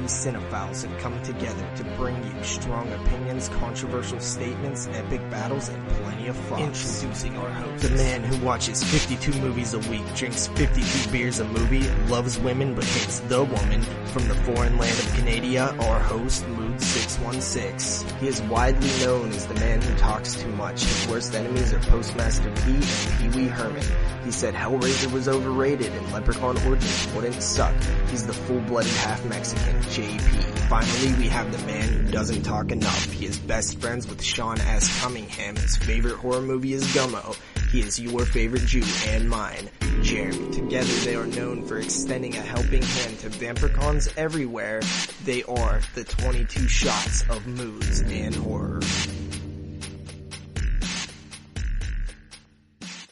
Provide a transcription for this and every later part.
cinephiles have come together to bring you strong opinions, controversial statements, epic battles, and plenty of fun. Introducing our host, the man who watches 52 movies a week, drinks 52 beers a movie, loves women but hates the woman, from the foreign land of Canada, our host, Moodz 616. He is widely known as the man who talks too much. His worst enemies are Postmaster P and Pee Wee Herman. He said Hellraiser was overrated and Leprechaun Origins wouldn't suck. He's the full-blooded half-Mexican, JP. Finally, we have the man who doesn't talk enough. He is best friends with Sean S. Cunningham. His favorite horror movie is Gummo. He is your favorite Jew and mine, Jeremy. Together they are known for extending a helping hand to vampircons everywhere. They are the 22 shots of Moodz and horror.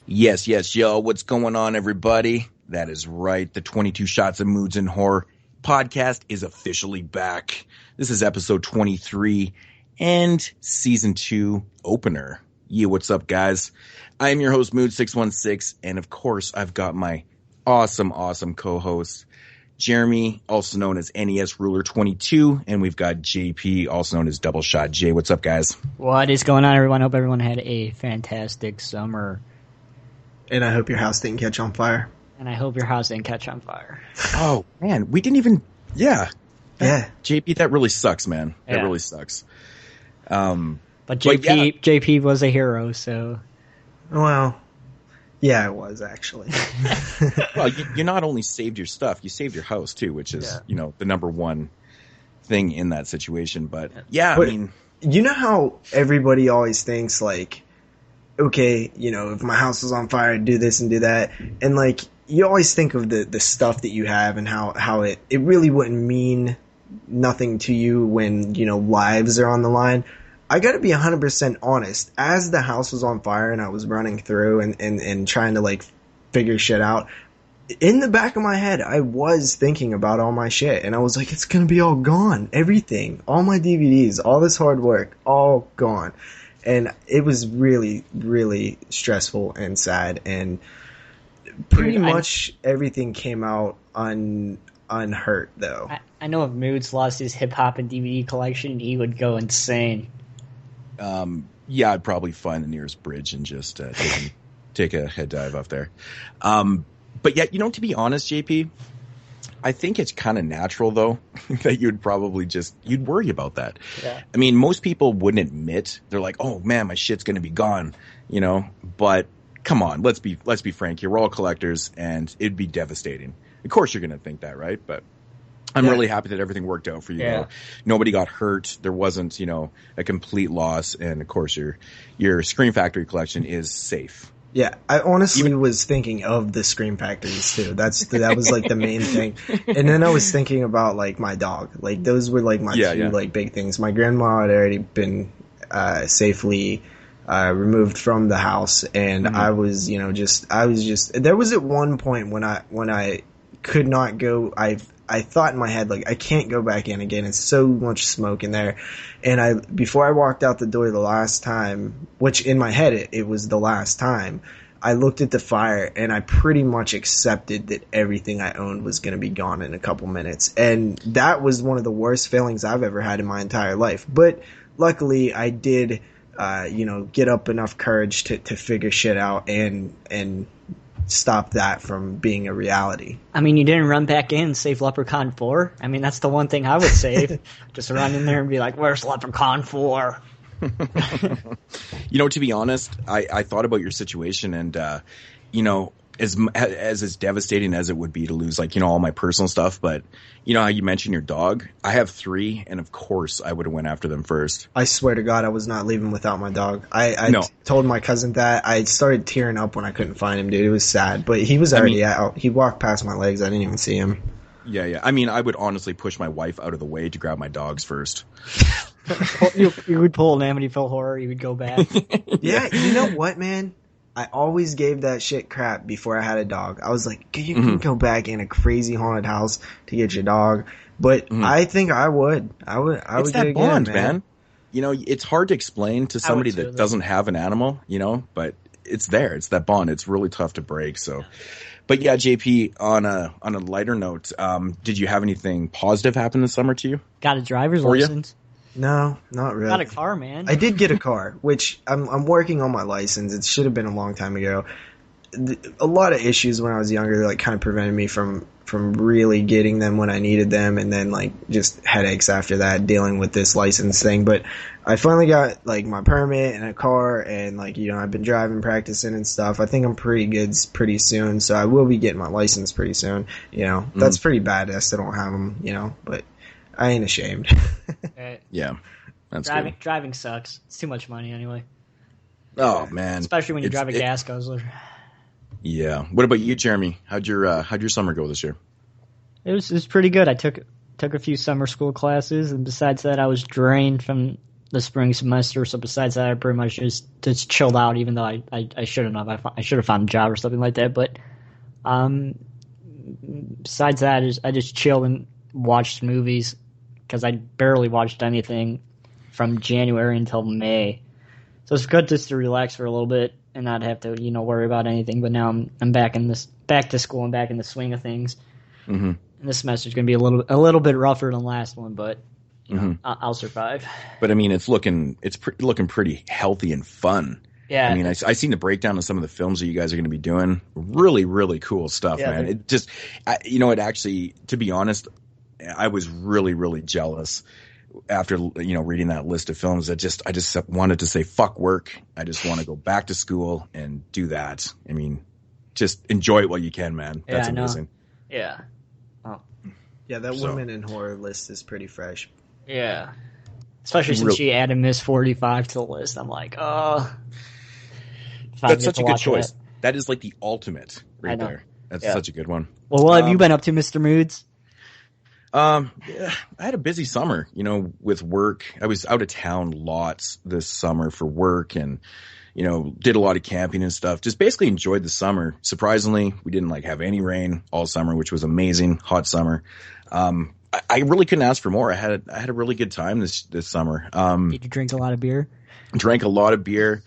Yes, yo, what's going on, everybody? That is right, the 22 Shots of Moodz and Horror podcast is officially back. This is episode 23 and season 2 opener. Yeah, what's up, guys? I am your host, Moodz 616, and of course, I've got my awesome co-host, Jeremy, also known as NES Ruler 22, and we've got JP, also known as DoubleshotJ. What's up, guys? What is going on, everyone? Hope everyone had a fantastic summer. And I hope your house didn't catch on fire. And I hope your house didn't catch on fire. Oh, man, we didn't even... Yeah. JP, that really sucks, man. Yeah. That really sucks. But JP was a hero, so... Well, yeah, it was, actually. Well, you not only saved your stuff, you saved your house, too, which is, the number one thing in that situation. But, I mean... You know how everybody always thinks, like, okay, if my house was on fire, I'd do this and do that. And, like, you always think of the stuff that you have and how it really wouldn't mean nothing to you when, lives are on the line. I gotta be 100% honest. As the house was on fire and I was running through and trying to, like, figure shit out, in the back of my head, I was thinking about all my shit. And I was like, it's gonna be all gone. Everything. All my DVDs. All this hard work. All gone. And it was really, really stressful and sad. And pretty much everything came out unhurt, though. I know if Moodz lost his hip-hop and DVD collection, he would go insane. I'd probably find the nearest bridge and just take a head dive up there. But yet, to be honest, JP, I think it's kind of natural, though, that you'd probably you'd worry about that. Yeah. I mean, most people wouldn't admit. They're like, oh, man, my shit's going to be gone, But come on, let's be frank here. We're all collectors, and it'd be devastating. Of course you're going to think that, right? But I'm really happy that everything worked out for you. Yeah. Though. Nobody got hurt. There wasn't, a complete loss. And, of course, your Scream Factory collection is safe. Yeah, I honestly was thinking of the Scream Factories too. That was like the main thing. And then I was thinking about like my dog. Like those were like my two like big things. My grandma had already been safely removed from the house, and I was there was at one point when I could not go. I thought in my head, like, I can't go back in again. It's so much smoke in there. And before I walked out the door the last time, which in my head, it was the last time, I looked at the fire and I pretty much accepted that everything I owned was going to be gone in a couple minutes. And that was one of the worst feelings I've ever had in my entire life. But luckily I did, get up enough courage to figure shit out and stop that from being a reality. I mean, you didn't run back in and save Leprechaun 4. I mean, that's the one thing I would save. Just run in there and be like, where's Leprechaun 4? To be honest, I thought about your situation and, as devastating as it would be to lose, like, all my personal stuff, but how you mentioned your dog? I have 3, and of course I would have went after them first. I swear to God, I was not leaving without my dog. I told my cousin that. I started tearing up when I couldn't find him, dude. It was sad, but he was already out. He walked past my legs. I didn't even see him. Yeah. I mean, I would honestly push my wife out of the way to grab my dogs first. You would pull an Amityville Horror. You would go back. Yeah, you know what, man? I always gave that shit crap before I had a dog. I was like, you can go back in a crazy haunted house to get your dog. But I think I would. I would it's get that it bond, again, man. It's hard to explain to somebody that doesn't have an animal, but it's there. It's that bond. It's really tough to break. So, But yeah, JP, on a lighter note, did you have anything positive happen this summer to you? Got a driver's license? No, not really. Got a car, man. I did get a car, which I'm working on my license. It should have been a long time ago. A lot of issues when I was younger, like, kind of prevented me from really getting them when I needed them, and then, like, just headaches after that dealing with this license thing. But I finally got, like, my permit and a car, and, like, you know, I've been driving, practicing and stuff. I think I'm pretty good pretty soon, so I will be getting my license pretty soon. You know, that's pretty bad. I still don't have them, you know, but I ain't ashamed. Yeah, that's driving. good. Driving sucks. It's too much money anyway. Oh man, especially when you drive a gas guzzler. Yeah. What about you, Jeremy? How'd your summer go this year? It was pretty good. I took a few summer school classes, and besides that, I was drained from the spring semester. So besides that, I pretty much just chilled out. Even though I shouldn't have. I should have found a job or something like that. But besides that, I just chilled and watched movies, because I barely watched anything from January until May. So it's good just to relax for a little bit and not have to, you know, worry about anything. But now I'm back to school and back in the swing of things. Mm-hmm. And this semester's going to be a little bit rougher than the last one, but you know, I'll survive. But I mean, it's looking pretty healthy and fun. Yeah. I mean, I seen the breakdown of some of the films that you guys are going to be doing. Really, really cool stuff, man. It just, it actually, to be honest, I was really, really jealous after, you know, reading that list of films. I just wanted to say, fuck work. I just want to go back to school and do that. I mean, just enjoy it while you can, man. That's amazing. Yeah. Oh. Yeah, that Women in Horror list is pretty fresh. Yeah. Especially since she added Miss 45 to the list. I'm like, oh. That's such a good choice. That is like the ultimate right there. That's such a good one. Well, what have you been up to, Mr. Moodz? I had a busy summer, you know, with work. I was out of town lots this summer for work, and, you know, did a lot of camping and stuff. Just basically enjoyed the summer. Surprisingly, we didn't like have any rain all summer, which was amazing. Hot summer. I really couldn't ask for more. I had a really good time this summer. Did you drink a lot of beer? Drank a lot of beer.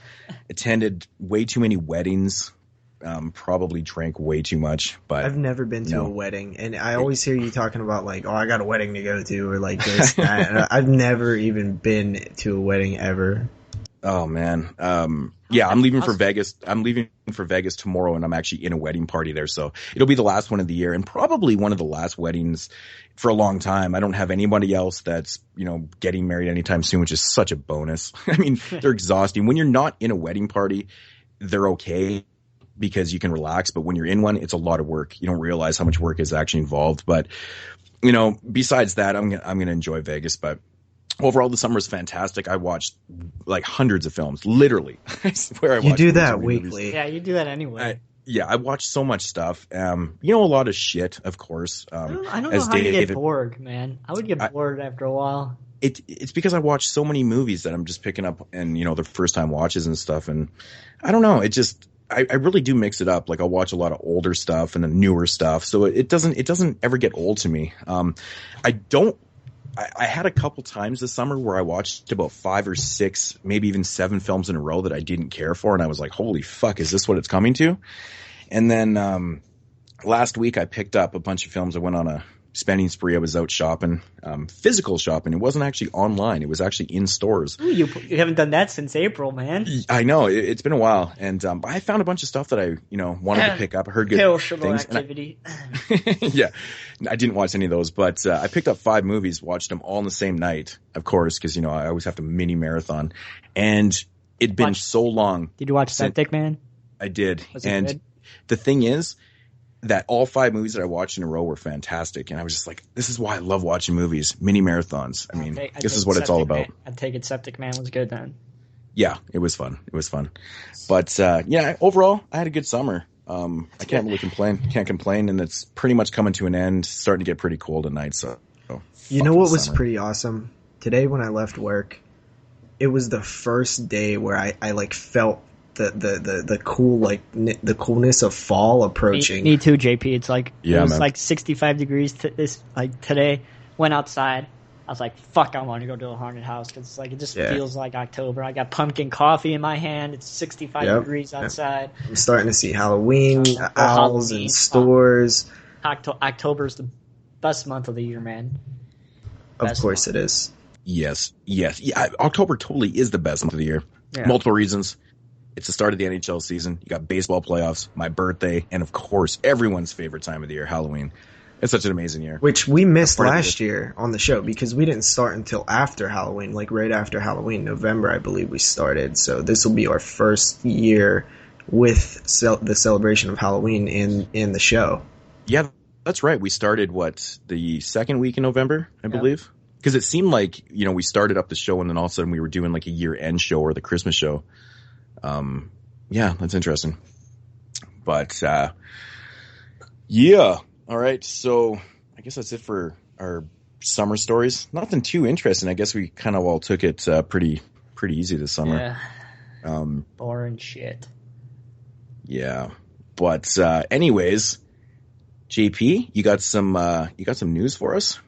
Attended way too many weddings. Probably drank way too much, but I've never been to a wedding, and I always hear you talking about, like, oh, I got a wedding to go to, or like this, that. And I've never even been to a wedding ever. Oh man. Yeah, I'm leaving for Vegas. I'm leaving for Vegas tomorrow, and I'm actually in a wedding party there. So it'll be the last one of the year, and probably one of the last weddings for a long time. I don't have anybody else that's, you know, getting married anytime soon, which is such a bonus. I mean, they're exhausting. When you're not in a wedding party, they're okay, because you can relax, but when you're in one, it's a lot of work. You don't realize how much work is actually involved. But, you know, besides that, I'm going to enjoy Vegas. But overall, the summer is fantastic. I watched like hundreds of films, literally. I swear I watched. You do that weekly. Movies. Yeah, you do that anyway. I watch so much stuff. You know, a lot of shit, of course. I don't know how you get bored, man. I would get bored after a while. It's because I watch so many movies that I'm just picking up, and, you know, the first time watches and stuff. And I don't know. It just, I really do mix it up. Like, I'll watch a lot of older stuff and then newer stuff. So it doesn't ever get old to me. I had a couple times this summer where I watched about 5 or 6, maybe even 7 films in a row that I didn't care for. And I was like, holy fuck, is this what it's coming to? And then, last week I picked up a bunch of films. I went on a spending spree. I was out shopping, physical shopping. It wasn't actually online. It was actually in stores. Ooh, you haven't done that since April, man. I know, it's been a while, and I found a bunch of stuff that I, you know, wanted to pick up. I heard good things. Activity. Yeah, I didn't watch any of those, but I picked up 5 movies, watched them all in the same night, of course, because, you know, I always have to mini marathon, and it'd been so long. Did you watch Septic Man? I did, Was it good? The thing is that all 5 movies that I watched in a row were fantastic. And I was just like, this is why I love watching movies, mini marathons. I mean, this is what it's all about. I take it Septic Man was good then. Yeah, it was fun. But, yeah, overall, I had a good summer. I can't really complain. Can't complain. And it's pretty much coming to an end, starting to get pretty cold at night. So, you know what was pretty awesome? Today when I left work, it was the first day where I like felt the cool, like the coolness of fall approaching. Me too, JP. It's like, yeah, it was man. like 65 degrees this like today. Went outside. I was like, fuck, I want to go to a haunted house because like it just feels like October. I got pumpkin coffee in my hand. It's 65 degrees outside. I'm starting to see Halloween owls in stores. October's the best month of the year, man. Of course it is. Yes. Yeah, October totally is the best month of the year. Yeah. Multiple reasons. It's the start of the NHL season. You got baseball playoffs, my birthday, and of course, everyone's favorite time of the year, Halloween. It's such an amazing year. Which we missed last year on the show because we didn't start until after Halloween, like right after Halloween, November, I believe we started. So this will be our first year with the celebration of Halloween in the show. Yeah, that's right. We started, the second week in November, I believe? Because it seemed like, we started up the show and then all of a sudden we were doing like a year-end show or the Christmas show. Yeah, that's interesting. But, yeah. All right, so I guess that's it for our summer stories. Nothing too interesting. I guess we kind of all took it pretty easy this summer. Yeah. Boring shit. Yeah, but anyways, JP, you got some news for us?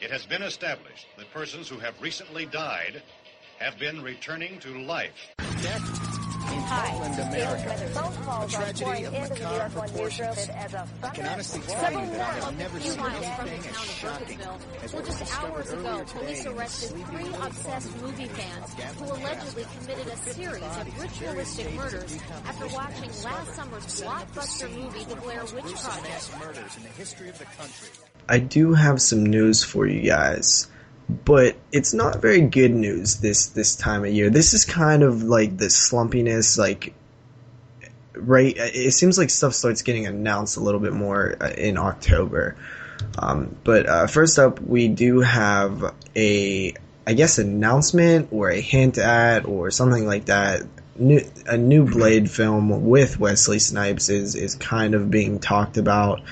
It has been established that persons who have recently died have been returning to life. Hi, America. A tragedy of macabre proportions. I can honestly tell you that I have never seen anything as shocking as what was discovered earlier today. Police arrested 3 obsessed movie fans who allegedly committed a series of ritualistic murders after watching last summer's blockbuster movie, The Blair Witch Project. Murders in the history of the country. I do have some news for you guys. But it's not very good news this time of year. This is kind of like the slumpiness, right? It seems like stuff starts getting announced a little bit more in October. But first up, we do have a announcement or a hint at or something like that. A new Blade film with Wesley Snipes is kind of being talked about.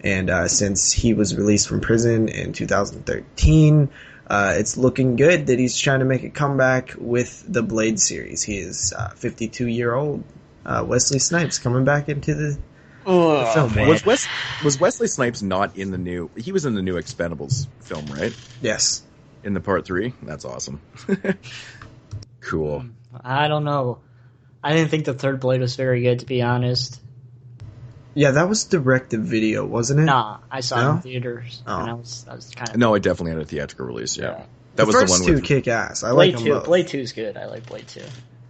And since he was released from prison in 2013... it's looking good that he's trying to make a comeback with the Blade series. He is 52-year-old Wesley Snipes coming back into the film. Was Wesley Snipes not in the new... He was in the new Expendables film, right? Yes. In the part 3? That's awesome. Cool. I don't know. I didn't think the third Blade was very good, to be honest. Yeah, that was direct-to-video, wasn't it? Nah, I saw it in theaters. Oh. And I was kind of... No, I definitely had a theatrical release, yeah. That was the one with... kick ass. I like them both. Blade 2 is good. I like Blade 2.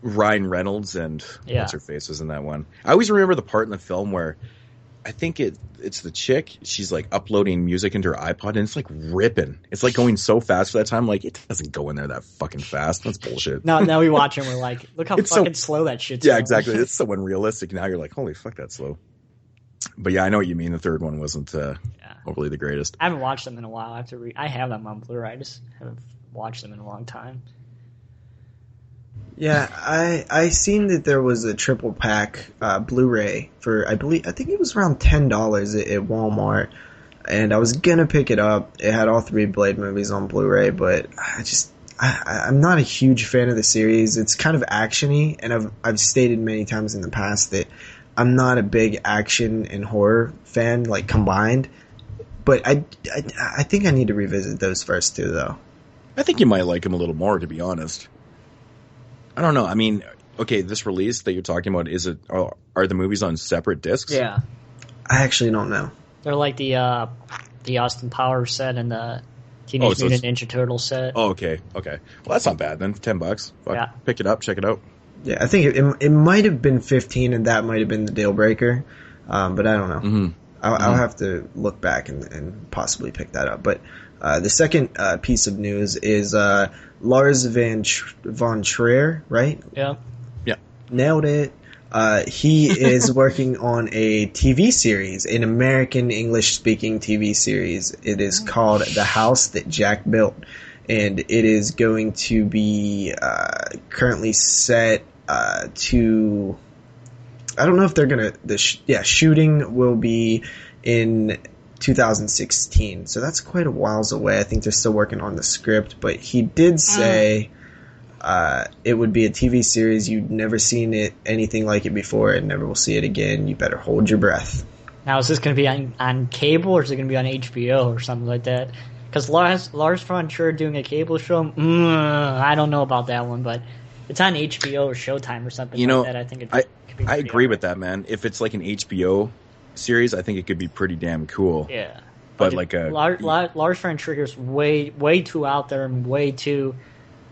Ryan Reynolds and what's her face was in that one. I always remember the part in the film where I think it's the chick. She's like uploading music into her iPod and it's like ripping. It's like going so fast for that time. Like it doesn't go in there that fucking fast. That's bullshit. Now we watch it and we're like, look how fucking slow that shit's going. Yeah, exactly. It's so unrealistic. Now you're like, holy fuck, that's slow. But yeah, I know what you mean. The third one wasn't overly the greatest. I haven't watched them in a while. I have to I have them on Blu-ray. I just haven't watched them in a long time. Yeah, I seen that there was a triple pack Blu-ray for I think it was around $10 at Walmart, and I was gonna pick it up. It had all 3 Blade movies on Blu-ray, but I'm not a huge fan of the series. It's kind of actiony, and I've stated many times in the past that I'm not a big action and horror fan, like combined. But I think I need to revisit those first 2, though. I think you might like them a little more, to be honest. I don't know. I mean, okay, this release that you're talking about, are the movies on separate discs? Yeah. I actually don't know. They're like the Austin Powers set and the Teenage Mutant Ninja Turtles set. Oh, okay. Well, that's not bad then. $10. Fuck. Yeah. Pick it up, check it out. Yeah, I think it might have been 15, and that might have been the deal breaker. But I don't know. Mm-hmm. I'll have to look back and possibly pick that up. But the second piece of news is Lars von Trier, right? Yeah. Nailed it. He is working on a TV series, an American English-speaking TV series. It is called The House That Jack Built, and it is going to be currently set to... I don't know if they're going to... shooting will be in 2016, so that's quite a whiles away. I think they're still working on the script, but he did say... it would be a TV series. You'd never seen anything like it before, and never will see it again. You better hold your breath. Now, is this going to be on cable, or is it going to be on HBO or something like that? Because Lars von Trier doing a cable show, I don't know about that one, but it's on HBO or Showtime or something like that. I think could be I agree with that, man. If it's like an HBO series, I think it could be pretty damn cool. Yeah. But like Lars von Trier's way too out there and way too.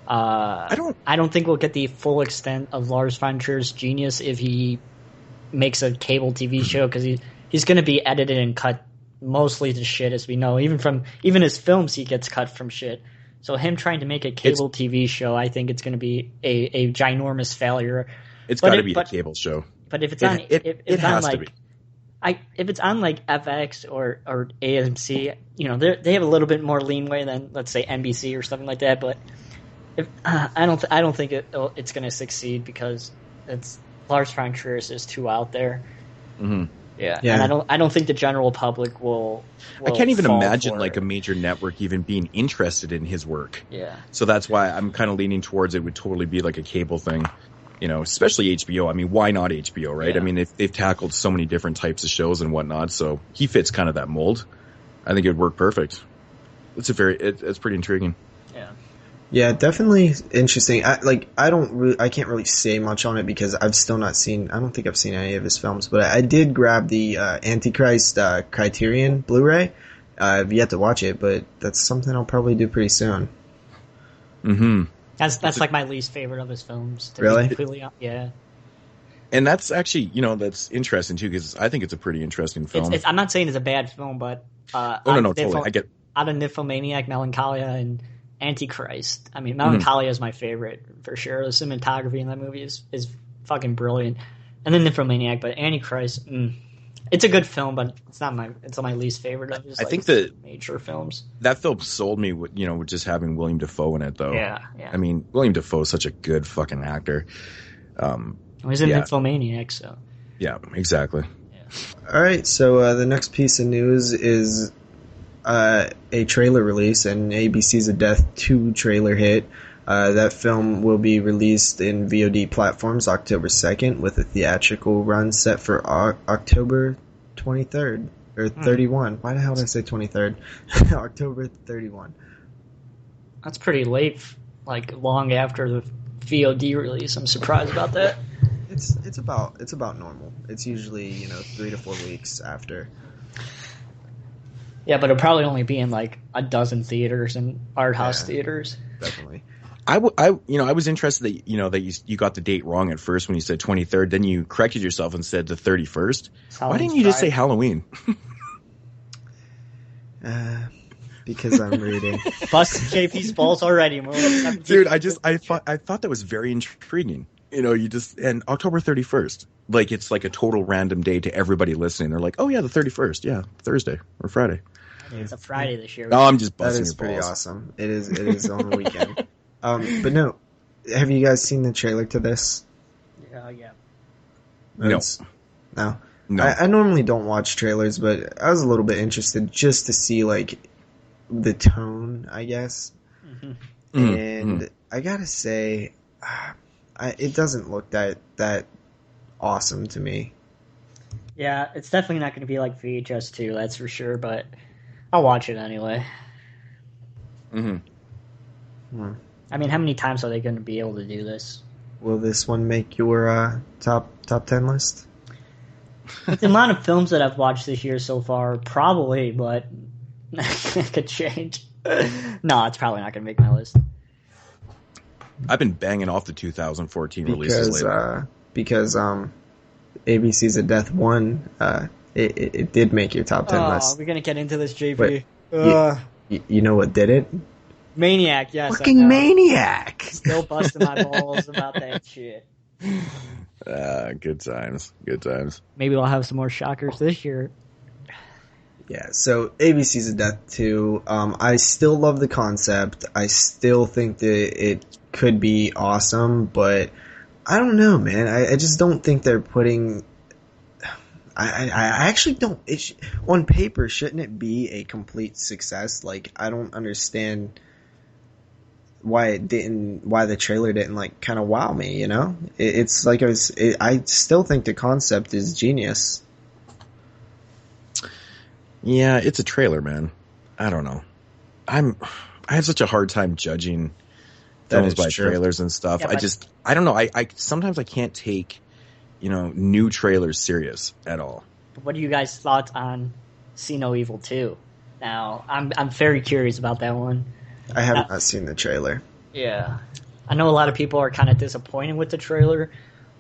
I don't think we'll get the full extent of Lars von Trier's genius if he makes a cable TV show, because he's going to be edited and cut mostly to shit, as we know. Even his films, he gets cut from shit. So him trying to make a cable TV show, I think it's going to be a ginormous failure. It's got to be a cable show. But if it's it has to be. If it's on like FX or AMC, they have a little bit more leeway than, let's say, NBC or something like that. But I don't think it's going to succeed, because it's Lars von Trier is too out there. Mm-hmm. Yeah, and I don't think the general public will I can't even imagine like a major network even being interested in his work. Yeah. So that's why I'm kind of leaning towards it would totally be like a cable thing. Especially HBO. I mean, why not HBO, right? Yeah. I mean, they've tackled so many different types of shows and whatnot, so he fits kind of that mold. I think it would work perfect. It's pretty intriguing. Yeah. Yeah, definitely interesting. I can't really say much on it because I've still not seen. I don't think I've seen any of his films, but I did grab the Antichrist Criterion Blu-ray. I've yet to watch it, but that's something I'll probably do pretty soon. Mm-hmm. That's like my least favorite of his films. Really? Yeah. And that's actually, that's interesting too, because I think it's a pretty interesting film. I'm not saying it's a bad film, but totally. I get out of Nymphomaniac, Melancholia, and Antichrist. I mean, Melancholia is my favorite for sure. The cinematography in that movie is fucking brilliant. And then Nymphomaniac, but Antichrist, it's a good film, but it's on my least favorite of his. I think the major films. That film sold me with just having William Dafoe in it, though. Yeah. I mean, William Dafoe is such a good fucking actor. He's in Nymphomaniac, so. Yeah, exactly. Yeah. All right, so the next piece of news is a trailer release, and ABC's A Death 2 trailer hit. That film will be released in VOD platforms October 2nd, with a theatrical run set for October 23rd, or 31. Why the hell did I say 23rd? October 31. That's pretty late, like long after the VOD release. I'm surprised about that. It's about normal. It's usually 3 to 4 weeks after. Yeah, but it'll probably only be in like a dozen theaters and art house theaters. Definitely. I was interested that you got the date wrong at first when you said 23rd. Then you corrected yourself and said the 31st. Why didn't you just say Halloween? Because I'm reading. Busted JP's balls already, dude. I thought that was very intriguing. And October 31st, like it's like a total random day to everybody listening. They're like, oh yeah, the 31st, yeah, Thursday or Friday. It's a Friday this year. No, I'm just busting your balls. That is pretty awesome. It is on the weekend. But no, have you guys seen the trailer to this? Yeah. No. I normally don't watch trailers, but I was a little bit interested just to see like the tone, I guess. Mm-hmm. And I gotta say, it doesn't look that awesome to me. Yeah, it's definitely not going to be like VHS 2, that's for sure. But I'll watch it anyway. Mm-hmm. I mean, how many times are they going to be able to do this? Will this one make your top 10 list? With the amount of films that I've watched this year so far, probably, but it could change. No, it's probably not going to make my list. I've been banging off the 2014 releases lately. Because ABC's A Death 1, it did make your top 10 list. We're going to get into this, JP. You know what did it? Maniac, yes. Fucking Maniac! Still busting my balls about that shit. Good times. Maybe we'll have some more shockers this year. Yeah, so ABC's A Death 2, I still love the concept. I still think that it could be awesome, but I don't know, man. I just don't think they're putting... I actually don't... on paper, shouldn't it be a complete success? Like, I don't understand why the trailer didn't, like, kind of wow me, It's like I still think the concept is genius. Yeah, it's a trailer, man. I don't know. I have such a hard time judging films by trailers and stuff. Yeah, I don't know. I sometimes I can't take, new trailers serious at all. What are you guys' thoughts on See No Evil 2? Now, I'm very curious about that one. I have not seen the trailer. Yeah. I know a lot of people are kind of disappointed with the trailer,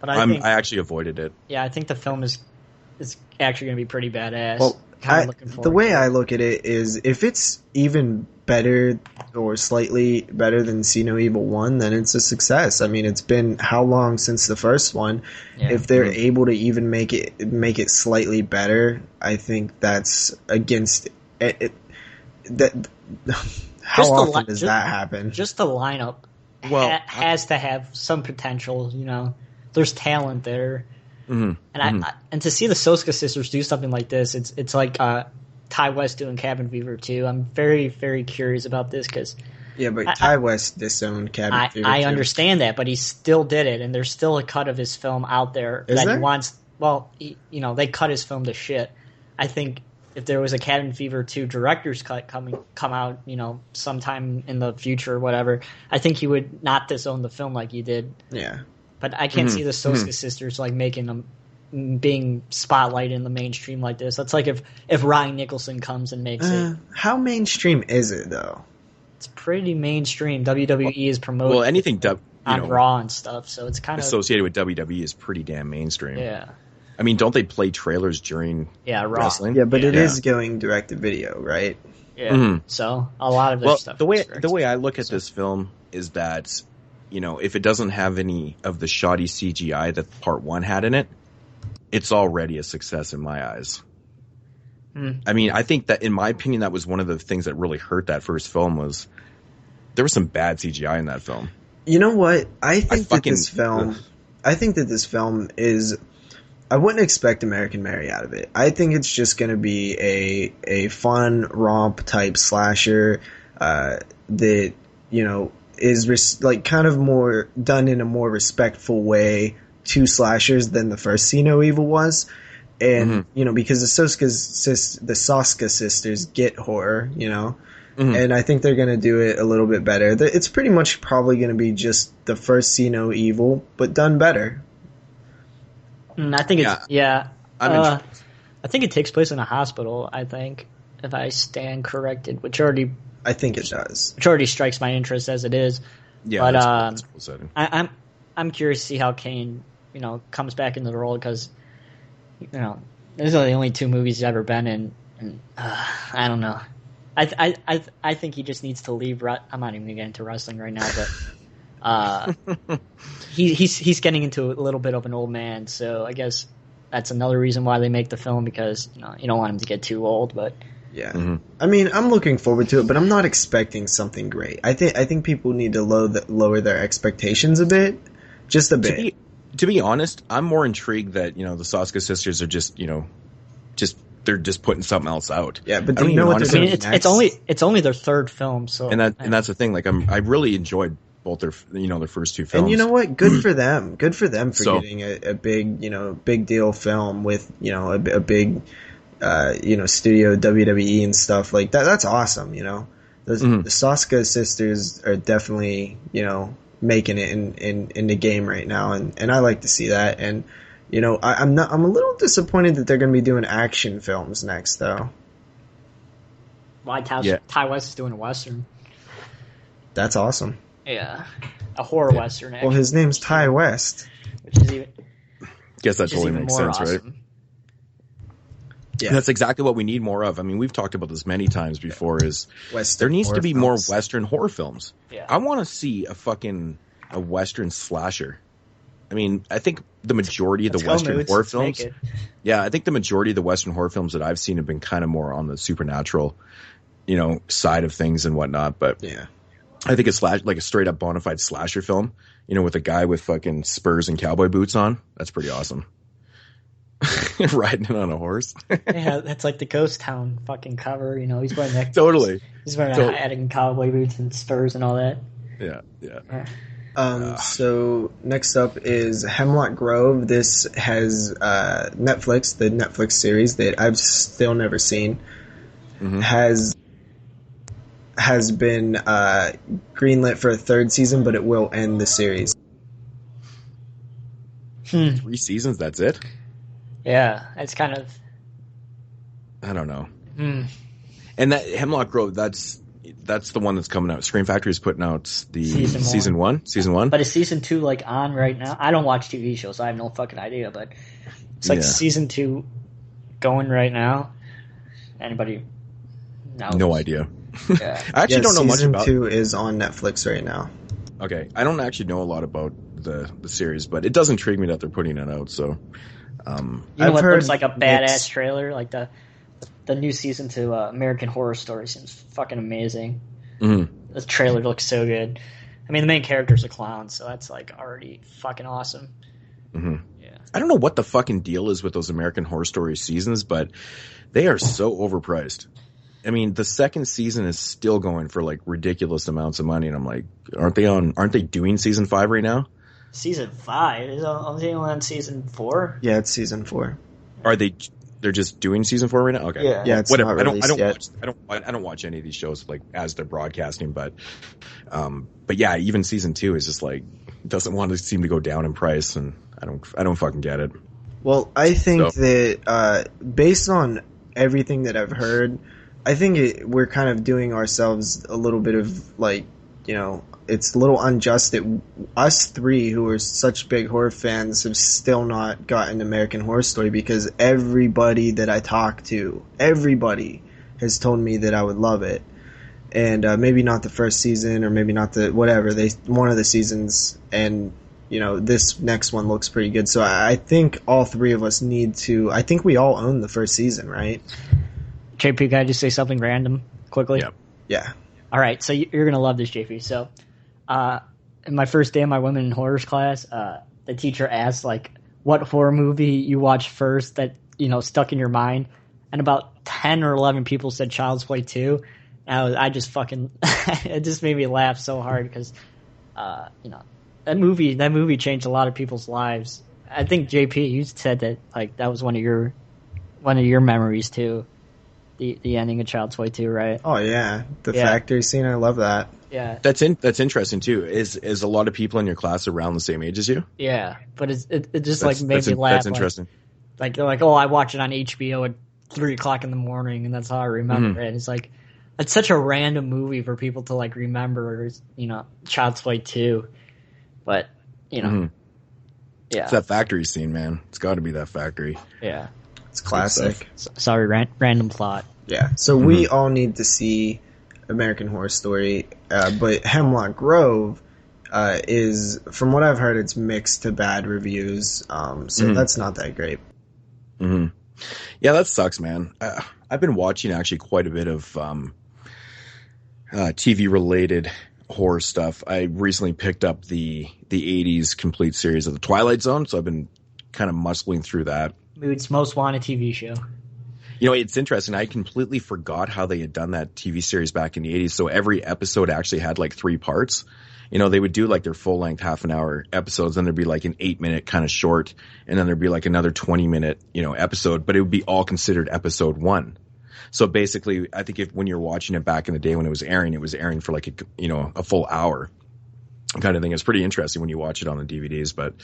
but I actually avoided it. Yeah, I think the film is actually going to be pretty badass. Well, looking forward the way I look at it is, if it's even better or slightly better than See No Evil 1, then it's a success. I mean, it's been how long since the first one? Yeah. If they're able to even make it slightly better, I think that's against it. How often does that happen? Just the lineup has to have some potential. There's talent there. Mm-hmm. And to see the Soska sisters do something like this, it's like Ty West doing Cabin Fever 2. I'm very, very curious about this because Ty West disowned Cabin Fever 2. I understand that, but he still did it, and there's still a cut of his film out there he wants. Well, they cut his film to shit. I think if there was a Cabin Fever 2 director's cut come out, sometime in the future or whatever, I think he would not disown the film like he did. Yeah. But I can't see the Soska sisters making them being spotlighted in the mainstream like this. That's like if Ryan Nicholson comes and makes it. How mainstream is it though? It's pretty mainstream. WWE is promoting anything on Raw and stuff, so it's kind of associated with WWE is pretty damn mainstream. Yeah. I mean, don't they play trailers during wrestling? Yeah, but it is going direct to video, right? Yeah. Mm-hmm. So a lot of their stuff. The way I look at this film is that, if it doesn't have any of the shoddy CGI that Part 1 had in it, it's already a success in my eyes. I mean, I think that, in my opinion, that was one of the things that really hurt that first film was there was some bad CGI in that film. You know what? I think that this film is. I wouldn't expect American Mary out of it. I think it's just going to be a fun romp type slasher that is kind of more done in a more respectful way to slashers than the first See No Evil was. And, because the Soska sisters get horror, and I think they're going to do it a little bit better. It's pretty much probably going to be just the first See No Evil, but done better. I think I think it takes place in a hospital, I think, if I stand corrected, I think it does. Which already strikes my interest as it is. Yeah, but that's cool setting. I'm curious to see how Kane, comes back into the role because, these are the only 2 movies he's ever been in, and I don't know. I think he just needs to leave. I'm not even gonna get into wrestling right now, but he's getting into a little bit of an old man, so I guess that's another reason why they make the film because you don't want him to get too old, but. Yeah, I mean, I'm looking forward to it, but I'm not expecting something great. I think people need to lower their expectations a bit, just a bit. To be honest, I'm more intrigued that the Soska sisters are just they're just putting something else out. Yeah, but you know what? I mean, it's only their 3rd film, so and that's the thing. Like I really enjoyed both their their first 2 films. And you know what? Good for them. Good for them for getting a big big deal film with a big. Studio WWE and stuff like that. That's awesome. The Soska sisters are definitely, making it in the game right now. And I like to see that. And, I'm a little disappointed that they're going to be doing action films next though. Why Ty West is doing a Western. That's awesome. Yeah. A horror Western. Well, his name's Ty West. Which is guess that totally makes sense, awesome. Right? Yeah. That's exactly what we need more of. I mean, we've talked about this many times before is there needs to be more Western horror films. Yeah. I want to see a Western slasher. I mean, I think the majority of the Western horror films, I think the majority of the Western horror films that I've seen have been kind of more on the supernatural, side of things and whatnot. But yeah, I think it's like a straight up bona fide slasher film, with a guy with fucking spurs and cowboy boots on. That's pretty awesome. Riding it on a horse. Yeah, that's like the Ghost Town fucking cover. He's wearing that. Totally. He's wearing a hat and cowboy boots and spurs and all that. Yeah. So next up is Hemlock Grove. This has Netflix, the Netflix series that I've still never seen, has has been greenlit for a 3rd season, but it will end the series. 3 seasons, that's it? Yeah, it's kind of... I don't know. And that Hemlock Grove, that's the one that's coming out. Scream Factory's putting out the season one. But is season 2 like on right now? I don't watch TV shows, so I have no fucking idea. But it's like season 2 going right now. Anybody knows? No idea. Yeah. I actually don't know much about. Season 2 is on Netflix right now. Okay, I don't actually know a lot about the series, but it does intrigue me that they're putting it out. So, you know what looks like a badass trailer, like the new season to American Horror Story seems fucking amazing. The trailer looks so good. I mean, the main character's a clown, so that's like already fucking awesome. Yeah. I don't know what the fucking deal is with those American Horror Story seasons, but they are so overpriced. I mean, the 2nd season is still going for like ridiculous amounts of money, and I'm like, aren't they doing season 5 right now? Season 5? Are they only on season 4? Yeah, it's season 4. Are they? They're just doing season 4 right now. Okay, yeah, it's whatever. Not released yet. I don't watch any of these shows like as they're broadcasting, but yeah, even season 2 is just like doesn't want to seem to go down in price, and I don't fucking get it. Well, I think that based on everything that I've heard, I think we're kind of doing ourselves a little bit of like, you know, it's a little unjust that us 3 who are such big horror fans have still not gotten American Horror Story, because everybody that I talk to, everybody has told me that I would love it. And maybe not the 1st season, or maybe not one of the seasons, and you know, this next one looks pretty good. So I think all 3 of us I think we all own the 1st season, right? JP, can I just say something random quickly? Yeah. All right, so you're going to love this, JP. So in my first day of my women in horrors class, the teacher asked, like, what horror movie you watched first that, you know, stuck in your mind. And about 10 or 11 people said Child's Play 2. And I just fucking – it just made me laugh so hard because, you know, that movie changed a lot of people's lives. I think, JP, you said that, like, that was one of your memories, too. The ending of Child's Play 2, right? Oh yeah, the factory scene. I love that. Yeah, that's interesting too. Is a lot of people in your class around the same age as you? Yeah, but it just like made me laugh. That's interesting. Like they're like, oh, I watch it on HBO at 3:00 in the morning, and that's how I remember it. It's like it's such a random movie for people to like remember. You know, Child's Play 2, but you know, yeah, it's that factory scene, man. It's got to be that factory. Yeah, it's classic. Sorry, random plot. Yeah, so we all need to see American Horror Story, but Hemlock Grove is, from what I've heard, it's mixed to bad reviews, so that's not that great. Yeah, that sucks, man. I've been watching actually quite a bit of TV-related horror stuff. I recently picked up the 80s complete series of The Twilight Zone, so I've been kind of muscling through that. Moodz Most Wanted TV show. You know, it's interesting. I completely forgot how they had done that TV series back in the 80s. So every episode actually had like 3 parts. You know, they would do like their full length half an hour episodes, then there'd be like an 8-minute kind of short, and then there'd be like another 20-minute, you know, episode, but it would be all considered episode 1. So basically, I think when you're watching it back in the day when it was airing for like a full hour kind of thing. It's pretty interesting when you watch it on the DVDs. But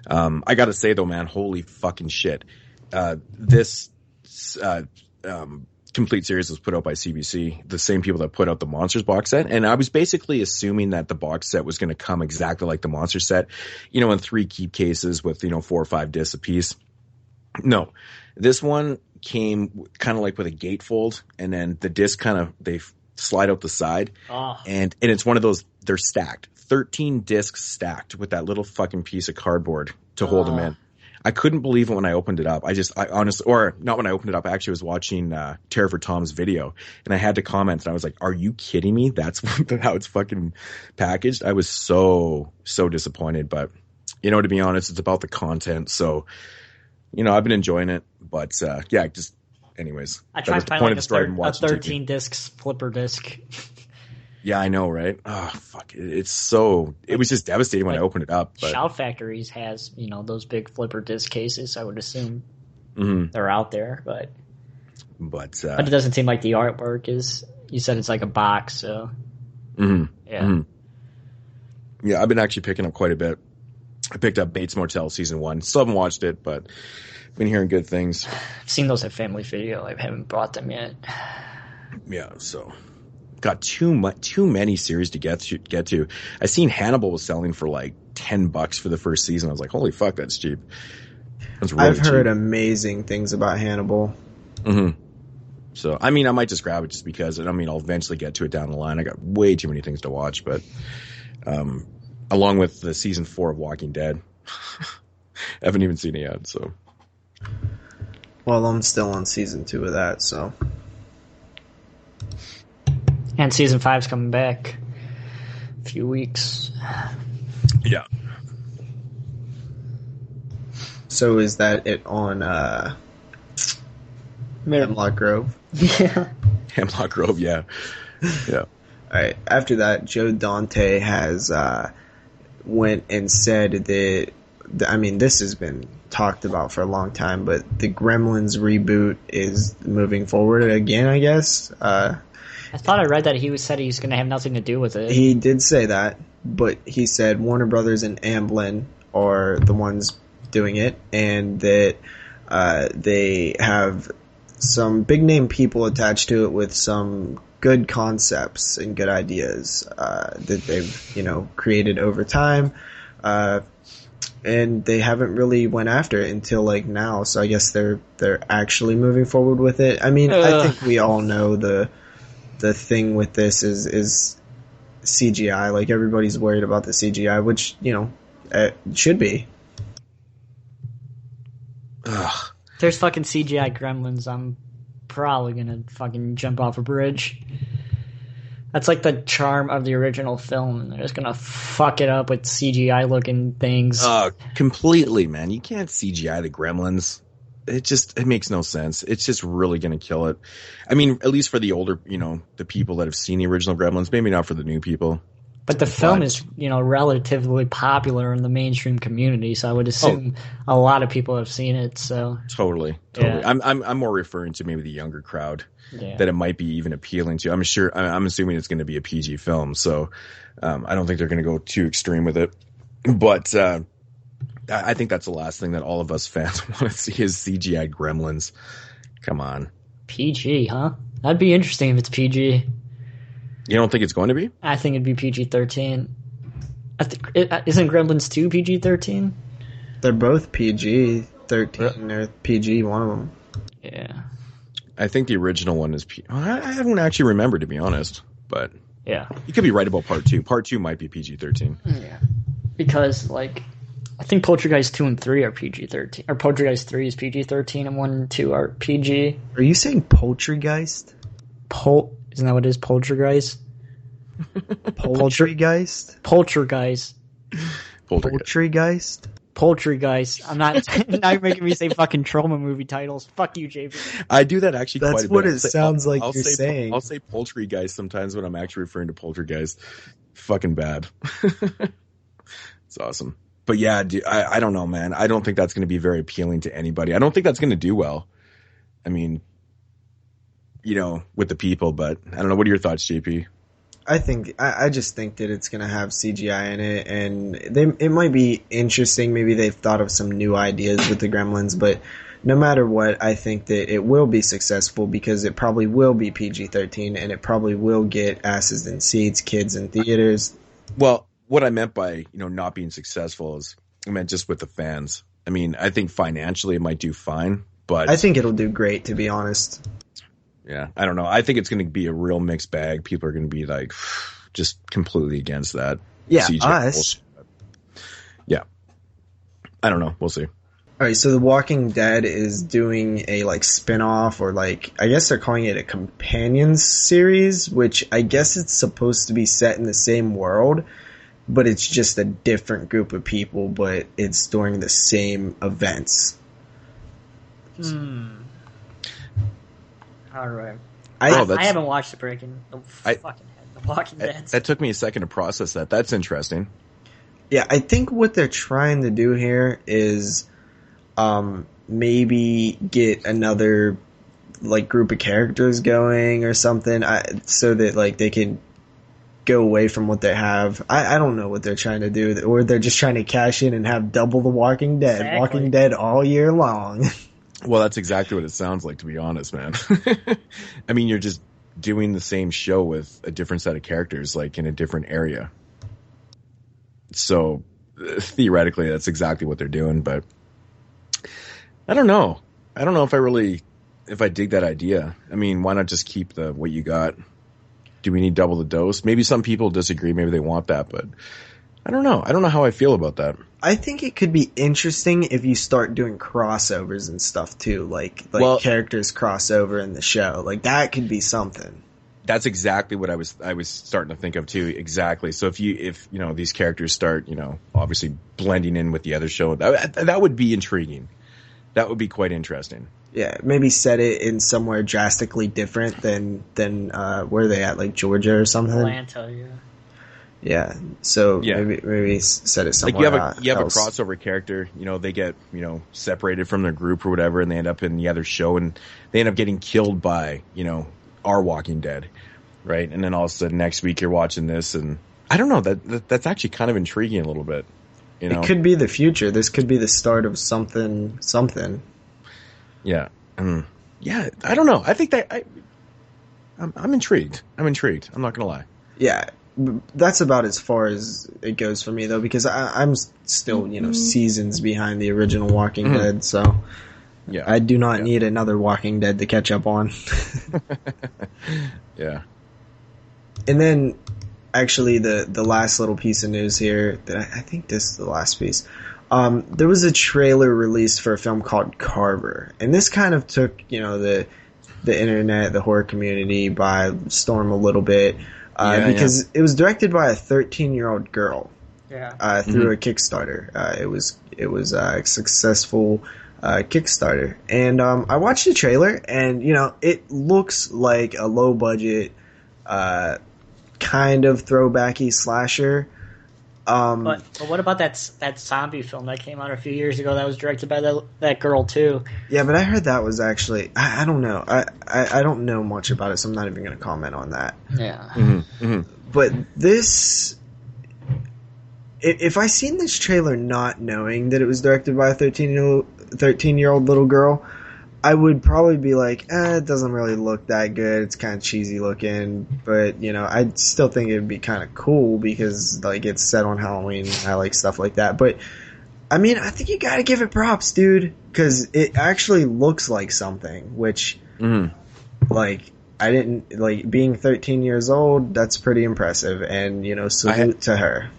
I got to say though, man, holy fucking shit. This complete series was put out by CBC, the same people that put out the Monsters box set. And I was basically assuming that the box set was going to come exactly like the Monster set, you know, in 3 keep cases with, 4 or 5 discs a piece. No, this one came kind of like with a gatefold, and then the disc they slide out the side. And it's one of those, they're stacked. 13 discs stacked with that little fucking piece of cardboard to hold them in. I couldn't believe it when I opened it up. I honestly, or not when I opened it up, I actually was watching Terror for Tom's video, and I had to comment, and I was like, are you kidding me? That's how it's fucking packaged. I was so disappointed, but to be honest, it's about the content. So, I've been enjoying it, but yeah, just anyways. I tried to find like a 13 discs flipper disc. Yeah, I know, right? Oh, fuck. It was just devastating when I opened it up. But. Shout Factories has, those big flipper disc cases. I would assume they're out there, but it doesn't seem like the artwork is, you said it's like a box, so. Mm-hmm. Yeah. Mm-hmm. Yeah, I've been actually picking up quite a bit. I picked up Bates Motel season 1. Still haven't watched it, but been hearing good things. I've seen those at Family Video. I haven't bought them yet. Yeah, so got too many series to get to. I seen Hannibal was selling for like $10 for the first season. I was like, holy fuck, that's cheap. That's really I've heard cheap. amazing things about Hannibal. Mm-hmm. So, I mean, I might just grab it just because, and I mean, I'll eventually get to it down the line. I got way too many things to watch, but along with the season 4 of Walking Dead, I haven't even seen it yet, so. Well, I'm still on season 2 of that, so. And season 5's coming back. A few weeks. Yeah. So is that it on Hemlock Grove? Yeah. Hemlock Grove, yeah. Yeah. Alright, after that, Joe Dante has went and said that, I mean, this has been talked about for a long time, but the Gremlins reboot is moving forward again, I guess. I thought I read that he said he's going to have nothing to do with it. He did say that, but he said Warner Brothers and Amblin are the ones doing it, and that they have some big name people attached to it with some good concepts and good ideas that they've created over time, and they haven't really went after it until like now. So I guess they're actually moving forward with it. I mean, I think we all know the thing with this is CGI. Like, everybody's worried about the CGI, which it should be. Ugh. There's fucking CGI Gremlins. I'm probably gonna fucking jump off a bridge. That's like the charm of the original film, and they're just gonna fuck it up with CGI looking things. Completely, man. You can't CGI the Gremlins. It makes no sense. It's just really gonna kill it. I mean, at least for the older, the people that have seen the original Gremlins, maybe not for the new people. But the film is, relatively popular in the mainstream community, so I would assume a lot of people have seen it. So totally. Yeah. I'm more referring to maybe the younger crowd that it might be even appealing to. I'm assuming it's going to be a PG film, so I don't think they're going to go too extreme with it. But I think that's the last thing that all of us fans want to see is CGI Gremlins. Come on, PG, huh? That'd be interesting if it's PG. You don't think it's going to be? I think it'd be PG-13. Isn't Gremlins 2 PG-13? They're both PG-13 or PG, one of them. Yeah. I think the original one is I haven't actually remembered, to be honest. But yeah, you could be right about part 2. Part 2 might be PG-13. Yeah. Because, I think Poltergeist 2 and 3 are PG-13. Or Poltergeist 3 is PG-13 and 1 and 2 are PG. Are you saying Poltergeist? Isn't that what it is? Poltergeist? Poltergeist? Poltergeist. Poltergeist? Poltergeist. I'm not. Now you're making me say fucking trauma movie titles. Fuck you, JP. I do that actually quite a bit. That's what it sounds like you're saying. I'll say Poltergeist sometimes when I'm actually referring to Poltergeist. Fucking bad. It's awesome. But yeah, dude, I don't know, man. I don't think that's going to be very appealing to anybody. I don't think that's going to do well. I mean, with the people, but I don't know. What are your thoughts, JP? I just think that it's going to have CGI in it, and it might be interesting. Maybe they've thought of some new ideas with the Gremlins, but no matter what, I think that it will be successful because it probably will be PG-13, and it probably will get asses in seats, kids in theaters. Well, what I meant by, not being successful is I meant just with the fans. I mean, I think financially it might do fine, but I think it'll do great, to be honest. Yeah, I don't know. I think it's going to be a real mixed bag. People are going to be just completely against that. Yeah, CGI us. bullshit. Yeah. I don't know. We'll see. All right, so The Walking Dead is doing a spin-off, or I guess they're calling it a companion series, which I guess it's supposed to be set in the same world, but it's just a different group of people, but it's during the same events. All right. I haven't watched The Walking Dead. That took me a second to process that. That's interesting. Yeah, I think what they're trying to do here is maybe get another like group of characters going or something, so that like they can go away from what they have. I don't know what they're trying to do, or they're just trying to cash in and have double The Walking Dead. Exactly. Walking Dead all year long. Well, that's exactly what it sounds like, to be honest, man. I mean, you're just doing the same show with a different set of characters, like in a different area. So theoretically, that's exactly what they're doing, but I don't know. I don't know if I dig that idea. I mean, why not just keep what you got? Do we need double the dose? Maybe some people disagree. Maybe they want that, but I don't know. I don't know how I feel about that. I think it could be interesting if you start doing crossovers and stuff too, like characters crossover in the show. Like that could be something. That's exactly what I was starting to think of too. Exactly. So if these characters start, obviously blending in with the other show, that would be intriguing. That would be quite interesting. Yeah, maybe set it in somewhere drastically different than where are they at, like Georgia or something? Atlanta, yeah. Yeah, so maybe set it somewhere. Like you have a crossover character, they get separated from their group or whatever, and they end up in the other show, and they end up getting killed by our Walking Dead, right? And then all of a sudden next week you're watching this, and I don't know, that's actually kind of intriguing a little bit. It could be the future. This could be the start of something. Yeah. Yeah, I don't know. I think that I'm intrigued. I'm not gonna lie. Yeah, that's about as far as it goes for me though, because I'm still seasons behind the original Walking Dead, so yeah, I do not need another Walking Dead to catch up on. Yeah. And then actually the last little piece of news here, that I think this is the last piece. There was a trailer released for a film called Carver, and this kind of took, the internet, the horror community by storm a little bit, because it was directed by a 13-year-old girl, through a Kickstarter. It was a successful Kickstarter, and I watched the trailer, and it looks like a low budget, kind of throwbacky slasher. But what about that zombie film that came out a few years ago that was directed by that girl too? Yeah, but I heard that was actually, I don't know. I don't know much about it, so I'm not even going to comment on that. Yeah. But this, if I seen this trailer not knowing that it was directed by a 13-year-old little girl, I would probably be like, it doesn't really look that good. It's kind of cheesy looking, but I still think it'd be kind of cool because like it's set on Halloween. I like stuff like that. But I mean, I think you got to give it props, dude, because it actually looks like something. Which, like, I didn't like being 13 years old. That's pretty impressive, and salute to her.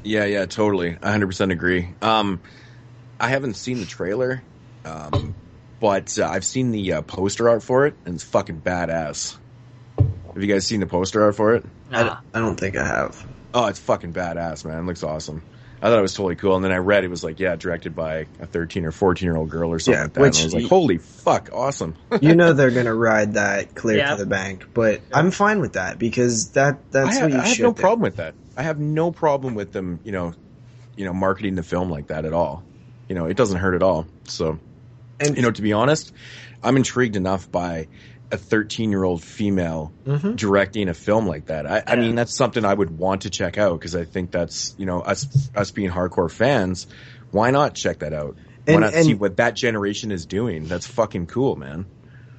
Yeah, totally, 100% agree. I haven't seen the trailer. But I've seen the poster art for it, and it's fucking badass. Have you guys seen the poster art for it? Nah. I don't think I have. Oh, it's fucking badass, man. It looks awesome. I thought it was totally cool, and then I read it was like, directed by a 13 or 14-year-old girl or something like that. And I was like, holy fuck, awesome. They're gonna ride that clear to the bank, but I'm fine with that because that's what you should do. I have no problem with that. I have no problem with them, marketing the film like that at all. It doesn't hurt at all. So. And to be honest, I'm intrigued enough by a 13-year-old female directing a film like that. I mean, that's something I would want to check out because I think that's, us being hardcore fans, why not check that out? Why not see what that generation is doing? That's fucking cool, man.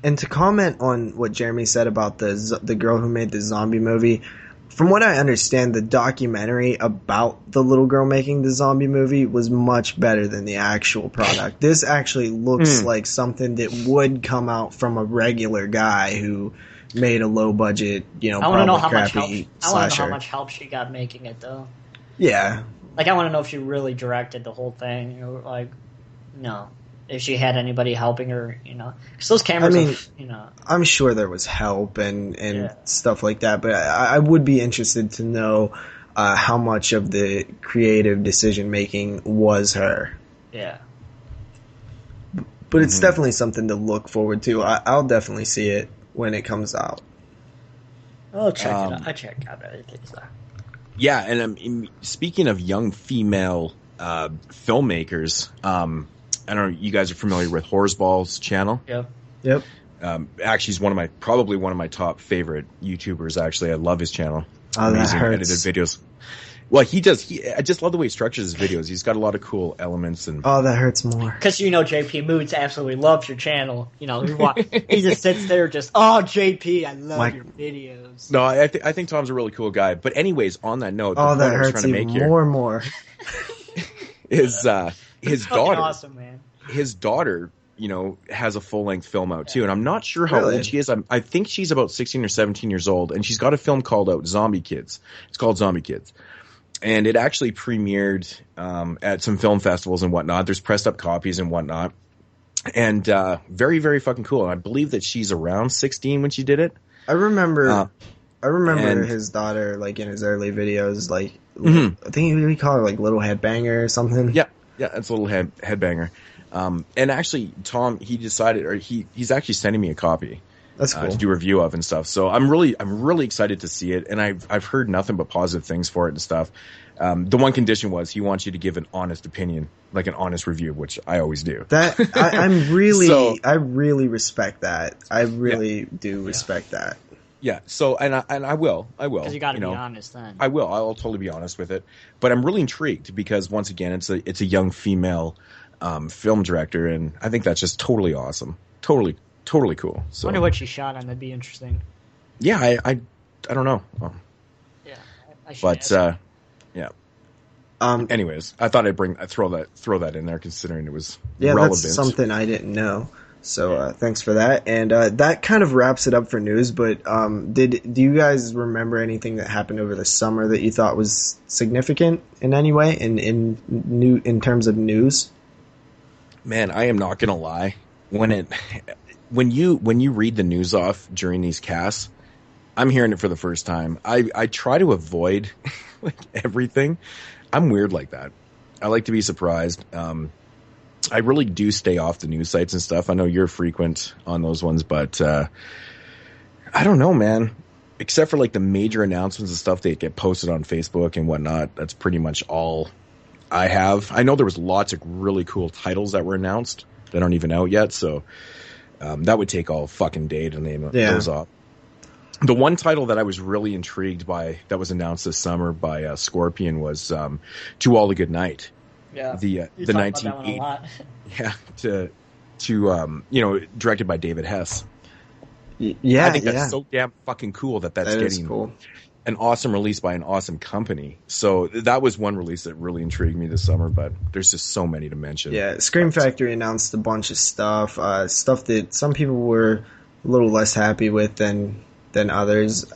And to comment on what Jeremy said about the girl who made the zombie movie, from what I understand, the documentary about the little girl making the zombie movie was much better than the actual product. This actually looks like something that would come out from a regular guy who made a low budget, I want to know how much help she got making it, though. Yeah. Like, I want to know if she really directed the whole thing. If she had anybody helping her, because those cameras, I'm sure there was help and stuff like that, but I would be interested to know how much of the creative decision making was her. Yeah. But it's definitely something to look forward to. I'll definitely see it when it comes out. I'll check it out. I check out everything. So. Yeah, and speaking of young female filmmakers, I don't know, you guys are familiar with Horseball's channel? Yep. Actually, he's probably one of my top favorite YouTubers. Actually, I love his channel. Oh, amazing that hurts. edited videos. Well, he does. I just love the way he structures his videos. He's got a lot of cool elements and. Oh, that hurts more. Because JP Moodz absolutely loves your channel. He just sits there, JP, I love your videos. No, I think Tom's a really cool guy. But anyways, on that note, the point that I was hurts trying to even make here more and more. is his daughter. Awesome, man. His daughter, has a full-length film out too, and I'm not sure how old she is. I think she's about 16 or 17 years old, and she's got a film called Zombie Kids. It's called Zombie Kids. And it actually premiered at some film festivals and whatnot. There's pressed up copies and whatnot. And very, very fucking cool. And I believe that she's around 16 when she did it. I remember his daughter, like, in his early videos, like, I think we call her, like, Little Headbanger or something. Yeah, that's a Little Headbanger. And actually, Tom, he decided, or he's actually sending me a copy. That's cool. To do a review of and stuff. So I'm really excited to see it, and I've heard nothing but positive things for it and stuff. The one condition was he wants you to give an honest opinion, like an honest review, which I always do. That I really respect that. I really do respect that. Yeah. So and I will. Because you got to be honest then. I will. I'll totally be honest with it. But I'm really intrigued because once again, it's a young female film director, and I think that's just totally awesome. Totally cool. So, I wonder what she shot on. That'd be interesting. Yeah, I don't know. I should ask. Yeah. Anyways, I thought I'd throw that in there, considering it was relevant. That's something I didn't know. So thanks for that. And that kind of wraps it up for news. But do you guys remember anything that happened over the summer that you thought was significant in any way in terms of news? Man, I am not gonna lie. When you read the news off during these casts, I'm hearing it for the first time. I try to avoid like everything. I'm weird like that. I like to be surprised. I really do stay off the news sites and stuff. I know you're frequent on those ones, but I don't know, man. Except for like the major announcements and stuff that get posted on Facebook and whatnot, that's pretty much all I have. I know there was lots of really cool titles that were announced that aren't even out yet, so that would take all fucking day to name those off. The one title that I was really intrigued by that was announced this summer by Scorpion was To All a Good Night. Yeah, the 1980. Yeah, directed by David Hess. Yeah, I think that's so damn fucking cool that's getting cool. An awesome release by an awesome company. So that was one release that really intrigued me this summer, but there's just so many to mention. Yeah, Scream Factory announced a bunch of stuff that some people were a little less happy with than others.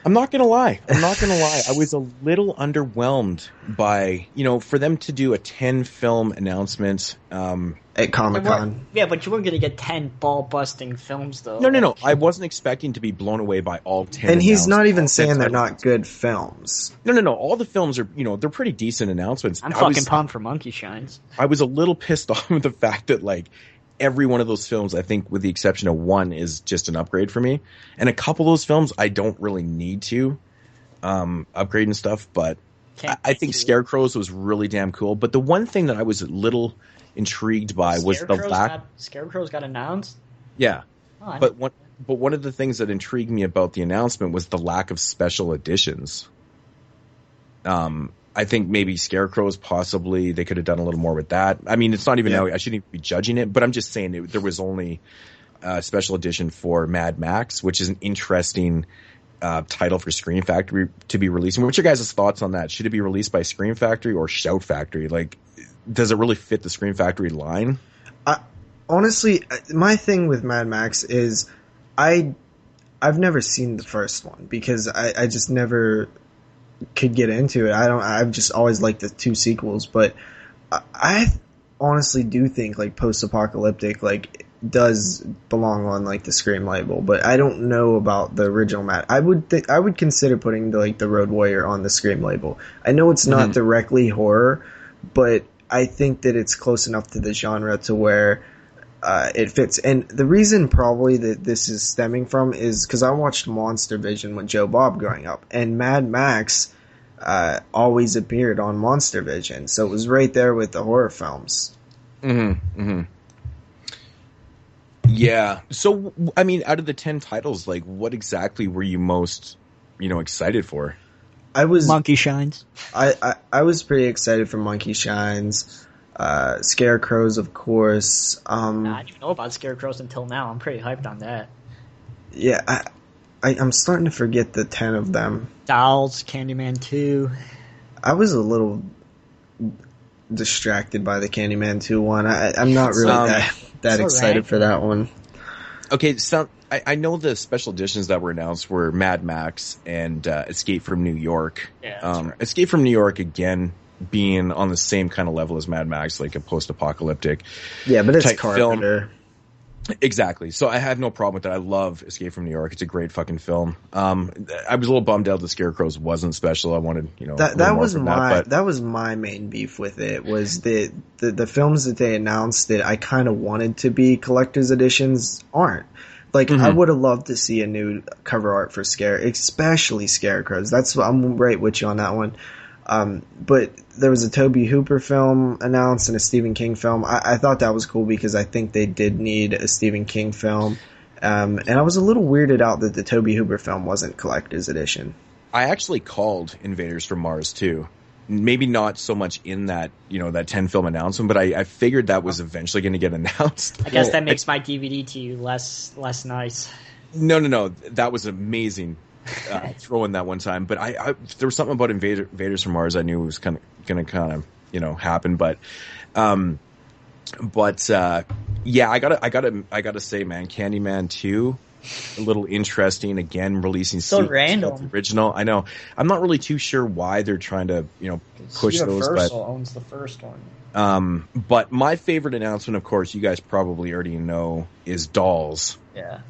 I'm not gonna lie. I was a little underwhelmed by, for them to do a 10 film announcement at Comic-Con. Yeah, but you weren't gonna get 10 ball-busting films, though. No. I wasn't expecting to be blown away by all 10. And he's not even saying they're not good films. No. All the films are, they're pretty decent announcements. I'm fucking pumped for Monkey Shines. I was a little pissed off with the fact that, like, every one of those films, I think, with the exception of one, is just an upgrade for me. And a couple of those films, I don't really need to upgrade and stuff. But I think Scarecrows was really damn cool. But the one thing that I was a little intrigued by was the lack. Scarecrows got announced? Yeah. But one of the things that intrigued me about the announcement was the lack of special editions. I think maybe Scarecrows, possibly they could have done a little more with that. I mean, it's not even I shouldn't even be judging it, but I'm just saying there was only a special edition for Mad Max, which is an interesting title for Scream Factory to be releasing. What's your guys' thoughts on that? Should it be released by Scream Factory or Shout Factory? Like, does it really fit the Scream Factory line? Honestly, my thing with Mad Max is I've never seen the first one because I just never could get into it. I've just always liked the two sequels, but I honestly do think like post-apocalyptic like does belong on like the Scream label, but I don't know about the original Mad. I would consider putting the Road Warrior on the Scream label. I know it's not directly horror, but I think that it's close enough to the genre to where it fits. And the reason probably that this is stemming from is because I watched Monster Vision with Joe Bob growing up, and Mad Max always appeared on Monster Vision, so it was right there with the horror films. Yeah. So, I mean, out of the 10 titles, like, what exactly were you most, excited for? Monkey Shines. I was pretty excited for Monkey Shines. Scarecrows, of course. I didn't even know about Scarecrows until now. I'm pretty hyped on that. Yeah, I'm starting to forget the 10 of them. Dolls, Candyman 2. I was a little distracted by the Candyman 2 one. I'm not really that excited for that one. Okay, so I know the special editions that were announced were Mad Max and Escape from New York. Yeah, right. Escape from New York, again, being on the same kind of level as Mad Max, like a post-apocalyptic but it's Carver. Film. Exactly. So I have no problem with that. I love Escape from New York. It's a great fucking film. I was a little bummed out the Scarecrows wasn't special. I wanted, that was my main beef with it, was the films that they announced that I kind of wanted to be collector's editions aren't. Like, I would have loved to see a new cover art for especially Scarecrows. I'm right with you on that one. But there was a Tobe Hooper film announced and a Stephen King film. I thought that was cool because I think they did need a Stephen King film. And I was a little weirded out that the Tobe Hooper film wasn't collector's edition. I actually called Invaders from Mars too. Maybe not so much in that, that 10 film announcement, but I figured that was eventually going to get announced. I guess that makes my DVD to you less nice. No. That was amazing. Throw in that one time, but I there was something about Invaders from Mars I knew was going to happen, but yeah, I gotta say, man, Candyman 2, a little interesting. Again, releasing so random. Original. I know. I'm not really too sure why they're trying to push those. Universal owns the first one. But my favorite announcement, of course, you guys probably already know, is Dolls. Yeah.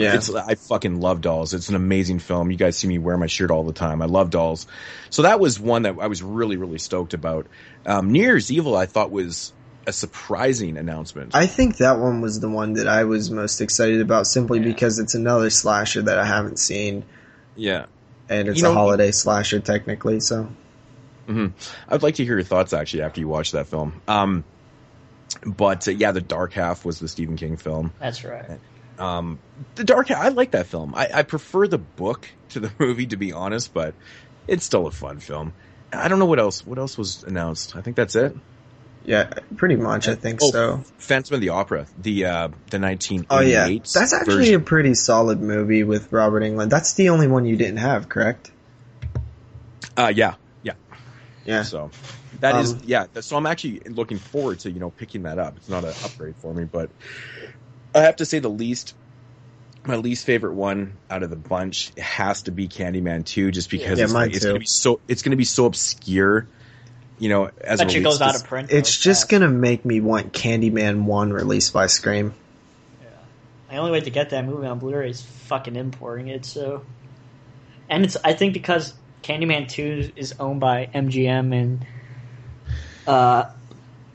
I fucking love Dolls. It's an amazing film. You guys see me wear my shirt all the time. I love Dolls. So that was one that I was really, really stoked about. New Year's Evil, I thought, was a surprising announcement. I think that one was the one that I was most excited about, simply because it's another slasher that I haven't seen. Yeah. And it's a holiday slasher, technically, so. Mm-hmm. I'd like to hear your thoughts, actually, after you watch that film. But The Dark Half was the Stephen King film. That's right. The Dark Half, I like that film. I prefer the book to the movie, to be honest, but it's still a fun film. I don't know what else was announced. I think that's it. Yeah, pretty much. I think so. Phantom of the Opera, the 1988. Oh yeah, that's actually a pretty solid movie with Robert Englund. That's the only one you didn't have, correct? Yeah. So that is So I'm actually looking forward to picking that up. It's not an upgrade for me, but I have to say my least favorite one out of the bunch has to be Candyman 2, just because it's going to be so obscure. As it goes out of print. It's just going to make me want Candyman 1 released by Scream. Yeah. My only way to get that movie on Blu-ray is fucking importing it, so. And I think because Candyman 2 is owned by MGM and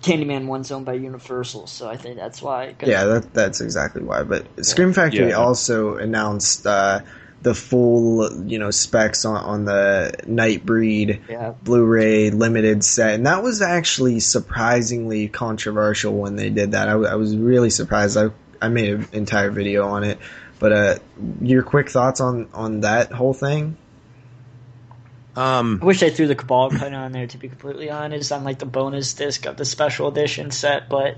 Candyman 1's owned by Universal, so I think that's why. Yeah, that's exactly why. But Scream Factory also announced the full, specs on the Nightbreed Blu-ray limited set, and that was actually surprisingly controversial when they did that. I was really surprised. I made an entire video on it, but your quick thoughts on that whole thing? I wish they threw the Cabal cut on there, to be completely honest, on like the bonus disc of the special edition set, but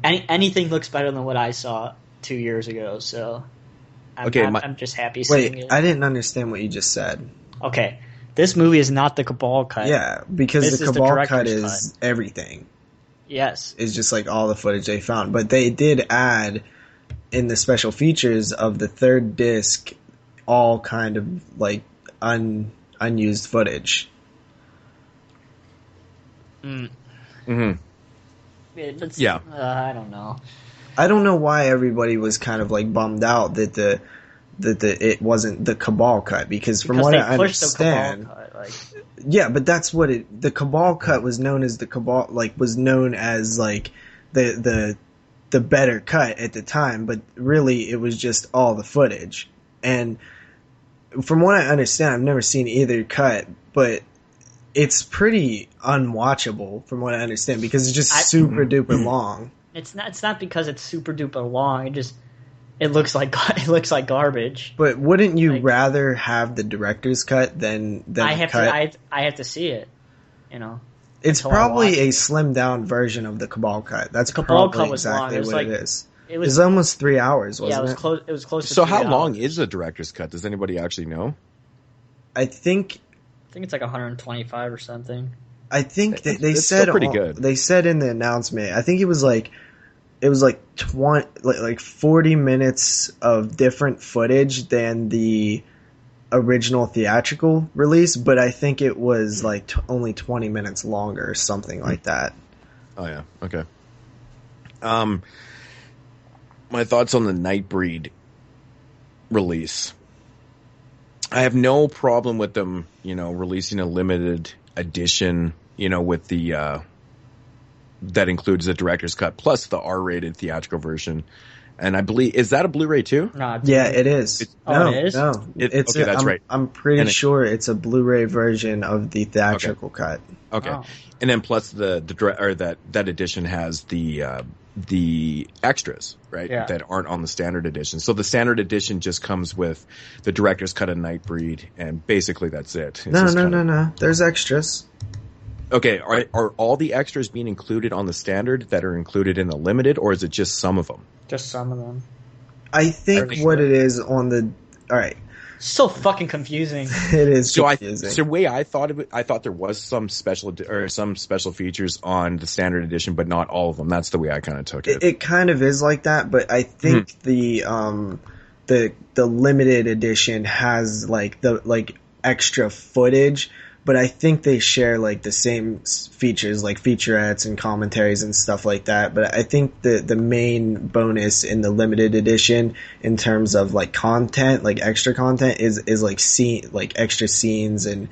anything looks better than what I saw 2 years ago, so I'm just happy seeing it. I didn't understand what you just said. Okay, this movie is not the Cabal cut. Yeah, because the Cabal cut is everything. Yes. It's just like all the footage they found. But they did add in the special features of the third disc all kind of like unused footage. Mm-hmm. Yeah. I don't know. I don't know why everybody was kind of like bummed out that it wasn't the Cabal cut, because from what I understand, yeah, but that's what the Cabal cut was known as. The Cabal was known as like the better cut at the time, but really it was just all the footage. And from what I understand, I've never seen either cut, but it's pretty unwatchable from what I understand, because it's just super duper long. It's not because it's super duper long. It looks like garbage. But wouldn't you rather have the director's cut than I have to see it, you know. It's probably a slimmed down version of the Cabal cut. That's probably exactly what it is. It was almost 3 hours, wasn't it? Yeah, it was close to 3 So hours. how long is the director's cut? Does anybody actually know? I think it's like 125 or something. I think they said pretty good. They said in the announcement, I think it was like 40 minutes of different footage than the original theatrical release, but I think it was like only 20 minutes longer or something like that. Oh yeah, okay. My thoughts on the Nightbreed release. I have no problem with them, releasing a limited edition, with the that includes the director's cut plus the R-rated theatrical version. And I believe, is that a Blu-ray too? No, yeah, it is. It is? No. That's right. I'm pretty sure it's a Blu-ray version of the theatrical cut. Okay. Oh. And then plus that edition has the extras, right? Yeah. That aren't on the standard edition. So the standard edition just comes with the director's cut of Nightbreed, and basically that's it. No. There's extras. Okay, are all the extras being included on the standard that are included in the limited, or is it just some of them? Just some of them. I think what it is on the... Alright. So fucking confusing. It is confusing. So the way I thought of it, I thought there was some special features on the standard edition, but not all of them. That's the way I kind of took it. It kind of is like that, but I think the limited edition has the extra footage, but I think they share the same features like featurettes and commentaries and stuff like that. But I think the main bonus in the limited edition in terms of content, extra content is extra scenes and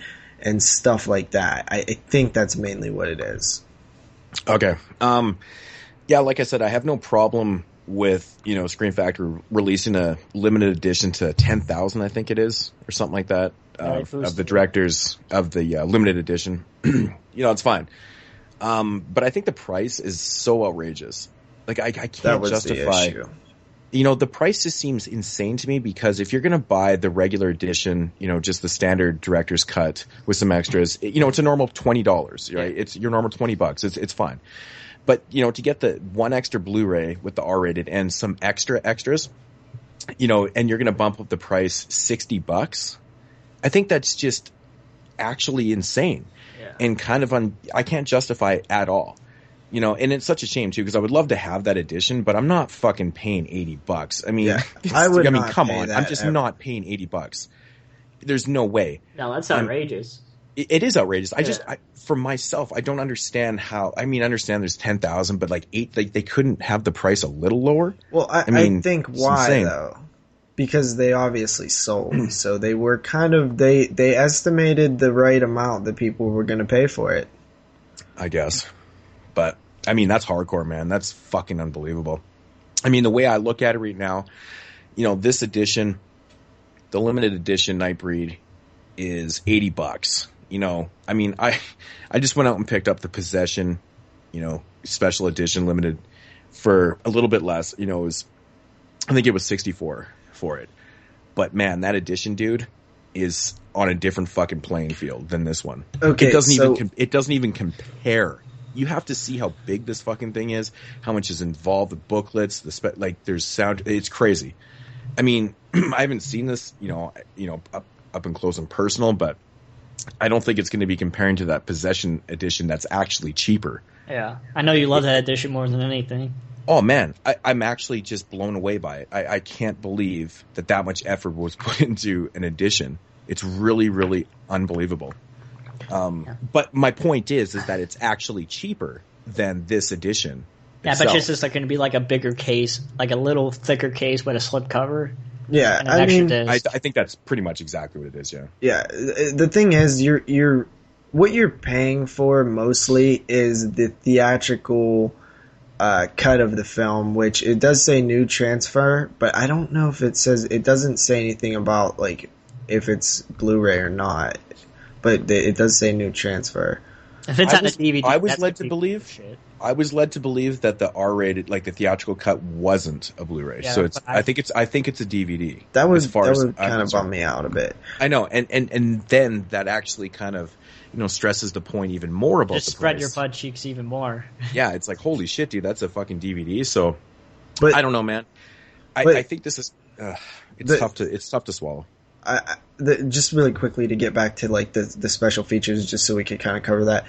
stuff like that. I think that's mainly what it is. Okay. Yeah, like I said, I have no problem with, Scream Factory releasing a limited edition to 10,000, I think it is, or something like that. Of the directors of the limited edition. It's fine. But I think the price is so outrageous. I can't justify. The issue. The price just seems insane to me, because if you're going to buy the regular edition, just the standard director's cut with some extras, it's a normal $20, right? It's your normal $20. It's fine. But, to get the one extra Blu-ray with the R-rated and some extras, and you're going to bump up the price $60, I think that's just actually insane and kind of I can't justify it at all. And it's such a shame too, because I would love to have that edition, but I'm not fucking paying $80. I mean, come on. I'm just not paying $80. There's no way. No, that's outrageous. It is outrageous. For myself, I don't understand how. I mean, I understand there's 10,000, but they couldn't have the price a little lower. Well, I think why though? Because they obviously sold, so they were they estimated the right amount that people were going to pay for it. I guess, but I mean that's hardcore, man. That's fucking unbelievable. I mean, the way I look at it right now, this edition, the limited edition Nightbreed, is $80. I mean, I just went out and picked up the Possession, special edition limited for a little bit less. I think it was $64 for it. But man, that edition, dude, is on a different fucking playing field than this one. Okay, it doesn't even compare. You have to see how big this fucking thing is, how much is involved, the booklets, there's sound. It's crazy. I mean, I haven't seen this, up and close and personal, but I don't think it's going to be comparing to that Possession edition that's actually cheaper. Yeah, I know you love that edition more than anything. Oh man, I'm actually just blown away by it. I can't believe that much effort was put into an edition. It's really, really unbelievable. But my point is that it's actually cheaper than this edition. Yeah, but it's just going to be a bigger case, a little thicker case with a slip cover. Yeah, I mean, I think that's pretty much exactly what it is. Yeah. Yeah, the thing is, what you're paying for mostly is the theatrical cut of the film, which it does say new transfer, but I don't know if it doesn't say anything about if it's Blu-ray or not, but it does say new transfer. If it's on a DVD, I was led to believe that the R-rated, like the theatrical cut, wasn't a Blu-ray. Yeah, so I think it's a DVD. That would kind of bum me out a bit. I know, and then that actually kind of stresses the point even more about just the spread price. your butt cheeks even more. Yeah, it's like, holy shit, dude, that's a fucking DVD. So, but I don't know, man. I think this is tough to swallow. Just really quickly to get back to like the special features, just so we could kind of cover that.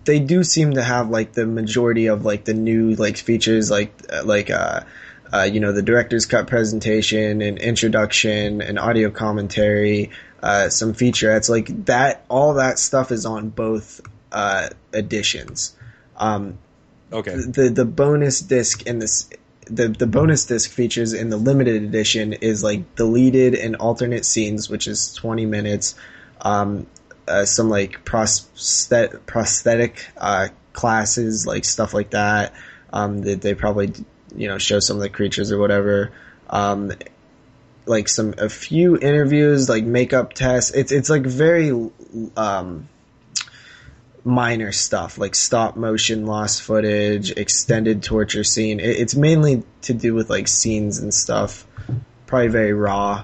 They do seem to have like the majority of like the new like features, like the director's cut presentation and introduction and audio commentary, some featurettes like that. All that stuff is on both editions. Okay. The bonus disc in this. The bonus disc features in the limited edition is like deleted and alternate scenes, which is 20 minutes. Some like prosthetic classes, like stuff like that. That they probably show some of the creatures or whatever. Like a few interviews, like makeup tests. It's like very minor stuff, like stop motion, lost footage, extended torture scene. It's mainly to do with like scenes and stuff. Probably very raw.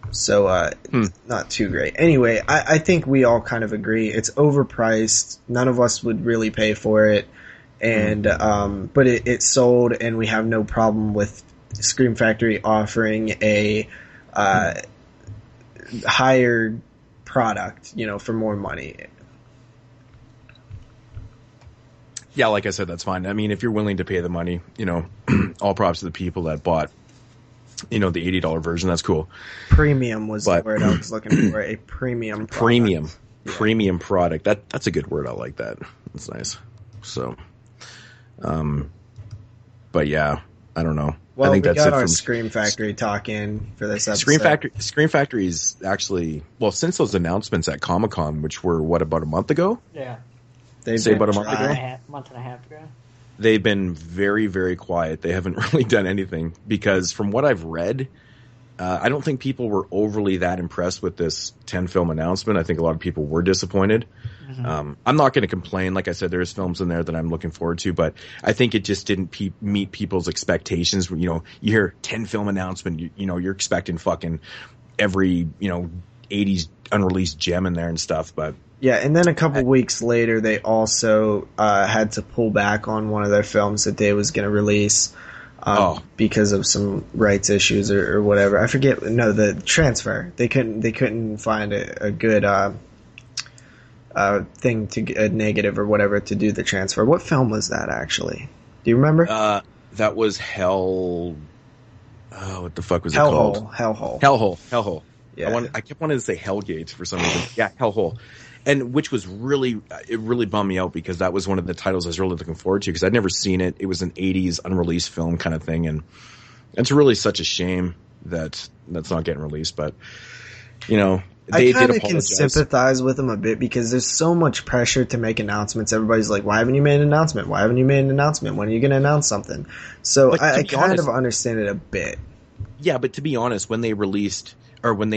So not too great. Anyway, I think we all kind of agree it's overpriced. None of us would really pay for it. And but it sold, and we have no problem with Scream Factory offering a higher product, for more money. Yeah, like I said, that's fine. I mean, if you're willing to pay the money, all props to the people that bought, the $80 version. That's cool. Premium was the word I was looking for. A premium product. Premium product. That's a good word. I like that. That's nice. So, but yeah, I don't know. Well, I think we that's got it our from Scream Factory talk in for this episode. Scream Factory is actually, well, since those announcements at Comic-Con, which were about a month ago? Yeah. About a month ago? Month and a half ago. They've been very, very quiet. They haven't really done anything because from what I've read, I don't think people were overly that impressed with this 10-film announcement. I think a lot of people were disappointed. Mm-hmm. I'm not going to complain. Like I said, there's films in there that I'm looking forward to, but I think it just didn't meet people's expectations. You hear 10-film announcement, you're expecting fucking every, 80s unreleased gem in there and stuff, but... Yeah, and then a couple weeks later, they also had to pull back on one of their films that they was going to release because of some rights issues or whatever. I forget. No, the transfer. They couldn't find a good thing a negative or whatever to do the transfer. What film was that actually? Do you remember? That was Hell. Oh, what the fuck was it called? Hellhole. Yeah. I kept wanting to say Hellgate for some reason. Yeah, Hellhole. And which was it really bummed me out because that was one of the titles I was really looking forward to because I'd never seen it. It was an 80s unreleased film kind of thing. And it's really such a shame that that's not getting released. But, they I kind of can sympathize with them a bit because there's so much pressure to make announcements. Everybody's like, why haven't you made an announcement? Why haven't you made an announcement? When are you going to announce something? So I kind of understand it a bit. Yeah, but to be honest, when they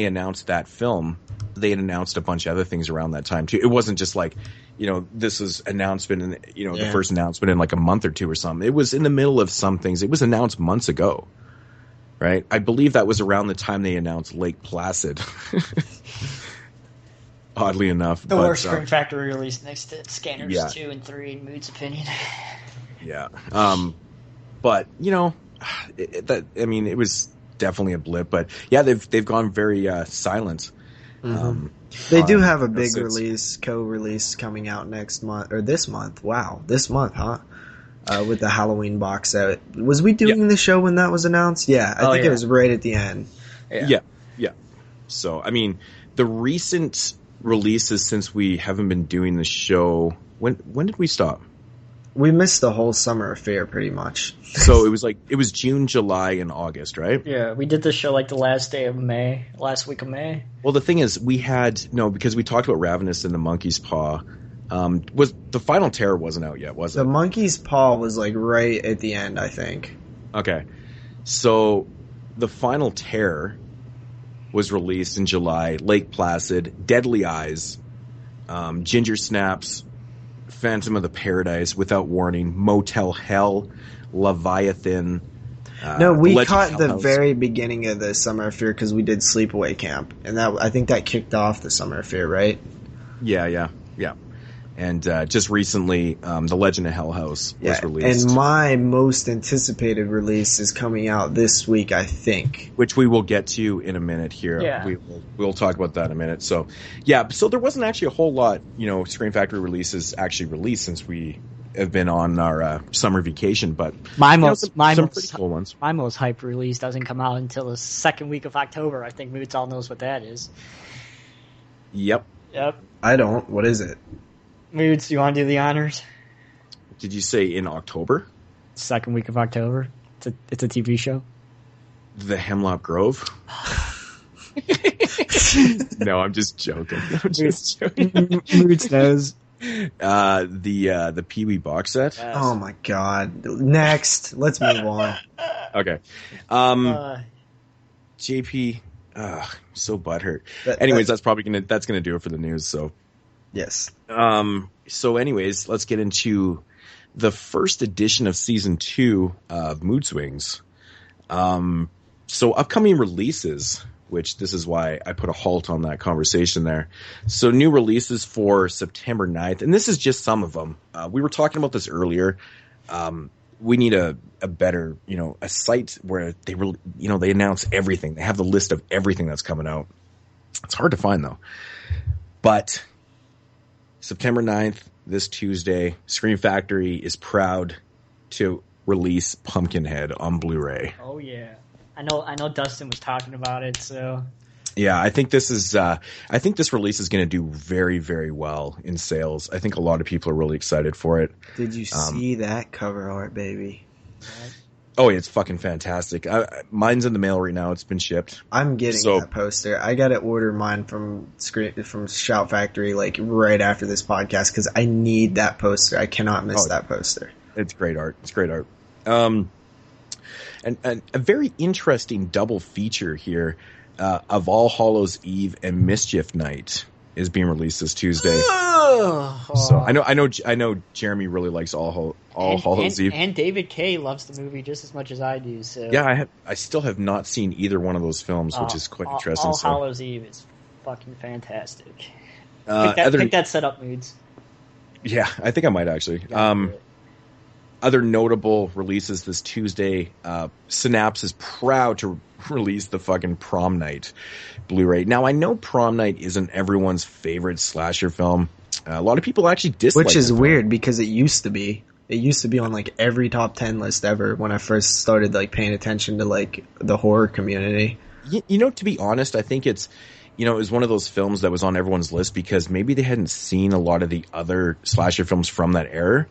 announced that film, they had announced a bunch of other things around that time too. It wasn't just like, this is announcement and, the first announcement in like a month or two or something. It was in the middle of some things. It was announced months ago, right? I believe that was around the time they announced Lake Placid. Oddly enough. The worst Scream Factory release next to Scanners 2 and 3 in Mood's opinion. Yeah. But, it was definitely a blip, but yeah, they've gone very silent. Mm-hmm. They do have a big co-release coming out next month or this month. Wow, this month, huh? With the Halloween box set. Was we doing the show when that was announced? Yeah, I think it was right at the end. Yeah. So, the recent releases since we haven't been doing the show. When did we stop? We missed the whole summer affair pretty much. So it was June, July, and August, right? Yeah, we did the show like the last week of May. Well, the thing is, because we talked about Ravenous and the Monkey's Paw. Was the Final Terror wasn't out yet, was it? The Monkey's Paw was like right at the end, I think. Okay. So the Final Terror was released in July, Lake Placid, Deadly Eyes, Ginger Snaps, Phantom of the Paradise, Without Warning, Motel Hell, Leviathan. No, we caught the very beginning of the Summer Affair because we did Sleepaway Camp, and I think that kicked off the Summer Affair, right? Yeah. And just recently, The Legend of Hell House was released. And my most anticipated release is coming out this week, I think. Which we will get to in a minute here. Yeah. We'll talk about that in a minute. So, so there wasn't actually a whole lot, Scream Factory releases actually released since we have been on our summer vacation, but my most pretty cool ones. My most hype release doesn't come out until the second week of October. I think Moodz all knows what that is. Yep. I don't. What is it? Moodz, you want to do the honors? Did you say in October? Second week of October. It's a TV show. The Hemlock Grove? No, I'm just joking. Moodz knows. The Pee-wee box set. Yes. Oh my god. Next. Let's move on. Okay. JP, so butthurt. Anyways, that's gonna do it for the news, so. Yes. So anyways, let's get into the first edition of season 2 of Swingz. So upcoming releases, which this is why I put a halt on that conversation there. So new releases for September 9th, and this is just some of them. We were talking about this earlier. We need a better, a site where they they announce everything. They have the list of everything that's coming out. It's hard to find though. But September 9th, this Tuesday, Scream Factory is proud to release Pumpkinhead on Blu-ray. Oh yeah. I know Dustin was talking about it, so yeah, I think this release is going to do very, very well in sales. I think a lot of people are really excited for it. Did you see that cover art, baby? Oh, yeah, it's fucking fantastic. Mine's in the mail right now. It's been shipped. I'm getting that poster. I got to order mine from Shout Factory like right after this podcast because I need that poster. I cannot miss that poster. It's great art. And a very interesting double feature here of All Hallows Eve and Mischief Night is being released this Tuesday. So I know Jeremy really likes All Hallows Eve, and David Kay loves the movie just as much as I do. So yeah, I still have not seen either one of those films, which is quite interesting. All Hallows Eve is fucking fantastic. Pick that setup, Moodz. Yeah, I think I might actually. Other notable releases this Tuesday, Synapse is proud to release the fucking Prom Night Blu-ray. Now, I know Prom Night isn't everyone's favorite slasher film. A lot of people actually dislike it. Which is weird because it used to be. It used to be on like every top 10 list ever when I first started like paying attention to like the horror community. To be honest, I think it's, it was one of those films that was on everyone's list because maybe they hadn't seen a lot of the other slasher films from that era.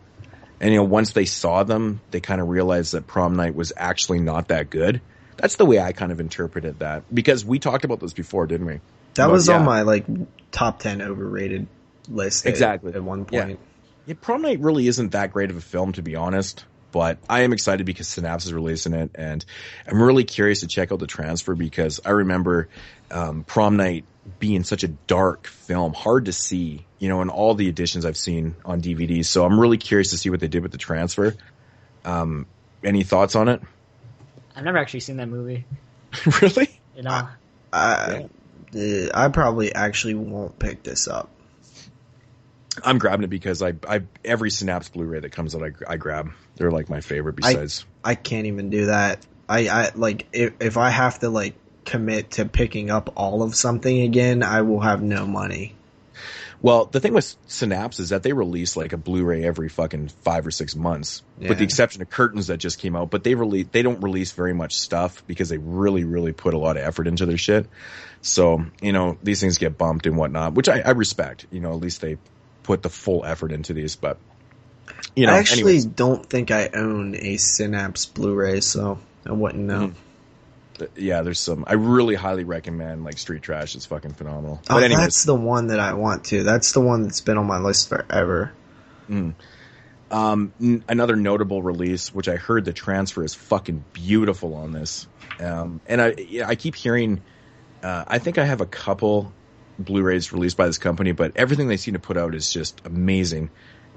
And, once they saw them, they kind of realized that Prom Night was actually not that good. That's the way I kind of interpreted that. Because we talked about this before, didn't we? That was on my, like, top 10 overrated list exactly. at one point. Yeah, Prom Night really isn't that great of a film, to be honest. But I am excited because Synapse is releasing it. And I'm really curious to check out the transfer because I remember Prom Night being such a dark film, hard to see, in all the editions I've seen on DVD. So I'm really curious to see what they did with the transfer. Any thoughts on it? I've never actually seen that movie. Really? I probably actually won't pick this up. I'm grabbing it because I every Synapse Blu-ray that comes out, I grab. They're like my favorite besides. I can't even do that. I like if I have to like commit to picking up all of something again, I will have no money. Well, the thing with Synapse is that they release like a Blu-ray every fucking 5 or 6 months, with the exception of Curtains that just came out. But they don't release very much stuff because they really, really put a lot of effort into their shit. So, these things get bumped and whatnot, which I respect. At least they put the full effort into these. But, I actually don't think I own a Synapse Blu-ray, so I wouldn't know. Mm-hmm. Yeah, there's some. I really highly recommend like Street Trash. It's fucking phenomenal. Oh, but anyways, that's the one that I want to. That's the one that's been on my list forever. Another notable release, which I heard the transfer is fucking beautiful on this. And I keep hearing. I think I have a couple Blu-rays released by this company, but everything they seem to put out is just amazing.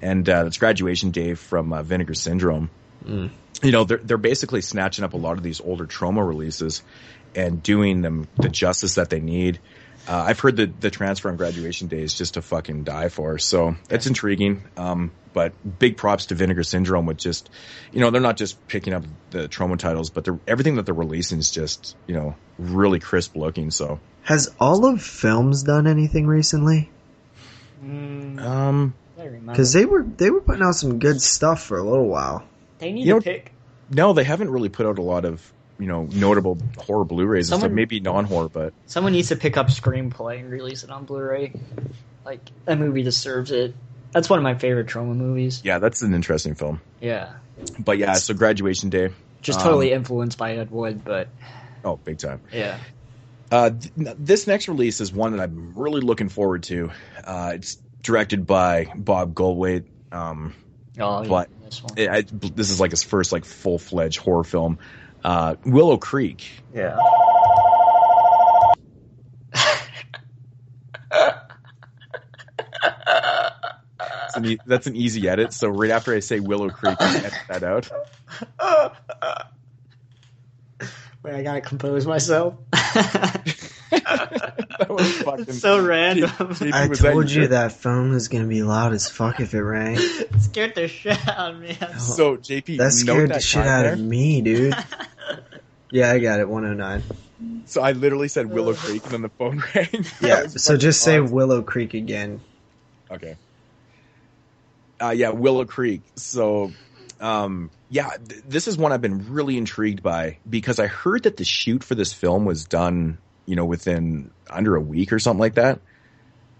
And it's Graduation Day from Vinegar Syndrome. You know, they're basically snatching up a lot of these older Troma releases and doing them the justice that they need. I've heard that the transfer on Graduation Day is just to fucking die for, so it's intriguing. But big props to Vinegar Syndrome with just, you know, they're not just picking up the Troma titles, but everything that they're releasing is just, you know, really crisp looking. So has Olive Films done anything recently? Because they were putting out some good stuff for a little while. They need to pick. No, they haven't really put out a lot of, you know, notable horror Blu-rays and stuff. Maybe non-horror, but someone needs to pick up Screenplay and release it on Blu-ray. Like, that movie deserves it. That's one of my favorite Troma movies. Yeah, that's an interesting film. Yeah. But yeah, so Graduation Day. Just totally influenced by Ed Wood, but... Oh, big time. Yeah. This next release is one that I'm really looking forward to. It's directed by Bob Goldthwait. But this one. This is like his first like full-fledged horror film. Willow Creek. Yeah. That's an easy edit. So right after I say Willow Creek, I edit that out. Wait, I gotta compose myself. That was fucking so random. I told you that phone was gonna be loud as fuck if it rang. It scared the shit out of me. So JP, that scared the shit out of me, dude. Yeah, I got it. 109. So I literally said Willow Creek and then the phone rang. Yeah. So just say Willow Creek again. Okay. Yeah, Willow Creek. So, this is one I've been really intrigued by because I heard that the shoot for this film was done, you know, within under a week or something like that.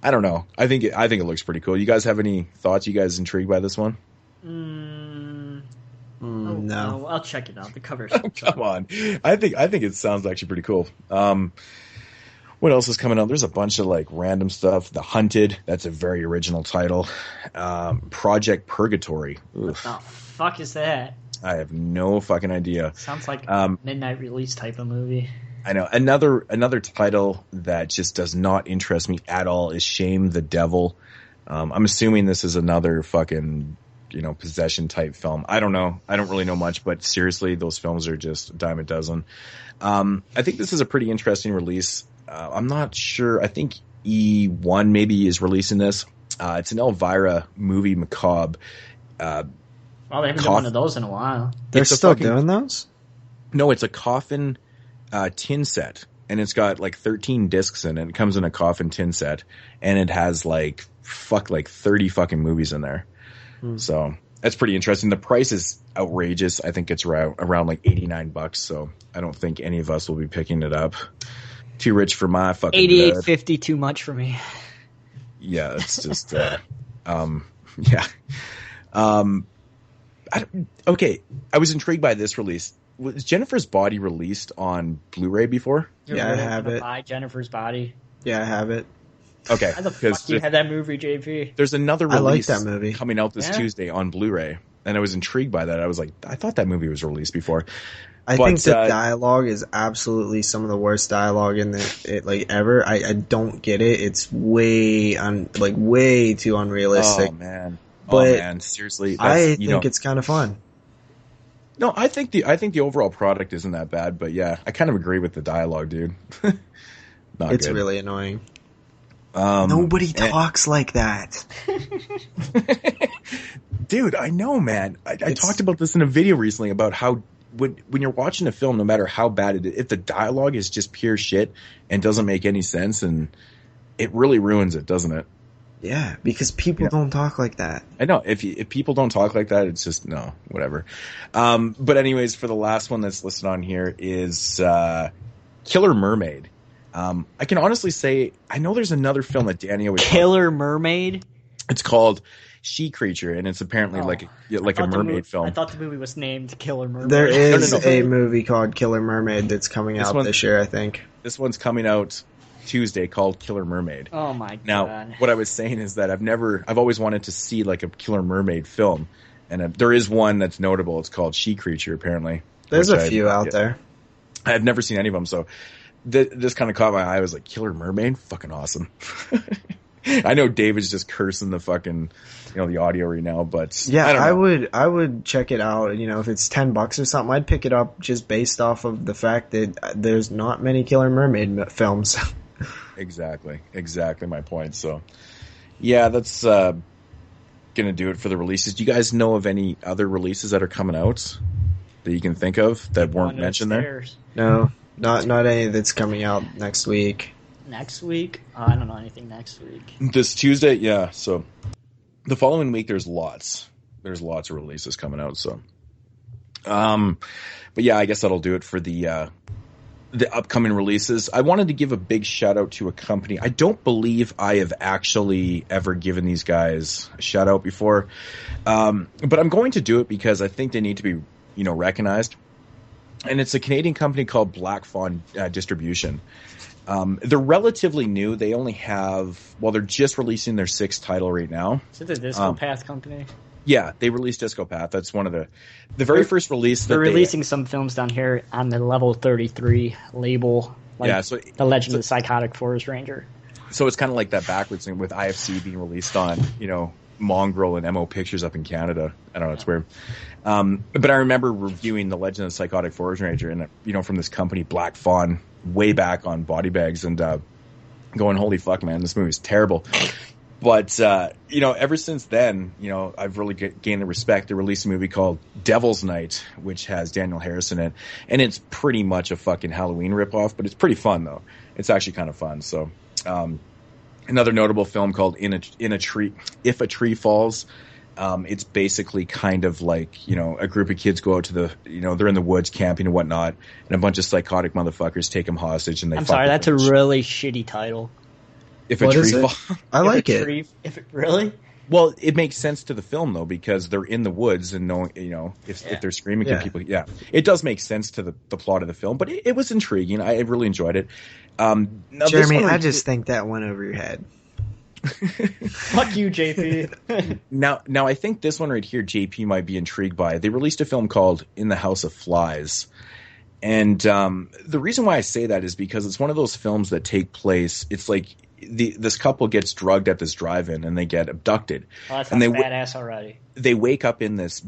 I don't know. I think it looks pretty cool. You guys have any thoughts? You guys intrigued by this one? No. I'll check it out. The cover's come on. I think it sounds actually pretty cool. What else is coming out? There's a bunch of like random stuff. The Hunted, that's a very original title. Project Purgatory. Oof. What the fuck is that? I have no fucking idea. Sounds like a midnight release type of movie. I know. Another title that just does not interest me at all is Shame the Devil. I'm assuming this is another fucking, you know, possession type film. I don't know. I don't really know much, but seriously, those films are just a dime a dozen. I think this is a pretty interesting release. I'm not sure. I think E1 maybe is releasing this. It's an Elvira movie macabre. Well, they haven't done one of those in a while. They're still doing those? No, it's a coffin tin set. And it's got like 13 discs in it. It comes in a coffin tin set. And it has like 30 fucking movies in there. So that's pretty interesting. The price is outrageous. I think it's around like $89. So I don't think any of us will be picking it up. Too rich for my fucking $88.50 too much for me. Yeah, it's just okay. I was intrigued by this release. Was Jennifer's Body released on Blu-ray before? Yeah, I have it. Buy Jennifer's Body. Yeah, I have it. Okay. How the fuck you had that movie, JP? There's another release I like that movie. coming out this Tuesday on Blu-ray, and I was intrigued by that. I was like, I thought that movie was released before. I think the dialogue is absolutely some of the worst dialogue in ever. I don't get it. It's way too unrealistic. Oh man, seriously, I think it's kind of fun. No, I think the overall product isn't that bad, but yeah, I kind of agree with the dialogue, dude. It's good. really annoying. Nobody talks like that. Dude, I know, man. I talked about this in a video recently about how when you're watching a film, no matter how bad it is, if the dialogue is just pure shit and doesn't make any sense, and it really ruins it, doesn't it? Yeah, because people don't talk like that. I know. If people don't talk like that, it's just no, whatever. But anyways, for the last one that's listed on here is Killer Mermaid. I can honestly say I know there's another film that Danny always Killer Mermaid. It's called She Creature, and it's apparently like a mermaid film. I thought the movie was named Killer Mermaid. There is a movie called Killer Mermaid that's coming out this year, I think. This one's coming out Tuesday called Killer Mermaid. Oh my god. Now, what I was saying is that I've always wanted to see like a Killer Mermaid film, and there is one that's notable. It's called She Creature, apparently. There's a few out there. I've never seen any of them, so this kind of caught my eye. I was like, Killer Mermaid, fucking awesome. I know David's just cursing the fucking, the audio right now, but yeah, I would check it out. If it's $10 or something, I'd pick it up just based off of the fact that there's not many Killer Mermaid films. Exactly my point. So, yeah, that's gonna do it for the releases. Do you guys know of any other releases that are coming out that you can think of that weren't mentioned there? No, not any that's coming out next week. Next week? I don't know anything next week. This Tuesday, yeah. So the following week, there's lots of releases coming out. So, but yeah, I guess that'll do it for the upcoming releases. I wanted to give a big shout out to a company. I don't believe I have actually ever given these guys a shout out before, but I'm going to do it because I think they need to be, recognized. And it's a Canadian company called Black Fawn Distribution. They're relatively new. They only have, they're just releasing their 6th title right now. Is it the Disco Path company? Yeah, they released Disco Path. That's one of the very first release. They're releasing some films down here on the Level 33 label. So The Legend of the Psychotic Forest Ranger. So it's kind of like that backwards thing with IFC being released on, Mongrel and MO Pictures up in Canada. I don't know, it's weird. But I remember reviewing The Legend of the Psychotic Forest Ranger and, from this company, Black Fawn, way back on Body Bags and going, holy fuck, man, this movie's terrible. But, ever since then, I've really gained the respect. They released a movie called Devil's Night, which has Daniel Harrison in it. And it's pretty much a fucking Halloween ripoff, but it's pretty fun, though. It's actually kind of fun. So, another notable film called If a Tree Falls. It's basically kind of like, a group of kids go out to they're in the woods camping and whatnot, and a bunch of psychotic motherfuckers take them hostage and they fuck sorry, that's them. a really shitty title. If a Tree Falls. I like it. Really? Well, it makes sense to the film though, because they're in the woods and knowing, if they're screaming at people, it does make sense to the plot of the film, but it was intriguing. I really enjoyed it. Jeremy, I just think that went over your head. Fuck you, JP. Now I think this one right here, JP might be intrigued by. They released a film called In the House of Flies. And the reason why I say that is because it's one of those films that take place, it's like this couple gets drugged at this drive-in and they get abducted. Oh, that sounds badass already. They wake up in this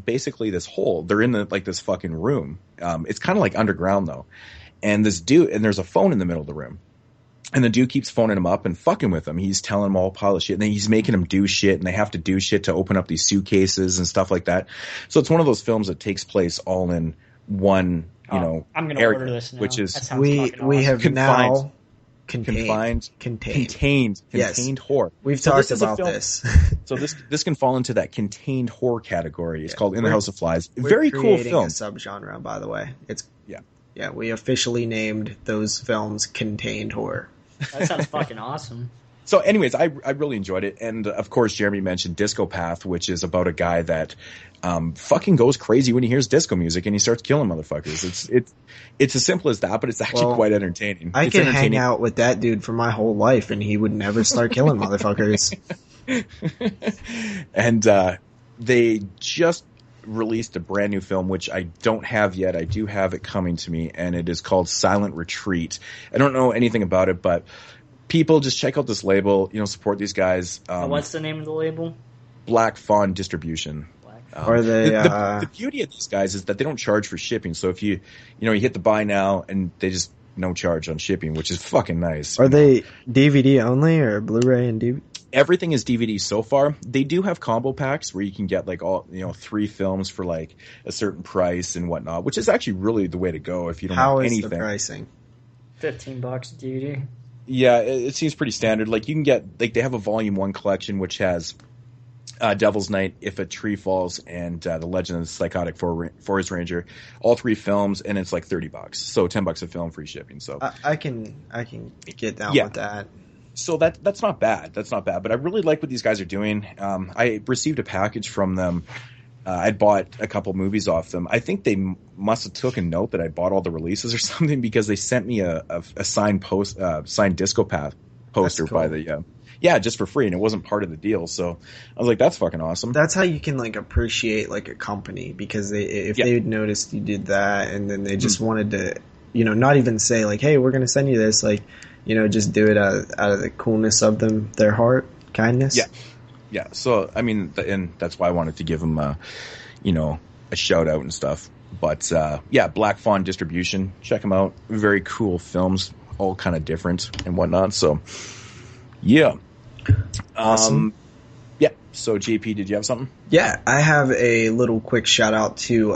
hole. They're in this fucking room. It's kind of like underground though. And this dude, and there's a phone in the middle of the room. And the dude keeps phoning him up and fucking with him. He's telling him all pile of shit. And then he's making him do shit. And they have to do shit to open up these suitcases and stuff like that. So it's one of those films that takes place all in one, I'm going to order this now. Which is we have now contained yes. horror. We've talked about this. So this can fall into that contained horror category. It's called In the House of Flies. We're Very cool film. A subgenre, by the way. Yeah, we officially named those films contained horror. That sounds fucking awesome. So anyways, I really enjoyed it. And of course, Jeremy mentioned Disco Path, which is about a guy that fucking goes crazy when he hears disco music and he starts killing motherfuckers. It's as simple as that, but it's actually quite entertaining. I could hang out with that dude for my whole life and he would never start killing motherfuckers. And they just released a brand new film, which I don't have yet. I do have it coming to me, and it is called Silent Retreat. I don't know anything about it, but people just check out this label, support these guys. What's the name of the label? Black Fawn Distribution. Are they? The beauty of these guys is that they don't charge for shipping. So if you hit the buy now, and they just no charge on shipping, which is fucking nice. Are they DVD only or Blu-ray and DVD? Everything is DVD so far. They do have combo packs where you can get like all 3 films for like a certain price and whatnot, which is actually really the way to go if you don't have anything. How is the pricing? $15 DVD. Yeah, it seems pretty standard. Like you can get they have a Volume 1 collection which has Devil's Night, If a Tree Falls, and The Legend of the Psychotic Forest Ranger, all 3 films, and it's like $30. So $10 a film, free shipping. So I can get down with that. So that's not bad. That's not bad. But I really like what these guys are doing. I received a package from them. I'd bought a couple movies off them. I think they must have took a note that I bought all the releases or something because they sent me a signed signed Disco Path poster by the just for free, and it wasn't part of the deal. So I was like, that's fucking awesome. That's how you can appreciate a company, because if they noticed you did that and then they just wanted to not even say like, hey, we're going to send you this, like, just do it out of the coolness of their heart, kindness. Yeah. So, I mean, and that's why I wanted to give them, a shout out and stuff. But, Black Fawn Distribution, check them out. Very cool films, all kind of different and whatnot. So, yeah. Awesome. So, JP, did you have something? Yeah, I have a little quick shout out to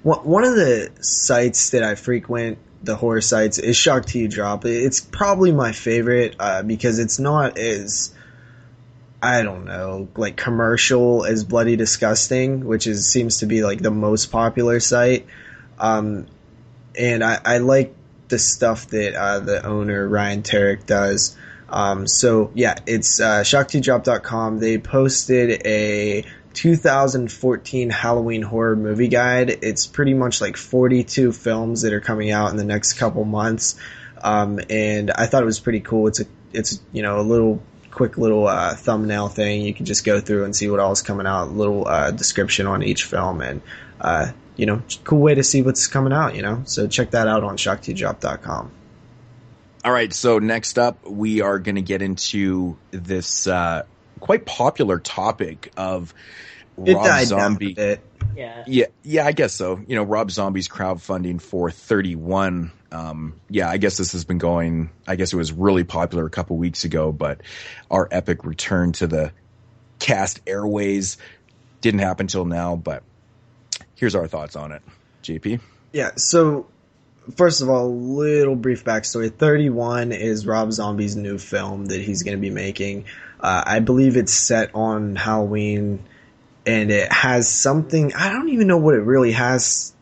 one of the sites that I frequent, the horror sites, is Shock Till You Drop. It's probably my favorite because it's not as, I don't know, like commercial as Bloody Disgusting, which seems to be like the most popular site. And I like the stuff that the owner, Ryan Tarek, does. It's shocktildrop.com. They posted a 2014 Halloween horror movie guide. It's pretty much like 42 films that are coming out in the next couple months. And I thought it was pretty cool. It's a quick little thumbnail thing. You can just go through and see what all is coming out, a little description on each film, and cool way to see what's coming out, So check that out on shocktildrop.com. All right, so next up, we are going to get into this quite popular topic of Rob Zombie. Yeah, I guess so. Rob Zombie's crowdfunding for 31. I guess this has been going. I guess it was really popular a couple weeks ago, but our epic return to the cast airways didn't happen till now. But here's our thoughts on it, JP. Yeah, so. First of all, little brief backstory. 31 is Rob Zombie's new film that he's going to be making. I believe it's set on Halloween, and it has something, I don't even know what it really has,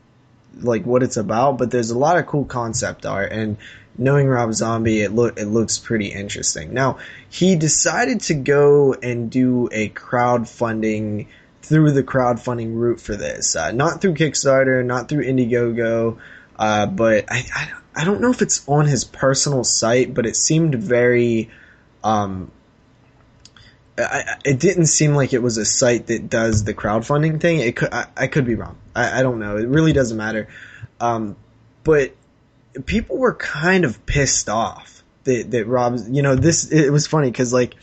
like what it's about, but there's a lot of cool concept art, and knowing Rob Zombie, it looks pretty interesting. Now, he decided to go and do a crowdfunding through the crowdfunding route for this. Not through Kickstarter, not through Indiegogo, but I don't know if it's on his personal site, but it seemed very, it didn't seem like it was a site that does the crowdfunding thing. I could be wrong. I don't know. It really doesn't matter. But people were kind of pissed off that Rob's, it was funny because like,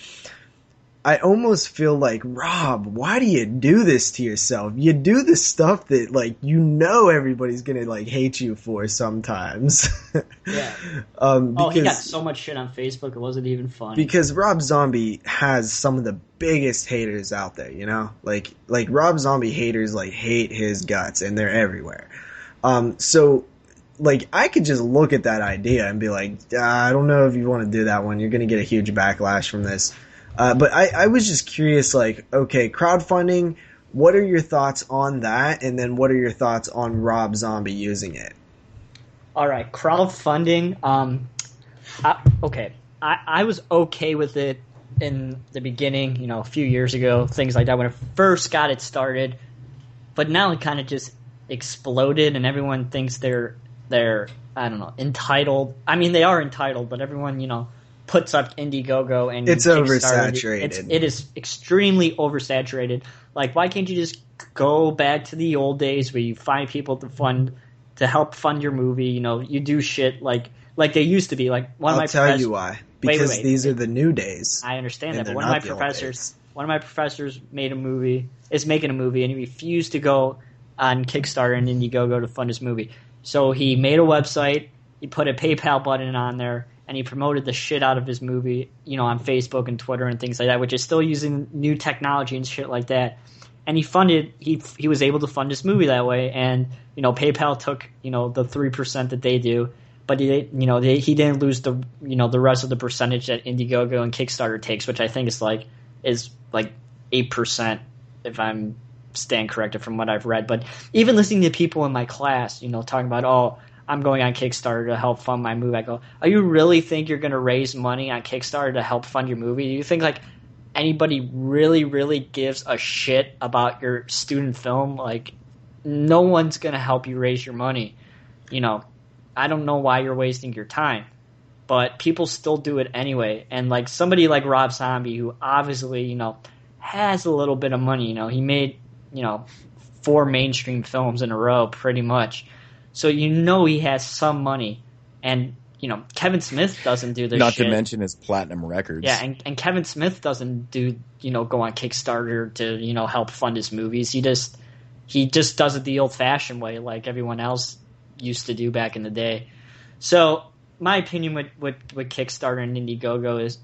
I almost feel like, Rob, why do you do this to yourself? You do this stuff that, like, everybody's gonna, like, hate you for sometimes. Yeah. He got so much shit on Facebook, it wasn't even funny. Because Rob Zombie has some of the biggest haters out there, Like Rob Zombie haters, like, hate his guts, and they're everywhere. So, like, I could just look at that idea and be like, I don't know if you want to do that one. You're gonna get a huge backlash from this. But I was just curious, like, okay, crowdfunding, what are your thoughts on that? And then what are your thoughts on Rob Zombie using it? All right, crowdfunding. I was okay with it in the beginning, a few years ago, things like that, when it first got it started. But now it kind of just exploded, and everyone thinks they're I don't know, entitled. I mean, they are entitled, but everyone, puts up Indiegogo and it's oversaturated. It is extremely oversaturated. Like, why can't you just go back to the old days where you find people to help fund your movie? You do shit like they used to be. Like I'll tell you why. Because these are the new days. I understand that, but one of my professors made a movie, is making a movie, and he refused to go on Kickstarter and Indiegogo to fund his movie. So he made a website, he put a PayPal button on there, and he promoted the shit out of his movie, on Facebook and Twitter and things like that, which is still using new technology and shit like that. And he was able to fund his movie that way. And, PayPal took, the 3% that they do, but he didn't lose the rest of the percentage that Indiegogo and Kickstarter takes, which I think is like 8%, if I'm stand corrected from what I've read. But even listening to people in my class, talking about, I'm going on Kickstarter to help fund my movie. I go, are you really think you're going to raise money on Kickstarter to help fund your movie? Do you think like anybody really, really gives a shit about your student film? Like, no one's going to help you raise your money. I don't know why you're wasting your time, but people still do it anyway. And like somebody like Rob Zombie, who obviously, has a little bit of money, he made, 4 mainstream films in a row pretty much. So he has some money. And, you know, Kevin Smith doesn't do this Not shit. to mention his platinum records. Yeah, and Kevin Smith doesn't do, you know, go on Kickstarter to, you know, help fund his movies. He just does it the old-fashioned way, like everyone else used to do back in the day. So my opinion with Kickstarter and Indiegogo is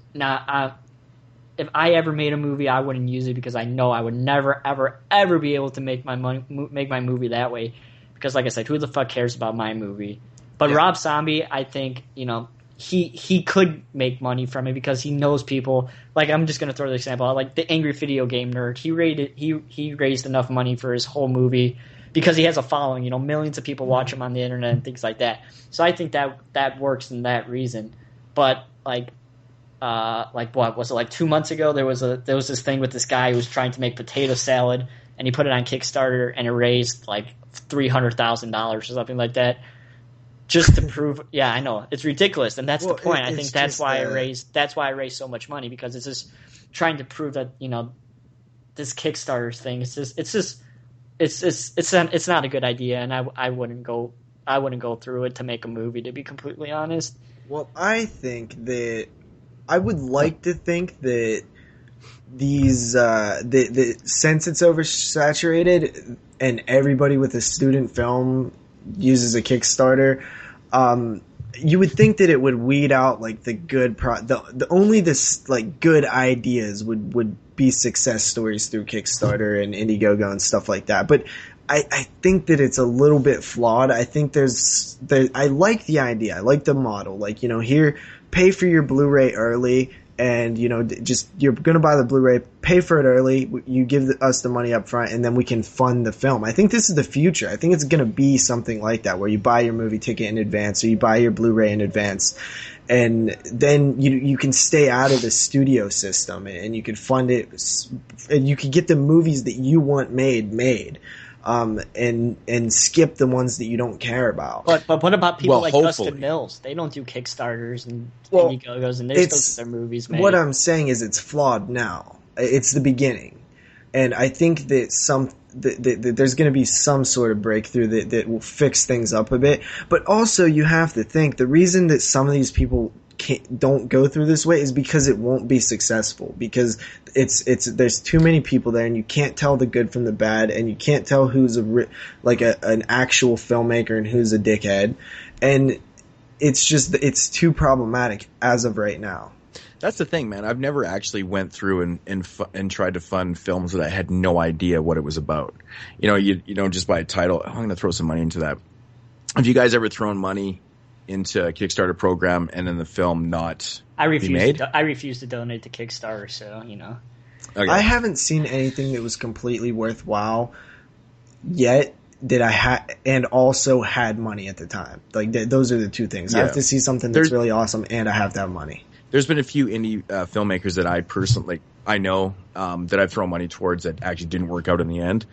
if I ever made a movie, I wouldn't use it because I know I would never, ever, ever be able to make my movie that way. Because, like I said, who the fuck cares about my movie? But yeah. Rob Zombie, I think, you know, he could make money from it because he knows people. Like, I'm just going to throw the example out. Like, the Angry Video Game Nerd, he raised enough money for his whole movie because he has a following. You know, millions of people watch him on the internet and things like that. So I think that works in that reason. But, like what was it, like 2 months ago? There was this thing with this guy who was trying to make potato salad, and he put it on Kickstarter, and it raised like $300,000 or something like that, just to prove. Yeah, I know it's ridiculous, and that's the point. I think that's why I raised so much money, because it's just trying to prove that, you know, this Kickstarter thing. It's not a good idea, and I wouldn't go through it to make a movie, to be completely honest. Well, I think that. I would like to think that these since it's oversaturated and everybody with a student film uses a Kickstarter, you would think that it would weed out like the good only this like good ideas would be success stories through Kickstarter and Indiegogo and stuff like that. But I think that it's a little bit flawed. I think I like the idea. I like the model. Like, you know, here, pay for your Blu-ray early, and, you know, just, you're going to buy the Blu-ray, pay for it early, you give us the money up front, and then we can fund the film. I think this is the future. I think it's going to be something like that, where you buy your movie ticket in advance, or you buy your Blu-ray in advance, and then you can stay out of the studio system, and you can fund it, and you can get the movies that you want made. And skip the ones that you don't care about. But what about people like Dustin Mills? They don't do Kickstarters and Indiegogos, and they still get their movies made. What I'm saying is it's flawed now. It's the beginning. And I think that that there's going to be some sort of breakthrough that will fix things up a bit. But also, you have to think, the reason that some of these people don't go through this way is because it won't be successful, because there's too many people there, and you can't tell the good from the bad, and you can't tell who's an actual filmmaker and who's a dickhead, and it's too problematic as of right now. That's the thing, man. I've never actually went through and tried to fund films that I had no idea what it was about. You know, you know, just by a title, I'm going to throw some money into that. Have you guys ever thrown money into a Kickstarter program and then the film not be made? I refuse to donate to Kickstarter, so, you know. Okay. I haven't seen anything that was completely worthwhile yet that I had, and also had money at the time. Like, those are the two things. Yeah. I have to see something that's really awesome, and I have to have money. There's been a few indie filmmakers that I personally know that I've thrown money towards that actually didn't work out in the end,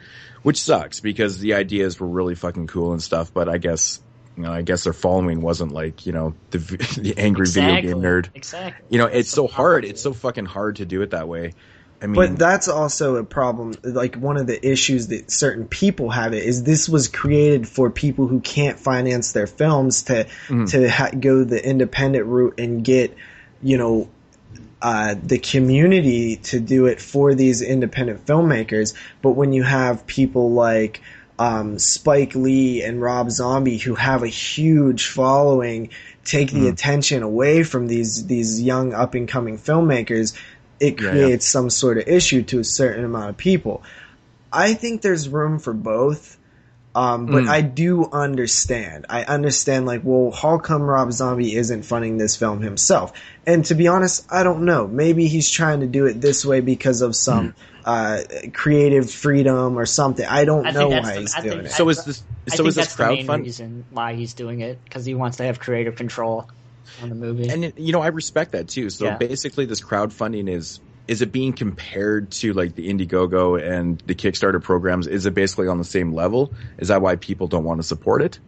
which sucks, because the ideas were really fucking cool and stuff, but I guess their following wasn't like, you know, the angry video game nerd. Exactly. You know, it's so hard. It's so fucking hard to do it that way. I mean, but that's also a problem. Like, one of the issues that certain people have is this was created for people who can't finance their films to go the independent route and get, you know, the community to do it for these independent filmmakers. But when you have people like Spike Lee and Rob Zombie, who have a huge following, take the attention away from these young up and coming filmmakers, it creates some sort of issue to a certain amount of people. I think there's room for both. But I do understand. I understand, like, well, how come Rob Zombie isn't funding this film himself? And to be honest, I don't know. Maybe he's trying to do it this way because of some creative freedom or something. I don't know why he's doing it. So is this that's the main crowdfunding reason why he's doing it, because he wants to have creative control on the movie. And you know, I respect that too. So basically, this crowdfunding is it being compared to like the Indiegogo and the Kickstarter programs? Is it basically on the same level? Is that why people don't want to support it?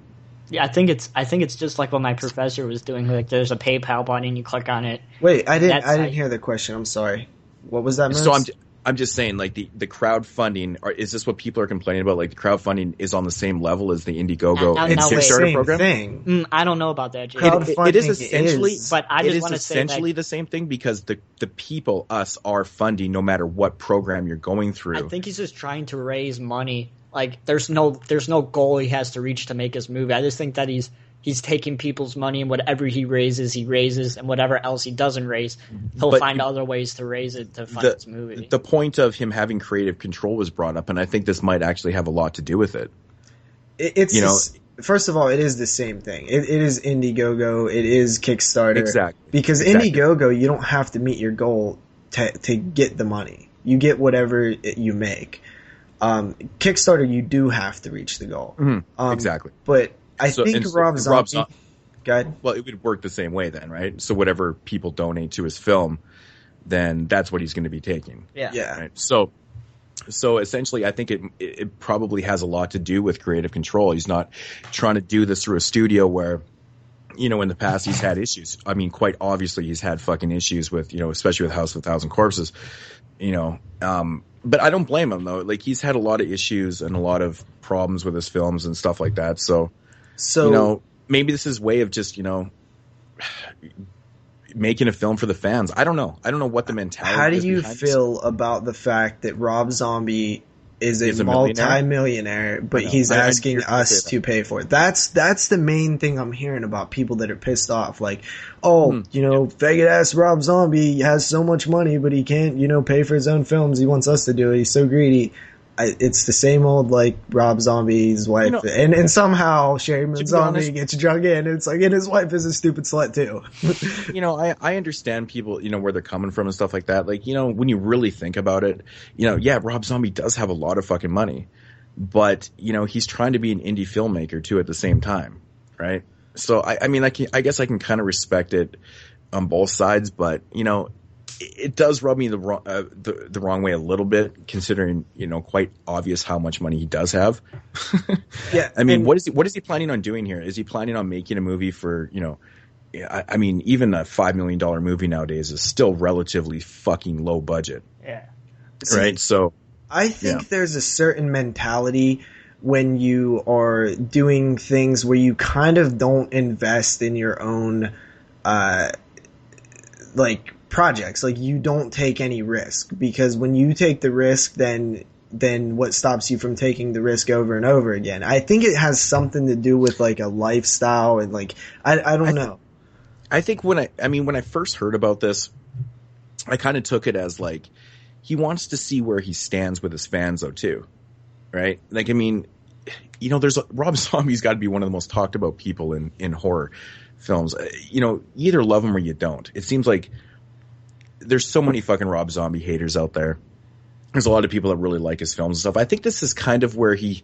Yeah, I think it's just like what my professor was doing. Like, there's a PayPal button, you click on it. Wait, I didn't hear the question. I'm sorry. What was that? So I'm just saying, like, the crowdfunding, is this what people are complaining about? Like, the crowdfunding is on the same level as the Indiegogo and Kickstarter program? Thing. I don't know about that, Jay. It is essentially, but I just want to say essentially the same thing, because the people, us, are funding no matter what program you're going through. I think he's just trying to raise money. Like, there's no goal he has to reach to make his movie. I just think that he's taking people's money, and whatever he raises, and whatever else he doesn't raise, he'll find other ways to raise it to fund his movie. The point of him having creative control was brought up, and I think this might actually have a lot to do with it. First of all, it is the same thing. It is Indiegogo. It is Kickstarter. Exactly. Because Indiegogo, you don't have to meet your goal to get the money. You get whatever you make. Kickstarter, you do have to reach the goal. Exactly. But I think Rob Zombie... Go ahead. Well, it would work the same way then, right? So whatever people donate to his film, then that's what he's going to be taking. Yeah. Right? So essentially, I think it probably has a lot to do with creative control. He's not trying to do this through a studio where, in the past he's had issues. I mean, quite obviously he's had fucking issues with, especially with House of a Thousand Corpses, but I don't blame him though. Like, he's had a lot of issues and a lot of problems with his films and stuff like that. So maybe this is his way of just, making a film for the fans. I don't know. I don't know what the mentality is. How do you feel about the fact that Rob Zombie is a multi-millionaire, but he's asking us to pay for it? That's the main thing I'm hearing about people that are pissed off. Like, faggot ass Rob Zombie has so much money, but he can't, pay for his own films. He wants us to do it. He's so greedy. It's the same old, like, Rob Zombie's wife, and somehow Shaman Zombie gets drug in, and it's like, and his wife is a stupid slut too. I understand people, where they're coming from and stuff like that. Like, when you really think about it, Rob Zombie does have a lot of fucking money, but, he's trying to be an indie filmmaker too at the same time, right? So, I guess I can kind of respect it on both sides, but, it does rub me the wrong way a little bit, considering, quite obvious how much money he does have. Yeah. I mean, what is he planning on doing here? Is he planning on making a movie for, even a $5 million movie nowadays is still relatively fucking low budget. Yeah. Right. So I think there's a certain mentality when you are doing things where you kind of don't invest in your own, projects. Like, you don't take any risk, because when you take the risk, then what stops you from taking the risk over and over again? I think it has something to do with, like, a lifestyle, and, like, I don't know. I think when I first heard about this, I kind of took it as, like, he wants to see where he stands with his fans though too, right? Like, there's Rob Zombie's got to be one of the most talked about people in horror films. You either love him or you don't. It seems like there's so many fucking Rob Zombie haters out there. There's a lot of people that really like his films and stuff. I think this is kind of where he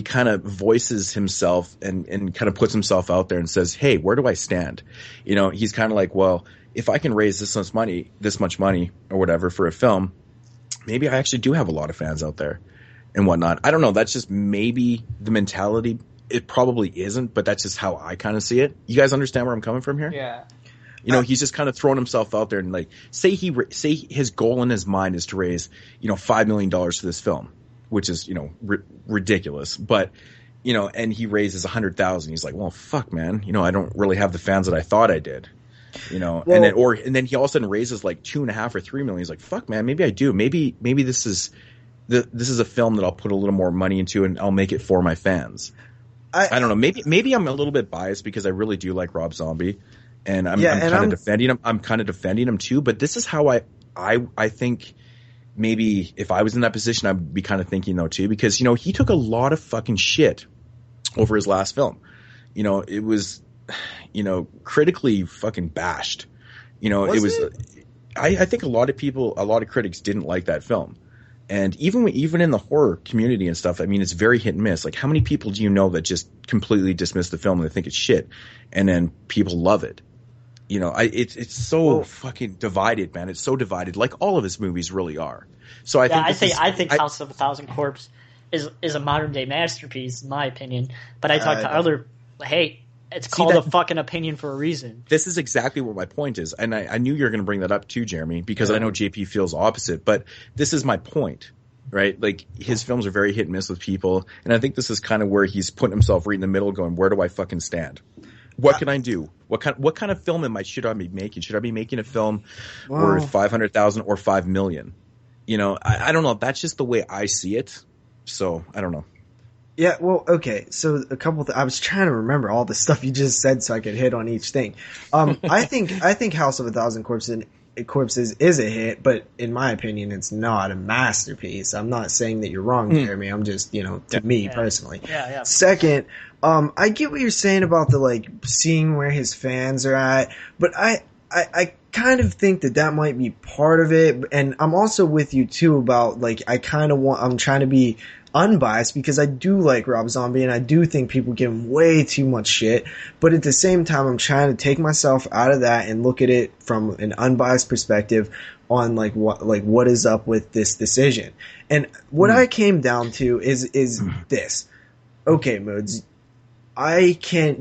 kind of voices himself and kind of puts himself out there and says, hey, where do I stand? He's kind of like, well, if I can raise this much money or whatever for a film, maybe I actually do have a lot of fans out there and whatnot. I don't know. That's just maybe the mentality. It probably isn't, but that's just how I kind of see it. You guys understand where I'm coming from here? Yeah. He's just kind of throwing himself out there, and, like, say his goal in his mind is to raise, $5 million for this film, which is, ridiculous. But, and he raises 100,000. He's like, well, fuck, man. I don't really have the fans that I thought I did. Well, and then he all of a sudden raises like 2.5 or 3 million. He's like, fuck, man, maybe I do. Maybe this is a film that I'll put a little more money into, and I'll make it for my fans. I don't know. Maybe I'm a little bit biased because I really do like Rob Zombie. And I'm kind of defending him. I'm kind of defending him too. But this is how I think maybe if I was in that position, I'd be kind of thinking though too, because he took a lot of fucking shit over his last film. It was critically fucking bashed. I think a lot of critics didn't like that film. And even in the horror community and stuff, it's very hit and miss. Like, how many people do you know that just completely dismiss the film and they think it's shit, and then people love it? It's so fucking divided, man. It's so divided, like all of his movies really are. So I think House of a Thousand Corpses is a modern day masterpiece, in my opinion. But I talk to other, hey, It's called a fucking opinion for a reason. This is exactly what my point is. And I knew you were going to bring that up too, Jeremy, because I know JP feels opposite. But this is my point, right? Like, his films are very hit and miss with people. And I think this is kind of where he's putting himself right in the middle going, where do I fucking stand? What can I do? What kind of film should I be making? Should I be making a film worth $500,000 or $5 million? You know, I don't know. That's just the way I see it. So I don't know. Yeah, well, okay. So a couple. I was trying to remember all the stuff you just said so I could hit on each thing. I think House of a Thousand Corpses is a hit, but in my opinion, it's not a masterpiece. I'm not saying that you're wrong, Jeremy. I'm just, to me personally. Yeah. Second, I get what you're saying about the like seeing where his fans are at, but I kind of think that might be part of it, and I'm also with you too about like I'm trying to be unbiased because I do like Rob Zombie and I do think people give him way too much shit, but at the same time I'm trying to take myself out of that and look at it from an unbiased perspective on what is up with this decision. And what I came down to is this. Okay, Moodz,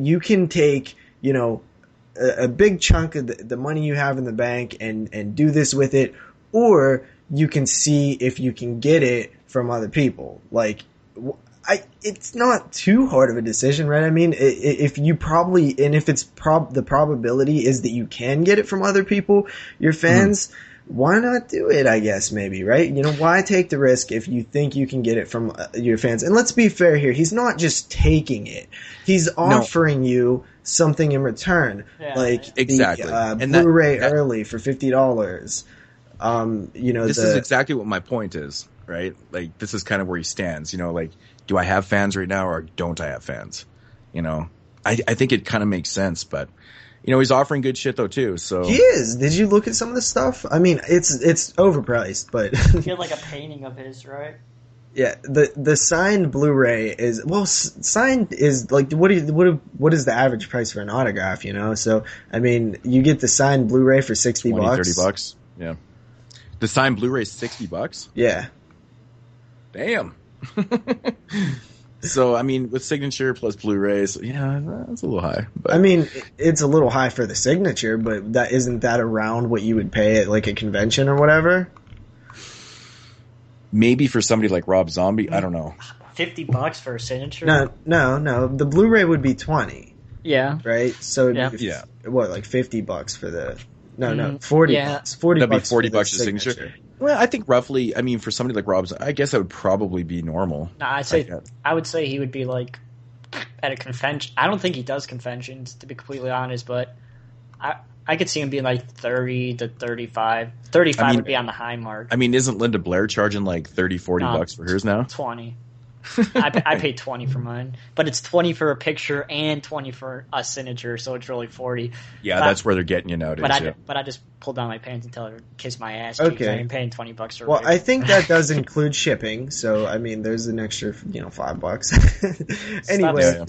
you can take, a big chunk of the money you have in the bank and do this with it, or you can see if you can get it from other people. Like, it's not too hard of a decision, right? I mean, if the probability is that you can get it from other people, your fans, why not do it, I guess, maybe, right? Why take the risk if you think you can get it from your fans? And let's be fair here. He's not just taking it. He's offering you something in return. Yeah, like exactly. The Blu-ray early for $50. This is exactly what my point is, right? Like, this is kind of where he stands, like, do I have fans right now or don't I have fans? I think it kind of makes sense, but he's offering good shit though too. So he is. Did you look at some of the stuff? I mean, it's overpriced, but you had like a painting of his, right? Yeah, the signed Blu-ray is signed is like what is the average price for an autograph? So I mean, you get the signed Blu-ray for $60, $30. Yeah, the signed Blu-ray is $60. Yeah, damn. So I mean, with signature plus Blu-rays, yeah, that's a little high. But I mean, it's a little high for the signature, but isn't that around what you would pay at like a convention or whatever? Maybe for somebody like Rob Zombie, I don't know. $50 for a signature? No. The Blu-ray would be $20. Yeah. Right. So yeah. What, like $50 for the? No, $40. $40. That'd be $40 a signature. Well, I think roughly. I mean, for somebody like Rob, I guess that would probably be normal. No, I would say he would be like at a convention. I don't think he does conventions, to be completely honest, but I could see him being like 30 to 35. 35 would be on the high mark. I mean, isn't Linda Blair charging like $30-$40 for hers now? 20. I paid 20 for mine, but it's 20 for a picture and 20 for a signature, so it's really 40. Yeah, that's where they're getting you nowadays. But I just pulled down my pants and tell her to kiss my ass. Okay, I'm paying $20 for. Well, I think that does include shipping, so I mean, there's an extra, $5. Anyway,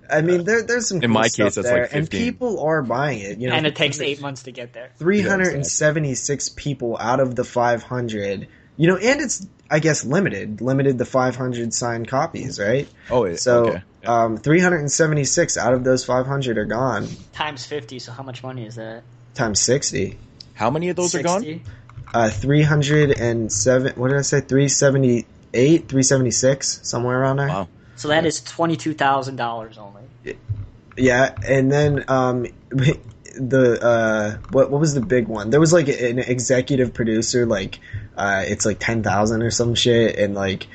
I mean, there's some. In my case, that's there, like 15. and people are buying it. And it takes 8 months to get there. 376 people out of the 500. And it's, I guess, limited the 500 signed copies, right? Oh, so okay. Yeah. 376 out of those 500 are gone. Times 50, so how much money is that? Times 60. How many of those 60? are gone? 307. What did I say? 378, 376, somewhere around there. Wow. So that is $22,000 only. Yeah, and then what was the big one? There was like an executive producer, like it's like 10,000 or some shit, and like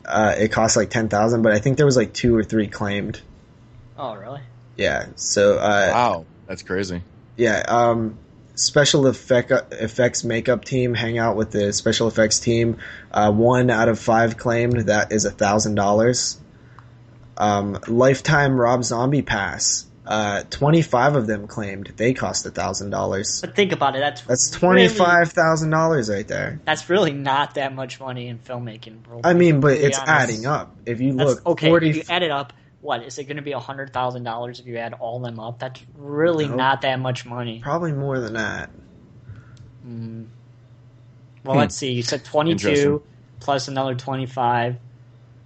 it cost like 10,000, but I think there was like 2 or 3 claimed. Oh, really? Yeah. So wow, that's crazy. Yeah. Special effects makeup team hang out with the special effects team. 1 out of 5 claimed. That is $1,000. Lifetime Rob Zombie pass. 25 of them claimed they cost $1,000. But think about it. That's $25,000 right there. That's really not that much money in filmmaking. I mean, but it's adding up. If you look, if you add it up, what is it going to be? $100,000 if you add all them up? That's really not that much money. Probably more than that. Well, let's see. You said 22 plus another 25.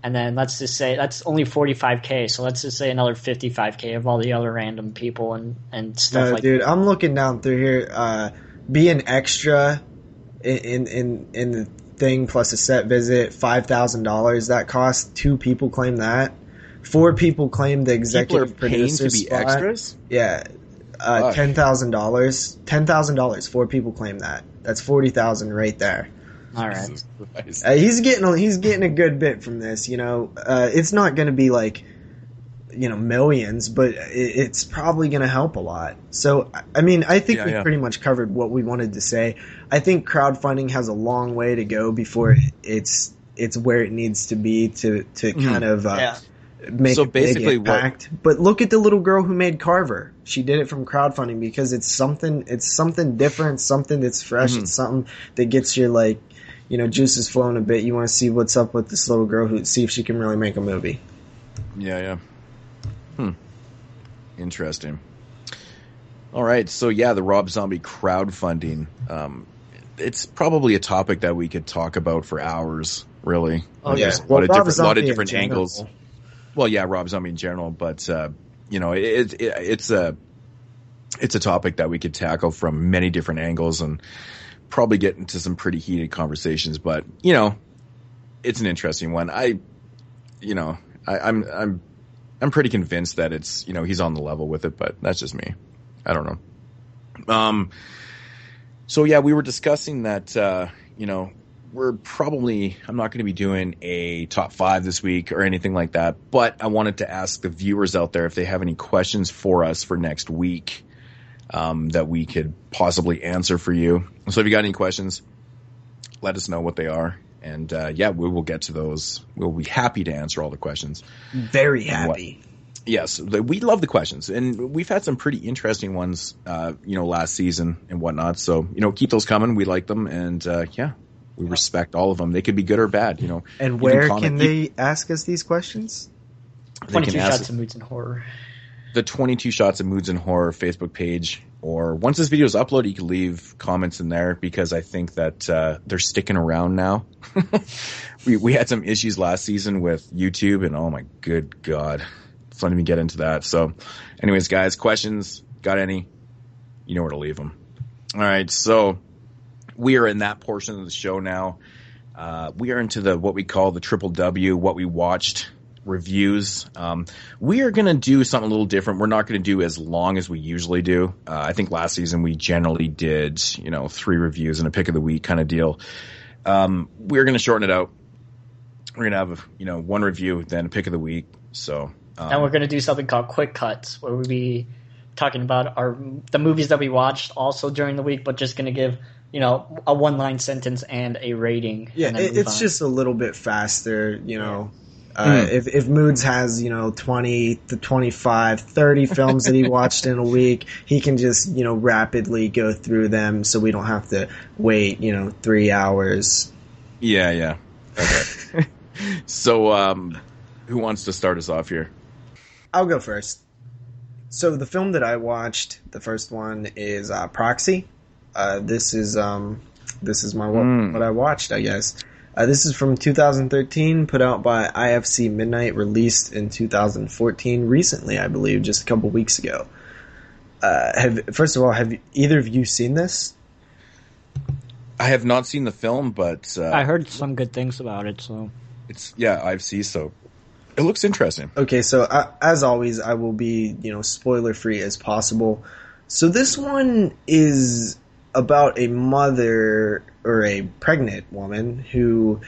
And then let's just say that's only 45K. So let's just say another 55K of all the other random people and stuff like that. Dude, I'm looking down through here. Be an extra in the thing plus a set visit, $5,000. That costs 2 people claim that. 4 people claim the executive producer to be spot. Extras? Yeah. $10,000. $10,000. 4 people claim that. That's $40,000 right there. All right. He's getting a good bit from this. It's not going to be like, millions, but it's probably going to help a lot. So, I mean, I think we pretty much covered what we wanted to say. I think crowdfunding has a long way to go before it's where it needs to be to kind of make a big impact. But look at the little girl who made Carver. She did it from crowdfunding because it's something different, something that's fresh. It's something that gets your juices flowing a bit. You want to see what's up with this little girl, see if she can really make a movie. Yeah. Interesting. All right, so the Rob Zombie crowdfunding. It's probably a topic that we could talk about for hours, really. Oh, yeah. A lot of different angles. Well, yeah, Rob Zombie in general, but it's a topic that we could tackle from many different angles and probably get into some pretty heated conversations. But it's an interesting one. I'm pretty convinced that it's he's on the level with it, but that's just me. I don't know. So we were discussing that I'm not going to be doing a top 5 this week or anything like that, but I wanted to ask the viewers out there if they have any questions for us for next week that we could possibly answer for you. So if you got any questions, let us know what they are. And we will get to those. We'll be happy to answer all the questions. Very happy. Yes, we love the questions, and we've had some pretty interesting ones, last season and whatnot. So keep those coming. We like them, and we respect all of them. They could be good or bad. And where can they ask us these questions? 22 Shots of Moodz and Horror. The 22 Shots of Moodz and Horror Facebook page, or once this video is uploaded, you can leave comments in there because I think that they're sticking around now. We had some issues last season with YouTube, and oh my good God. Let's not even get into that. So anyways, guys, questions, got any? You know where to leave them. All right, so we are in that portion of the show now. We are into what we call the Triple W, what we watched reviews. We are going to do something a little different. We're not going to do as long as we usually do. I think last season we generally did, 3 reviews and a pick of the week kind of deal. We're going to shorten it out. We're going to have, 1 review, then a pick of the week. So, and we're going to do something called Quick Cuts, where we'll be talking about the movies that we watched also during the week, but just going to give, a 1-line sentence and a rating. Yeah, it's just a little bit faster, If Moodz has, 20 to 25, 30 films that he watched in a week, he can just, rapidly go through them so we don't have to wait, 3 hours. Yeah. Okay. So, who wants to start us off here? I'll go first. So the film that I watched, the first one is Proxy. This is my what I watched, I guess. This is from 2013, put out by IFC Midnight, released in 2014, recently, I believe, just a couple weeks ago. First of all, have either of you seen this? I have not seen the film, but I heard some good things about it. So it's IFC, so it looks interesting. Okay, so as always, I will be spoiler free as possible. So this one is about a mother or a pregnant woman who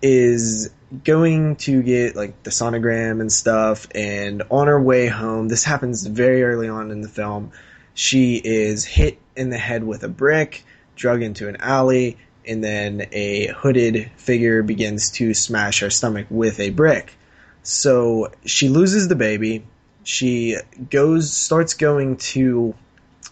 is going to get the sonogram and stuff, and on her way home, this happens very early on in the film, she is hit in the head with a brick, drug into an alley, and then a hooded figure begins to smash her stomach with a brick. So she loses the baby. She starts going to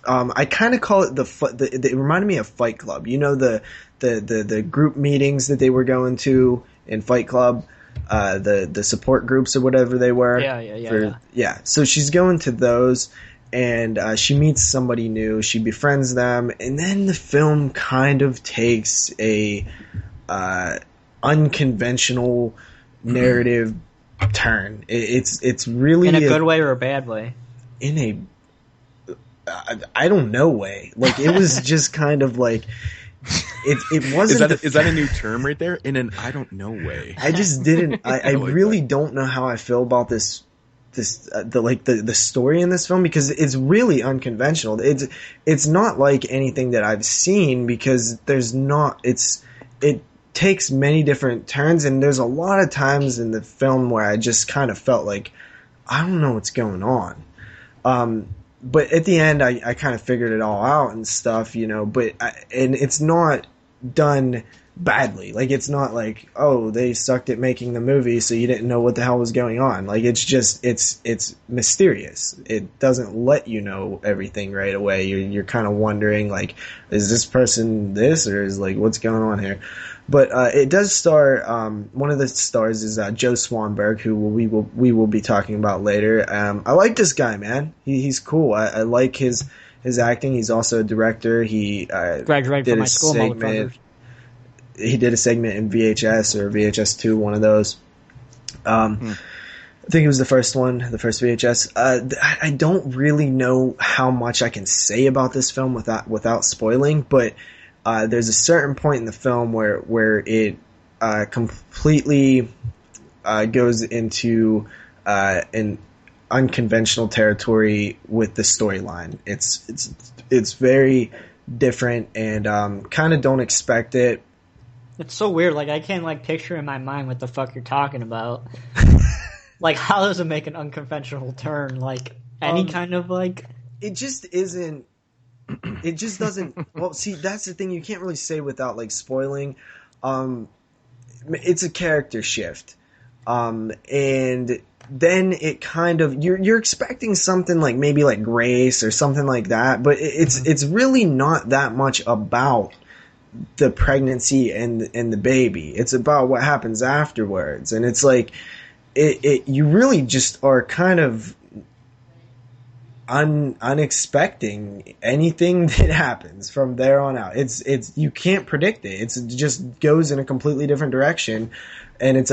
I kind of call it it reminded me of Fight Club. The group meetings that they were going to in Fight Club, the support groups or whatever they were. Yeah. So she's going to those, and she meets somebody new. She befriends them, and then the film kind of takes a unconventional narrative turn. It's really in a good way or a bad way. In a I don't know way. Like it was just kind of like it wasn't. Is that a new term right there? In an I don't know way. I just didn't. I really don't know how I feel about the story in this film because it's really unconventional. It's not like anything that I've seen because there's not. It takes many different turns and there's a lot of times in the film where I just kind of felt like I don't know what's going on. But at the end, I kind of figured it all out and stuff, you know. And it's not done badly. Like it's not like, oh, they sucked at making the movie, so you didn't know what the hell was going on. Like it's just it's mysterious. It doesn't let you know everything right away. You're kind of wondering like, is this person this or is like what's going on here? But it does star one of the stars is Joe Swanberg, who we will be talking about later. I like this guy, man. He's cool. I like his acting. He's also a director. He graduated from my school, motherfuckers. He did a segment in VHS or VHS 2, one of those. I think it was the first one, the first VHS. I don't really know how much I can say about this film without spoiling, but there's a certain point in the film where it completely goes into an unconventional territory with the storyline. It's very different and kind of don't expect it. It's so weird. Like I can't like picture in my mind what the fuck you're talking about. Like how does it make an unconventional turn? Like any kind of like. It just isn't. It just doesn't. Well, see, that's the thing. You can't really say without like spoiling. It's a character shift, and then it kind of you're expecting something like maybe like Grace or something like that, but it's really not that much about the pregnancy and the baby. It's about what happens afterwards, and it's like you really just are kind of unexpecting anything that happens from there on out. It's you can't predict it. It just goes in a completely different direction, and it's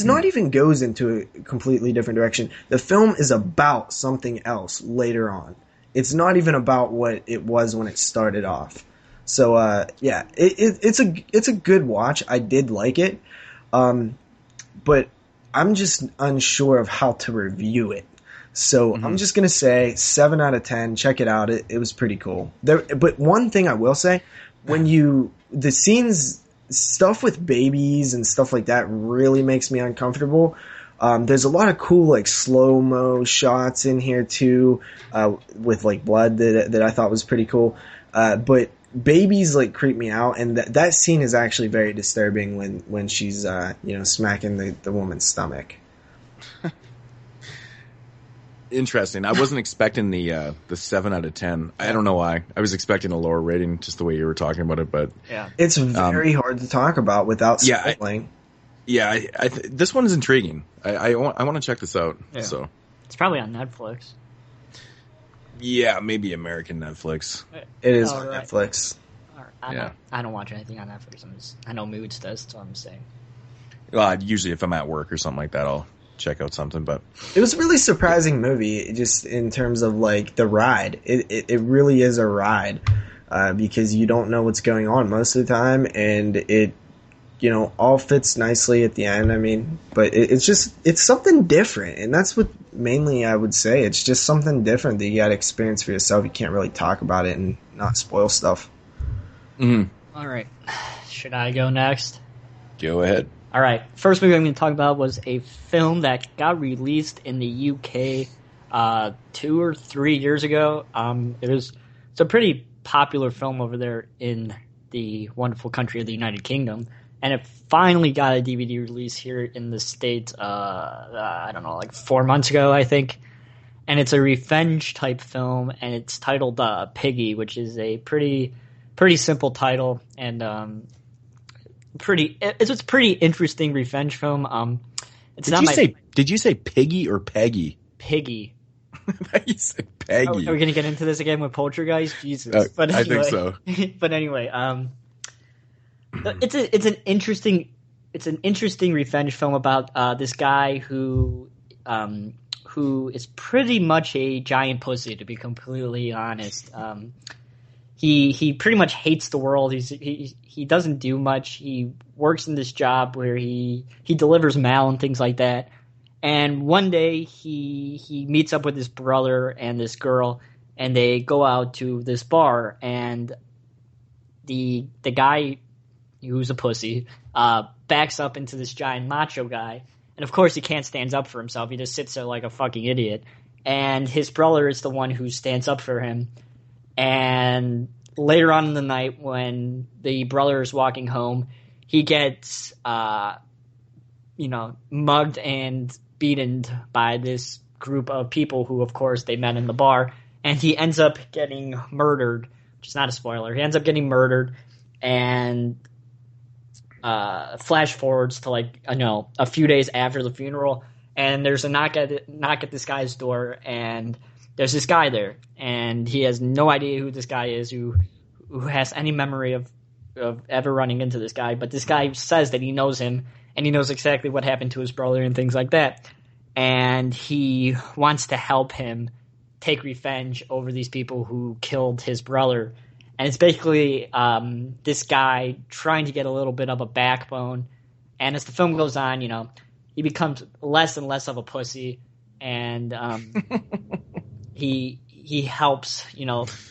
not even goes into a completely different direction. The film is about something else later on. It's not even about what it was when it started off. So yeah, it's a good watch. I did like it, but I'm just unsure of how to review it. So I'm just gonna say 7 out of 10. Check it out. It was pretty cool. But one thing I will say, the scenes, stuff with babies and stuff like that really makes me uncomfortable. There's a lot of cool like slow-mo shots in here too, with like blood that I thought was pretty cool. But babies like creep me out, and that scene is actually very disturbing when she's smacking the woman's stomach. Interesting. I wasn't expecting the 7 out of 10. I don't know why. I was expecting a lower rating, just the way you were talking about it. But yeah, it's very hard to talk about without spoiling. This one is intriguing. I want to check this out. Yeah. So it's probably on Netflix. Yeah, maybe American Netflix. It is on Netflix. I don't watch anything on Netflix. I know Moodz does. That's what I'm saying. Well, usually if I'm at work or something like that, I'll check out something. But it was a really surprising movie, just in terms of like the ride. It really is a ride, because you don't know what's going on most of the time, and it all fits nicely at the end. I mean, but it's something different, and that's what mainly I would say. It's just something different that you got to experience for yourself. You can't really talk about it and not spoil stuff. Mm-hmm. All right, should I go next? Go ahead. All right, first movie I'm going to talk about was a film that got released in the UK 2 or 3 years ago. It's a pretty popular film over there in the wonderful country of the United Kingdom. And it finally got a DVD release here in the States, I don't know, like 4 months ago, I think. And it's a revenge-type film, and it's titled Piggy, which is a pretty simple title, and it's a pretty interesting revenge film. Did you say Piggy or Peggy? Piggy. You said Peggy. Are we going to get into this again with Poltergeist? Jesus. But anyway, I think so. But anyway, it's an interesting it's an interesting revenge film about this guy who is pretty much a giant pussy, to be completely honest. He pretty much hates the world. He doesn't do much. He works in this job where he delivers mail and things like that. And one day he meets up with his brother and this girl, and they go out to this bar, and the guy who's a pussy backs up into this giant macho guy. And of course he can't stand up for himself. He just sits there like a fucking idiot. And his brother is the one who stands up for him. And later on in the night, when the brother is walking home, he gets, mugged and beaten by this group of people who, of course, they met in the bar. And he ends up getting murdered, which is not a spoiler. He ends up getting murdered, and flash forwards to a few days after the funeral, and there's a knock at this guy's door, and there's this guy there, and he has no idea who this guy is, who has any memory of ever running into this guy, but this guy says that he knows him, and he knows exactly what happened to his brother and things like that, and he wants to help him take revenge over these people who killed his brother. And it's basically this guy trying to get a little bit of a backbone. And as the film goes on, he becomes less and less of a pussy, and he helps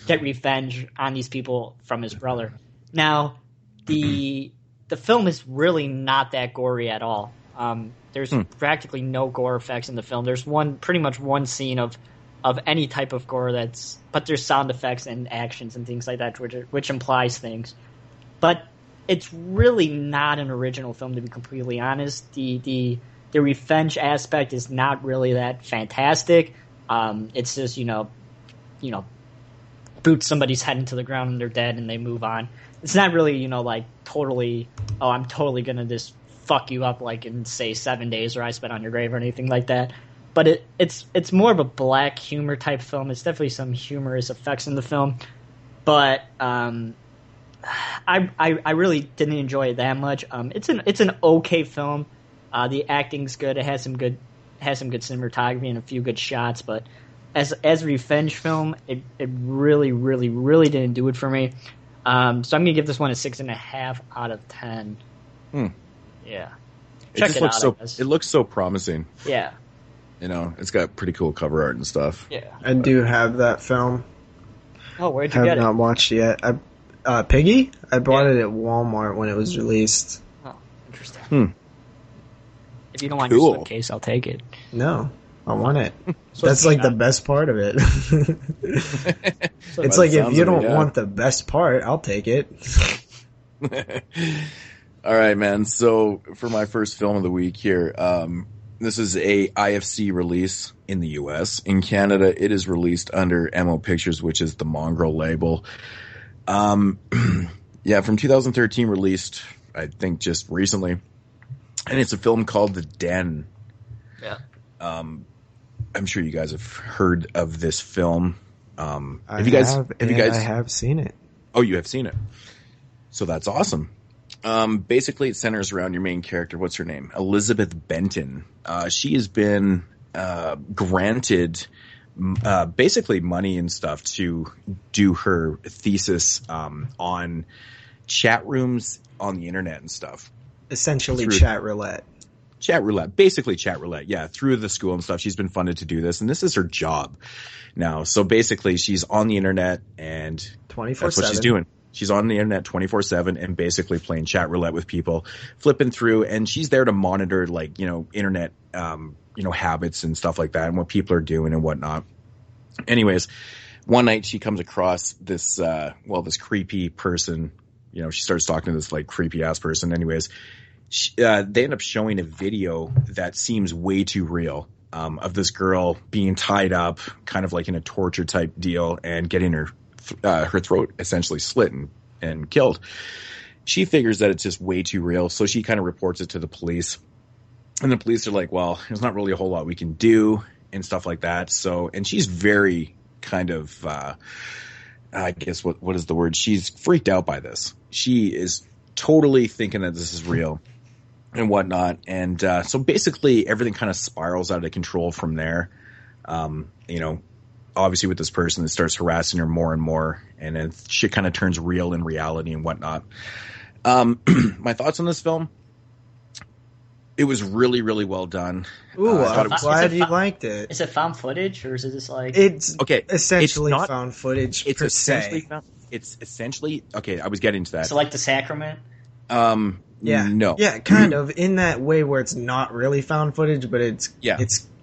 get revenge on these people from his brother. Now, the film is really not that gory at all. There's practically no gore effects in the film. There's pretty much one scene of any type of gore but there's sound effects and actions and things like that, which implies things. But it's really not an original film, to be completely honest. The revenge aspect is not really that fantastic. It's just, boot somebody's head into the ground and they're dead and they move on. It's not really, totally, I'm totally gonna just fuck you up like in, say, 7 days or I Spit on Your Grave or anything like that. But it's more of a black humor type film. It's definitely some humorous effects in the film, but I really didn't enjoy it that much. It's an okay film. The acting's good. It has some good cinematography and a few good shots. But as a revenge film, it really, really, really didn't do it for me. So I'm gonna give this one a 6.5 out of 10. Yeah, it looks so promising. Yeah. It's got pretty cool cover art and stuff. Yeah. I do have that film. Oh, where'd you get it? Have not watched it yet. Piggy? I bought it at Walmart when it was released. Oh, interesting. If you don't want your slipcase, I'll take it. No, I want it. That's the best part of it. It's like, if you don't want the best part, I'll take it. All right, man. So for my first film of the week here, this is a IFC release in the US. In Canada, it is released under MO Pictures, which is the Mongrel label. From 2013, released, I think, just recently. And it's a film called The Den. Yeah. I'm sure you guys have heard of this film. I have seen it. Oh, you have seen it. So that's awesome. Basically, it centers around your main character. What's her name? Elizabeth Benton. She has been granted basically money and stuff to do her thesis on chat rooms on the internet and stuff. Essentially chat roulette. Chat roulette. Basically chat roulette. Yeah, through the school and stuff. She's been funded to do this, and this is her job now. So basically, she's on the internet, and 24/7. That's what she's doing. She's on the internet 24/7 and basically playing chat roulette with people, flipping through, and she's there to monitor internet, habits and stuff like that and what people are doing and whatnot. Anyways, one night she comes across this, this creepy person. She starts talking to this creepy ass person. Anyways, they end up showing a video that seems way too real, of this girl being tied up kind of like in a torture type deal and getting her throat essentially slit and killed. She figures that it's just way too real, so she kind of reports it to the police. And the police are like, well, there's not really a whole lot we can do and stuff like that. So, and she's very kind of, I guess what is the word? She's freaked out by this. She is totally thinking that this is real. and whatnot. And so basically everything kind of spirals out of control from there. You know, obviously with this person that starts harassing her more and more, and then shit kind of turns real in reality and whatnot. My thoughts on this film. It was really, really well done. Ooh, I'm glad you liked it. Is it found footage, or is it just like... It's essentially found footage it's per essentially se. It's essentially... Okay, I was getting to that. So like the Sacrament? Yeah. No. Yeah, kind of. In that way where it's not really found footage, but it's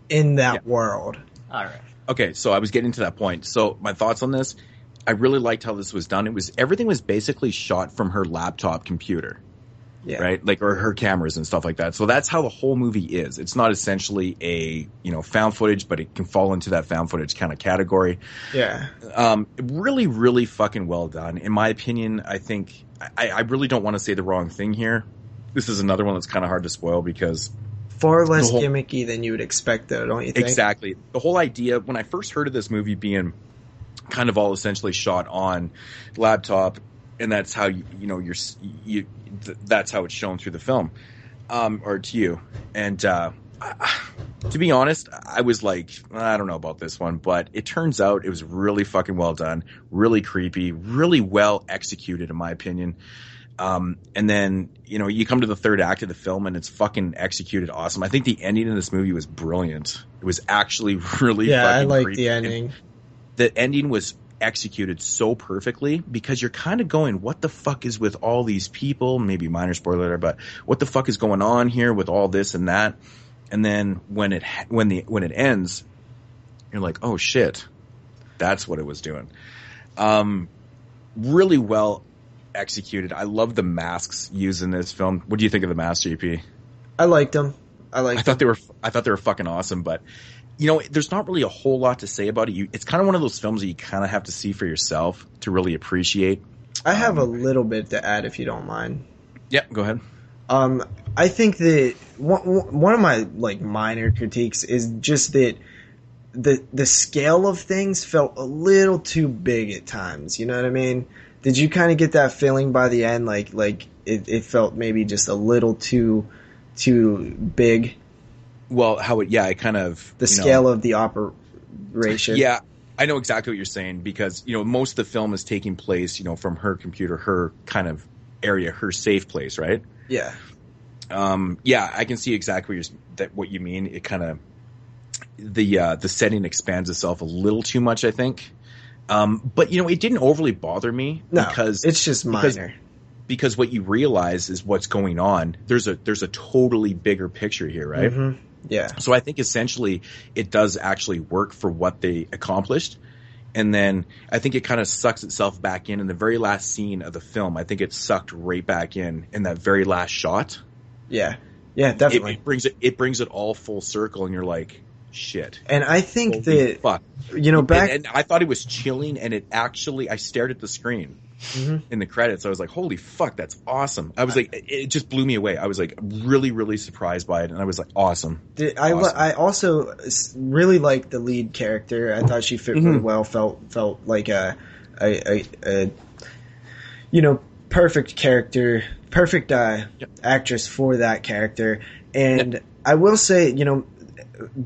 in that world. All right. Okay, so I was getting to that point. So my thoughts on this, I really liked how this was done. Everything was basically shot from her laptop computer. Yeah. Right? Like, or her cameras and stuff like that. So that's how the whole movie is. It's not essentially a, found footage, but it can fall into that found footage kind of category. Yeah. Really, really fucking well done. In my opinion, I think, I really don't want to say the wrong thing here. This is another one that's kind of hard to spoil because... Far less gimmicky than you would expect, though, don't you think? Exactly. The whole idea, when I first heard of this movie being kind of all essentially shot on laptop, and that's how that's how it's shown through the film, or to you. And to be honest, I was like, I don't know about this one, but it turns out it was really fucking well done, really creepy, really well executed, in my opinion. And then, you come to the third act of the film and it's fucking executed awesome. I think the ending of this movie was brilliant. It was actually really fucking I like creepy. The ending. The ending was executed so perfectly because you're kind of going, what the fuck is with all these people? Maybe minor spoiler there, but what the fuck is going on here with all this and that? And then when it ends, you're like, oh shit, that's what it was doing. Really well executed. I love the masks used in this film. What do you think of the masks, JP? I liked them. I thought they were fucking awesome, but there's not really a whole lot to say about it. It's kind of one of those films that you kind of have to see for yourself to really appreciate. I have a little bit to add if you don't mind. Yeah, go ahead. I think that one of my minor critiques is just that the scale of things felt a little too big at times. You know what I mean? Did you kind of get that feeling by the end? Like it felt maybe just a little too big. Well, it kind of... The scale of the operation. Yeah, I know exactly what you're saying because, most of the film is taking place, from her computer, her kind of area, her safe place, right? Yeah. I can see exactly what you mean. It kind of... The setting expands itself a little too much, I think. But, it didn't overly bother me. No, because it's just minor. Because what you realize is what's going on. There's a totally bigger picture here, right? Mm-hmm. Yeah. So I think essentially it does actually work for what they accomplished. And then I think it kind of sucks itself back in the very last scene of the film. I think it sucked right back in that very last shot. Yeah. Yeah, definitely. It brings it all full circle and you're like, shit. And I think holy that, fuck. back... And I thought it was chilling and I stared at the screen. Mm-hmm. In the credits, I was like, holy fuck, that's awesome. I was like, it just blew me away. I was like really, really surprised by it. And I was like, awesome. I also really liked the lead character. I thought she fit really well, felt like a perfect character, perfect actress for that character. And I will say,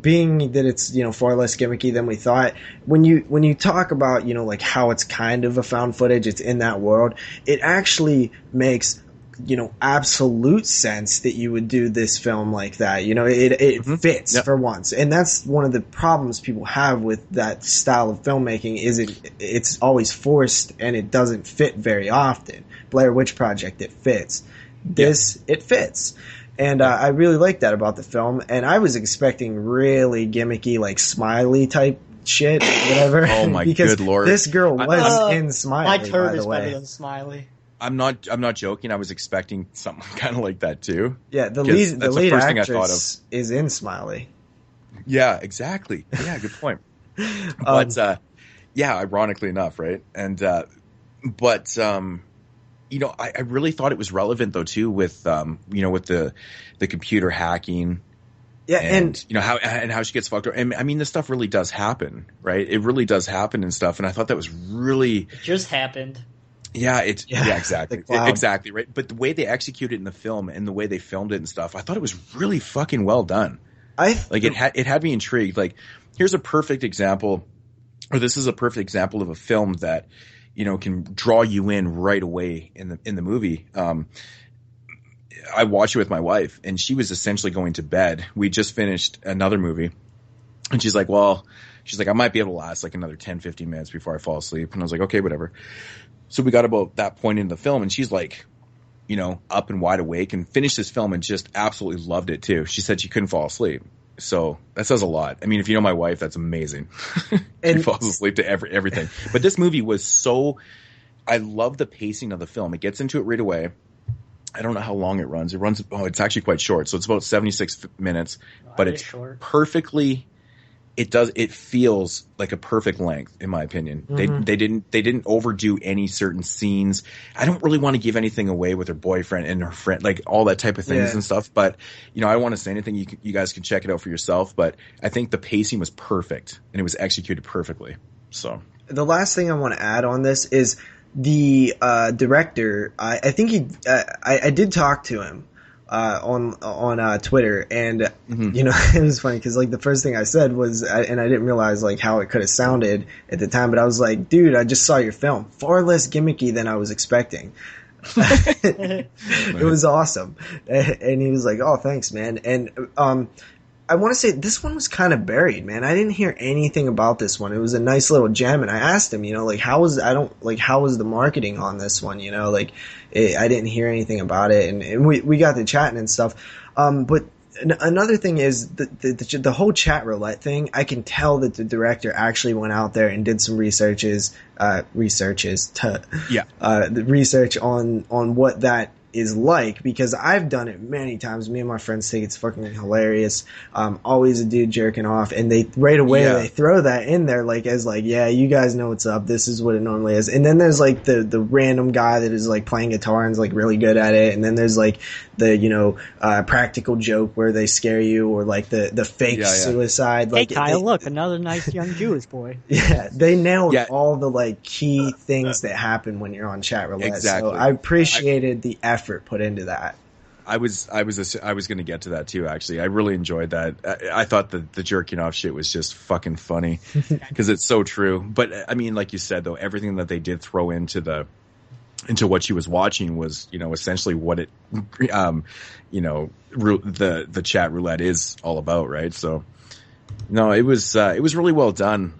being that it's far less gimmicky than we thought, when you talk about how it's kind of a found footage, it's in that world, it actually makes absolute sense that you would do this film like that. It fits for once, and that's one of the problems people have with that style of filmmaking is it's always forced and it doesn't fit very often. Blair Witch Project, it fits. This it fits. And I really like that about the film. And I was expecting really gimmicky, Smiley type shit, whatever. Oh my good lord! This girl was in Smiley. My turd is better than Smiley. I'm not joking. I was expecting something kind of like that too. Yeah, the lead actress is in Smiley. Yeah, exactly. Yeah, good point. But ironically enough, right? And I really thought it was relevant though too with with the computer hacking. Yeah, and how she gets fucked up. And I mean, this stuff really does happen, right? It really does happen and stuff. And I thought that was really... It just happened. Yeah, exactly. Exactly, right? But the way they execute it in the film and the way they filmed it and stuff, I thought it was really fucking well done. It had me intrigued. Like, here's a perfect example, or this is a perfect example of a film that, you know, can draw you in right away in the movie. I watched it with my wife, and she was essentially going to bed. We just finished another movie, and she's like, I might be able to last like another 10, 15 minutes before I fall asleep. And I was like, okay, whatever. So we got about that point in the film, and she's like, you know, up and wide awake and finished this film and just absolutely loved it too. She said she couldn't fall asleep. So that says a lot. I mean, if you know my wife, that's amazing. She falls asleep to everything. But this movie was I love the pacing of the film. It gets into it right away. I don't know how long it runs. It's actually quite short. So it's about 76 minutes, but it's short. It feels like a perfect length, in my opinion. Mm-hmm. They didn't overdo any certain scenes. I don't really want to give anything away with her boyfriend and her friend, like all that type of things and stuff. But, you know, I don't want to say anything. You guys can check it out for yourself. But I think the pacing was perfect and it was executed perfectly. So the last thing I want to add on this is the director. I think I did talk to him on Twitter, and you know, it was funny because like the first thing I said was, and I didn't realize like how it could have sounded at the time, but I was like, dude, I just saw your film, far less gimmicky than I was expecting. It was awesome. And he was like, oh, thanks, man. And I want to say this one was kind of buried, man. I didn't hear anything about this one. It was a nice little gem, and I asked him, you know, like how was the marketing on this one, you know, like I didn't hear anything about it, and we got to chatting and stuff. But another thing is the whole chat roulette thing. I can tell that the director actually went out there and did some research on what that is like, because I've done it many times. Me and my friends think it's fucking hilarious. Always a dude jerking off, and they right away they throw that in there like as like, yeah, you guys know what's up. This is what it normally is. And then there's like the random guy that is like playing guitar and is like really good at it. And then there's like the, you know, practical joke where they scare you, or like the fake suicide. Like, hey Kyle, look, another nice young Jewish boy. Yeah, they nailed all the like key things that happen when you're on chat roulette. Exactly. So I appreciated the effort put into that. I was going to get to that too. Actually, I really enjoyed that. I thought the jerking off shit was just fucking funny because it's so true. But I mean, like you said though, everything that they did throw into what she was watching was, you know, essentially what it, you know, the chat roulette is all about, right? So, no, it was really well done.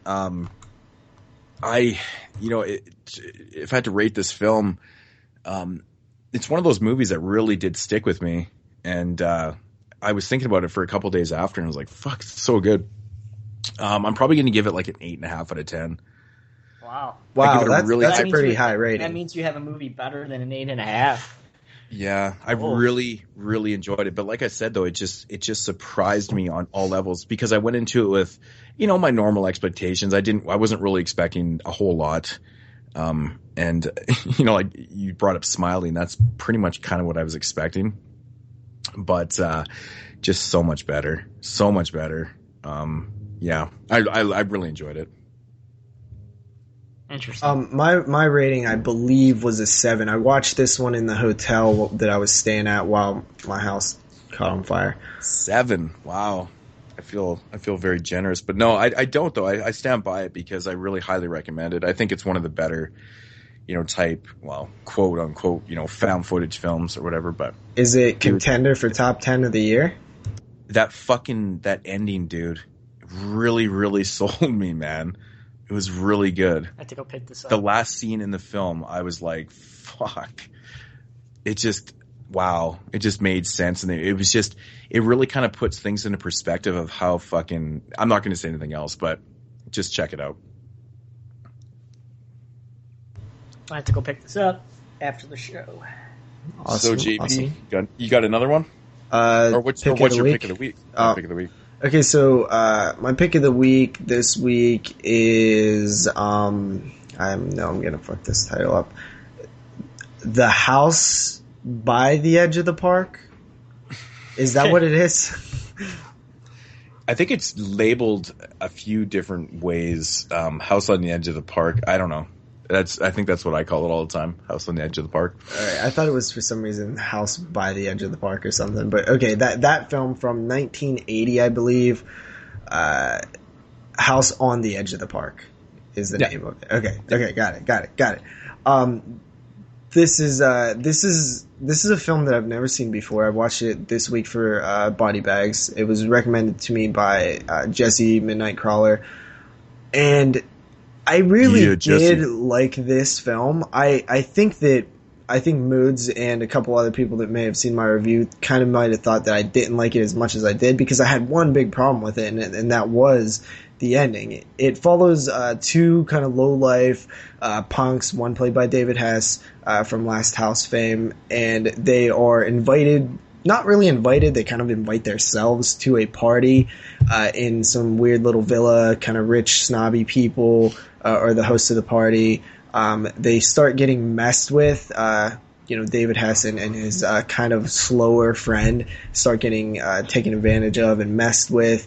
You know, if I had to rate this film, it's one of those movies that really did stick with me, and I was thinking about it for a couple days after, and I was like, "Fuck, it's so good." I'm probably going to give it like an 8.5 out of 10. Wow, that's a pretty high rating. That means you have a movie better than an 8.5. Yeah, I really, really enjoyed it. But like I said, though, it just surprised me on all levels, because I went into it with, you know, my normal expectations. I wasn't really expecting a whole lot. And you know, like you brought up Smiley, and that's pretty much kind of what I was expecting, but, just so much better. Yeah, I really enjoyed it. Interesting. My rating, I believe, was a 7. I watched this one in the hotel that I was staying at while my house caught on fire. 7. Wow. I feel very generous, but no, I don't though. I stand by it because I really highly recommend it. I think it's one of the better, you know, type, well, quote unquote, you know, found footage films or whatever. But is it contender for top 10 of the year? That ending, dude, really, really sold me, man. It was really good. I have to go pick this up. The last scene in the film, I was like, fuck. It just, wow. It just made sense. And it was just, it really kind of puts things into perspective of how fucking, I'm not going to say anything else, but just check it out. I have to go pick this up after the show. Awesome. So, JP, you got another one? What's your pick of the week? Pick of the week. Okay, so my pick of the week this week is I'm gonna fuck this title up. The House by the Edge of the Park. Is that what it is? I think it's labeled a few different ways. House on the Edge of the Park. I don't know. I think that's what I call it all the time. House on the edge of the park. All right, I thought it was for some reason House by the Edge of the Park or something. But okay, that film from 1980, I believe. House on the Edge of the Park is the name of it. Okay, got it. This is a film that I've never seen before. I watched it this week for Body Bags. It was recommended to me by Jesse Midnight Crawler, and I really did like this film. I think Moodz and a couple other people that may have seen my review kind of might have thought that I didn't like it as much as I did, because I had one big problem with it, and that was the ending. It follows two kind of low-life punks, one played by David Hess from Last House fame, and they are invited, not really invited, they kind of invite themselves to a party in some weird little villa, kind of rich, snobby people are the hosts of the party. They start getting messed with. David Hess and his kind of slower friend start getting taken advantage of and messed with.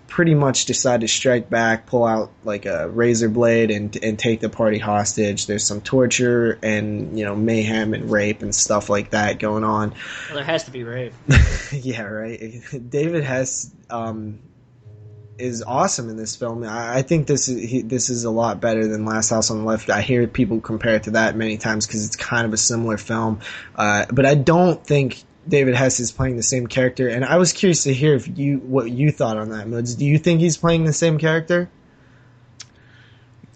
Pretty much decide to strike back, pull out like a razor blade and take the party hostage. There's some torture and, mayhem and rape and stuff like that going on. Well, there has to be rape. Yeah, right. David Hess is awesome in this film. I think this is a lot better than Last House on the Left. I hear people compare it to that many times because it's kind of a similar film. But I don't think David Hess is playing the same character, and I was curious to hear what you thought on that, Moodz. Do you think he's playing the same character?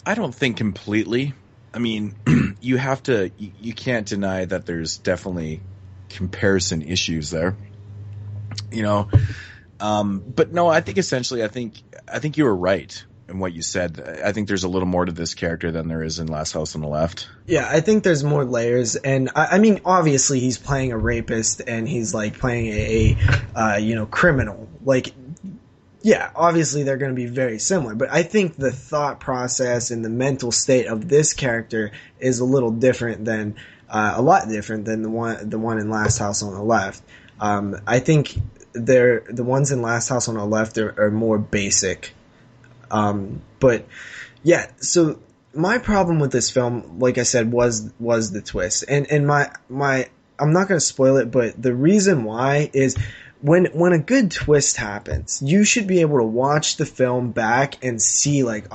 I don't think completely. I mean, you can't deny that there's definitely comparison issues there. But no, I think essentially, I think you were right in what you said. I think there's a little more to this character than there is in Last House on the Left. Yeah, I think there's more layers, and I mean, obviously he's playing a rapist and he's like playing a criminal. Like, yeah, obviously they're going to be very similar, but I think the thought process and the mental state of this character is a little different than a lot different than the one in Last House on the Left. I think the ones in Last House on the Left are more basic. But yeah, so my problem with this film, like I said, was the twist. And my I'm not going to spoil it, but the reason why is when a good twist happens, you should be able to watch the film back and see like,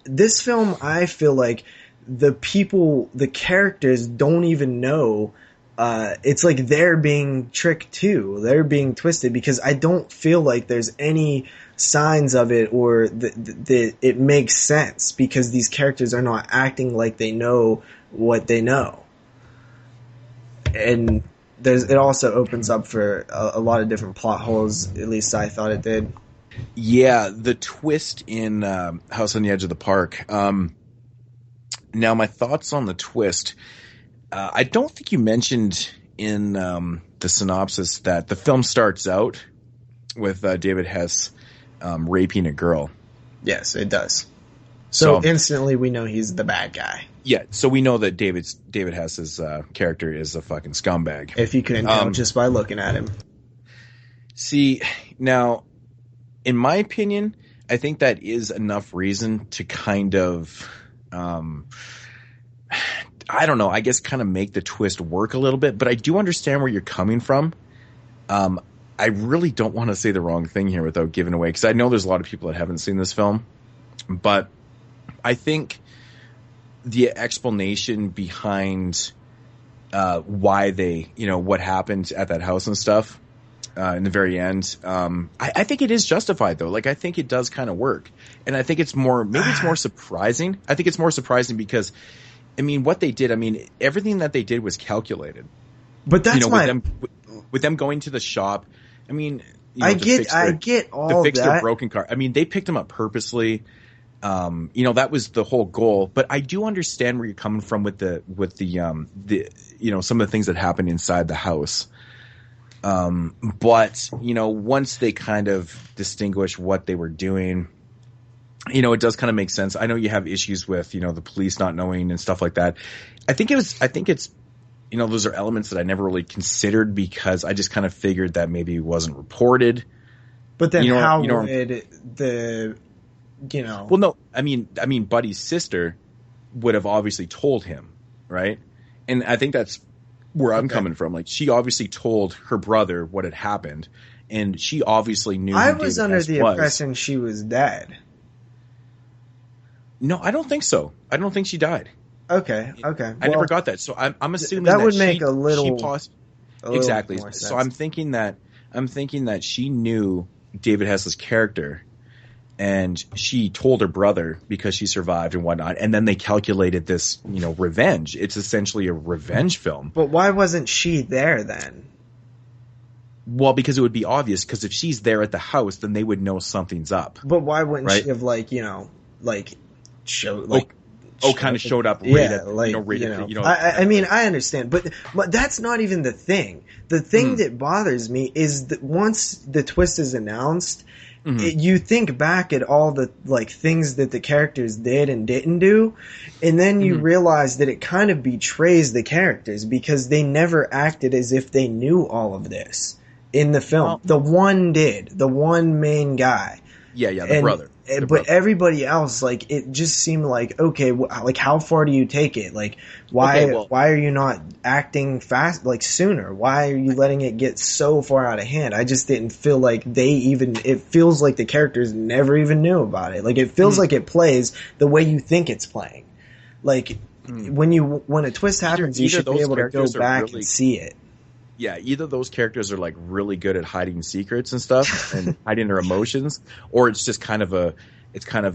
this film, I feel like the characters don't even know. It's like they're being tricked too. They're being twisted, because I don't feel like there's any signs of it or that it makes sense, because these characters are not acting like they know what they know. And it also opens up for a lot of different plot holes, at least I thought it did. Yeah, the twist in House on the Edge of the Park. Now, my thoughts on the twist. I don't think you mentioned in the synopsis that the film starts out with David Hess raping a girl. Yes, it does. So instantly we know he's the bad guy. Yeah, so we know that David Hess's character is a fucking scumbag. If you couldn't tell just by looking at him. See, now, in my opinion, I think that is enough reason to kind of, I don't know, I guess kind of make the twist work a little bit. But I do understand where you're coming from. I really don't want to say the wrong thing here without giving away, because I know there's a lot of people that haven't seen this film. But I think the explanation behind why they, what happened at that house and stuff in the very end, I think it is justified, though. Like, I think it does kind of work. And I think it's more surprising. I think it's more surprising because, I mean, what they did, I mean, everything that they did was calculated. But that's with them going to the shop. I mean, I get all to fix that. Their broken car. I mean, they picked them up purposely. That was the whole goal. But I do understand where you're coming from with the some of the things that happened inside the house. But once they kind of distinguish what they were doing, it does kind of make sense. I know you have issues with the police not knowing and stuff like that. I think it's those are elements that I never really considered, because I just kind of figured that maybe it wasn't reported. But then how would the Well, no, I mean, Buddy's sister would have obviously told him, right? And I think that's where I'm coming from. Like, she obviously told her brother what had happened, and she obviously knew. I was under the impression she was dead. No, I don't think so. I don't think she died. Okay. I never got that. So I'm assuming that would make a little exactly. more sense. So I'm thinking that she knew David Hassel's character, and she told her brother because she survived and whatnot, and then they calculated this, revenge. It's essentially a revenge film. But why wasn't she there then? Well, because it would be obvious, because if she's there at the house, then they would know something's up. But why wouldn't she have, showed up I mean, I understand, but that's not even the thing. The thing that bothers me is that once the twist is announced, you think back at all the things that the characters did and didn't do, and then you realize that it kind of betrays the characters because they never acted as if they knew all of this in the film. Well, the one main guy. Yeah, the brother. But everybody else, it just seemed like, okay, how far do you take it? Why are you not acting fast, sooner? Why are you letting it get so far out of hand? I just didn't feel like it feels like the characters never even knew about it. It feels like it plays the way you think it's playing. When a twist happens, you should be able to go back and see it. Yeah, either those characters are really good at hiding secrets and stuff and hiding their emotions, or it's just kind of a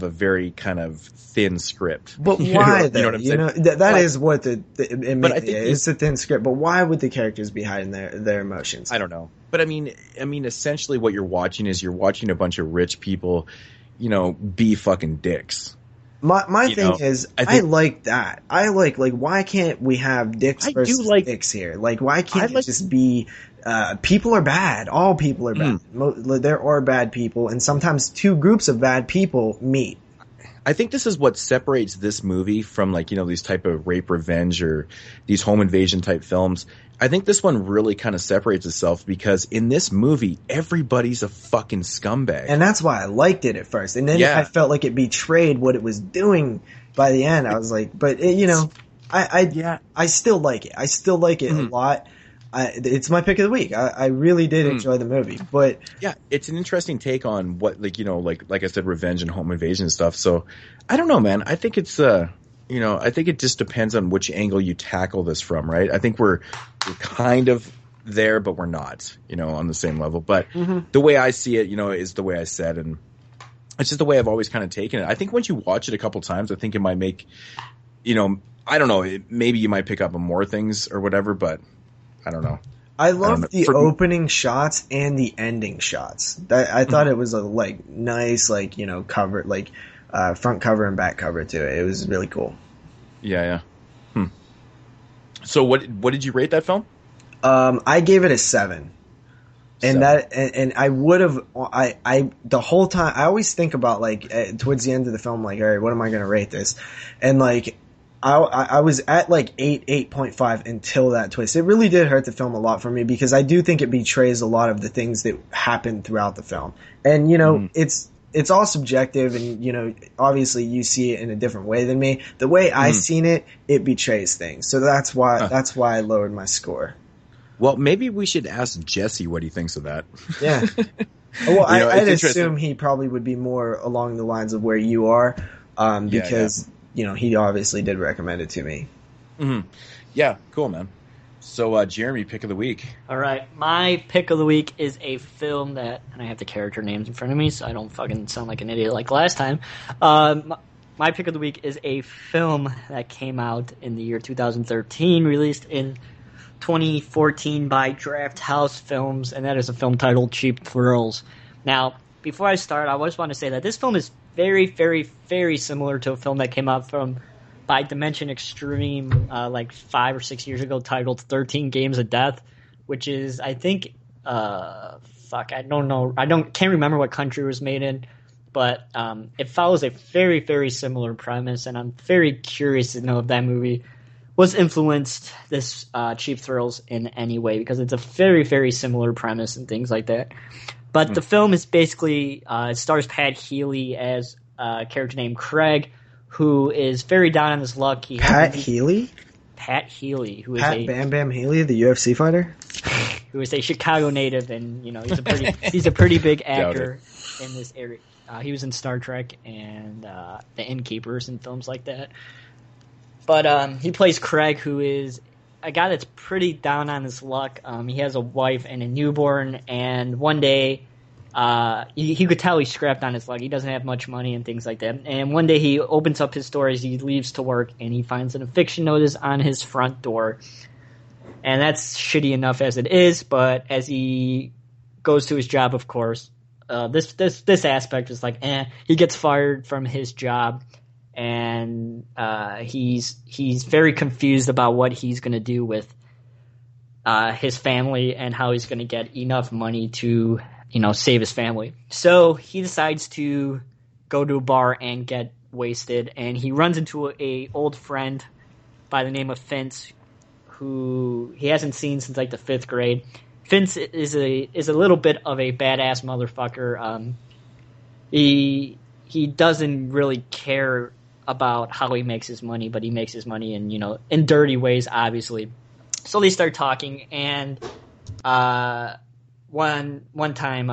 very kind of thin script. But why though? You know what I'm saying? That is what it's a thin script. But why would the characters be hiding their emotions? I don't know. But I mean, essentially, what you're watching is a bunch of rich people, be fucking dicks. My thing is, I like that. I like why can't we have dicks versus dicks here? Why can't it just be people are bad. All people are bad. There are bad people, and sometimes two groups of bad people meet. I think this is what separates this movie from these type of rape revenge or these home invasion type films. I think this one really kind of separates itself because in this movie, everybody's a fucking scumbag. And that's why I liked it at first. And then I felt like it betrayed what it was doing by the end. I was like, but I still like it. I still like it a lot. It's my pick of the week. I really did enjoy the movie, but yeah, it's an interesting take on what, like I said, revenge and home invasion and stuff. So I don't know, man. I think it's, I think it just depends on which angle you tackle this from, right? I think we're kind of there, but we're not, on the same level. But the way I see it, is the way I said, and it's just the way I've always kind of taken it. I think once you watch it a couple times, I think it might make, I don't know, maybe you might pick up on more things or whatever, but I don't know. I love the opening shots and the ending shots. I thought it was a nice cover, front cover and back cover to it. It was really cool. Yeah. So what did you rate that film? I gave it a 7. And I would have the whole time I always think about towards the end of the film, all right, what am I going to rate this? And I was at 8.5 until that twist. It really did hurt the film a lot for me because I do think it betrays a lot of the things that happened throughout the film. And it's all subjective, and obviously you see it in a different way than me. The way I seen it, it betrays things. So that's why I lowered my score. Well, maybe we should ask Jesse what he thinks of that. Yeah. Well, I'd assume he probably would be more along the lines of where you are, because he obviously did recommend it to me. Yeah, cool, man. So, Jeremy, pick of the week. All right, my pick of the week is a film and I have the character names in front of me, so I don't fucking sound like an idiot like last time. My pick of the week is a film that came out in the year 2013, released in 2014 by Draft House Films, and that is a film titled Cheap Thrills. Now, before I start, I just want to say that this film is very, very, very similar to a film that came out by Dimension Extreme 5 or 6 years ago, titled 13 Games of Death, which is, I think, I don't know, can't remember what country it was made in, but it follows a very, very similar premise, and I'm very curious to know if that movie was influenced this Cheap Thrills in any way, because it's a very, very similar premise and things like that. But the film is basically, it stars Pat Healy as a character named Craig, who is very down on his luck. Pat Healy, who is Bam Bam Healy, the UFC fighter, who is a Chicago native, and he's a pretty big actor in this area. He was in Star Trek and The Innkeepers and films like that. But he plays Craig, who is a guy that's pretty down on his luck. He has a wife and a newborn, and one day he could tell he's scrapped on his luck. He doesn't have much money and things like that. And one day he opens up his store as he leaves to work, and he finds an eviction notice on his front door. And that's shitty enough as it is, but as he goes to his job, of course, this aspect is like, he gets fired from his job, and he's very confused about what he's going to do with his family and how he's going to get enough money to, save his family. So he decides to go to a bar and get wasted, and he runs into a old friend by the name of Vince, who he hasn't seen since like the 5th grade. Vince is a little bit of a badass motherfucker. He doesn't really care about how he makes his money, but he makes his money in dirty ways, obviously. So they start talking, and one time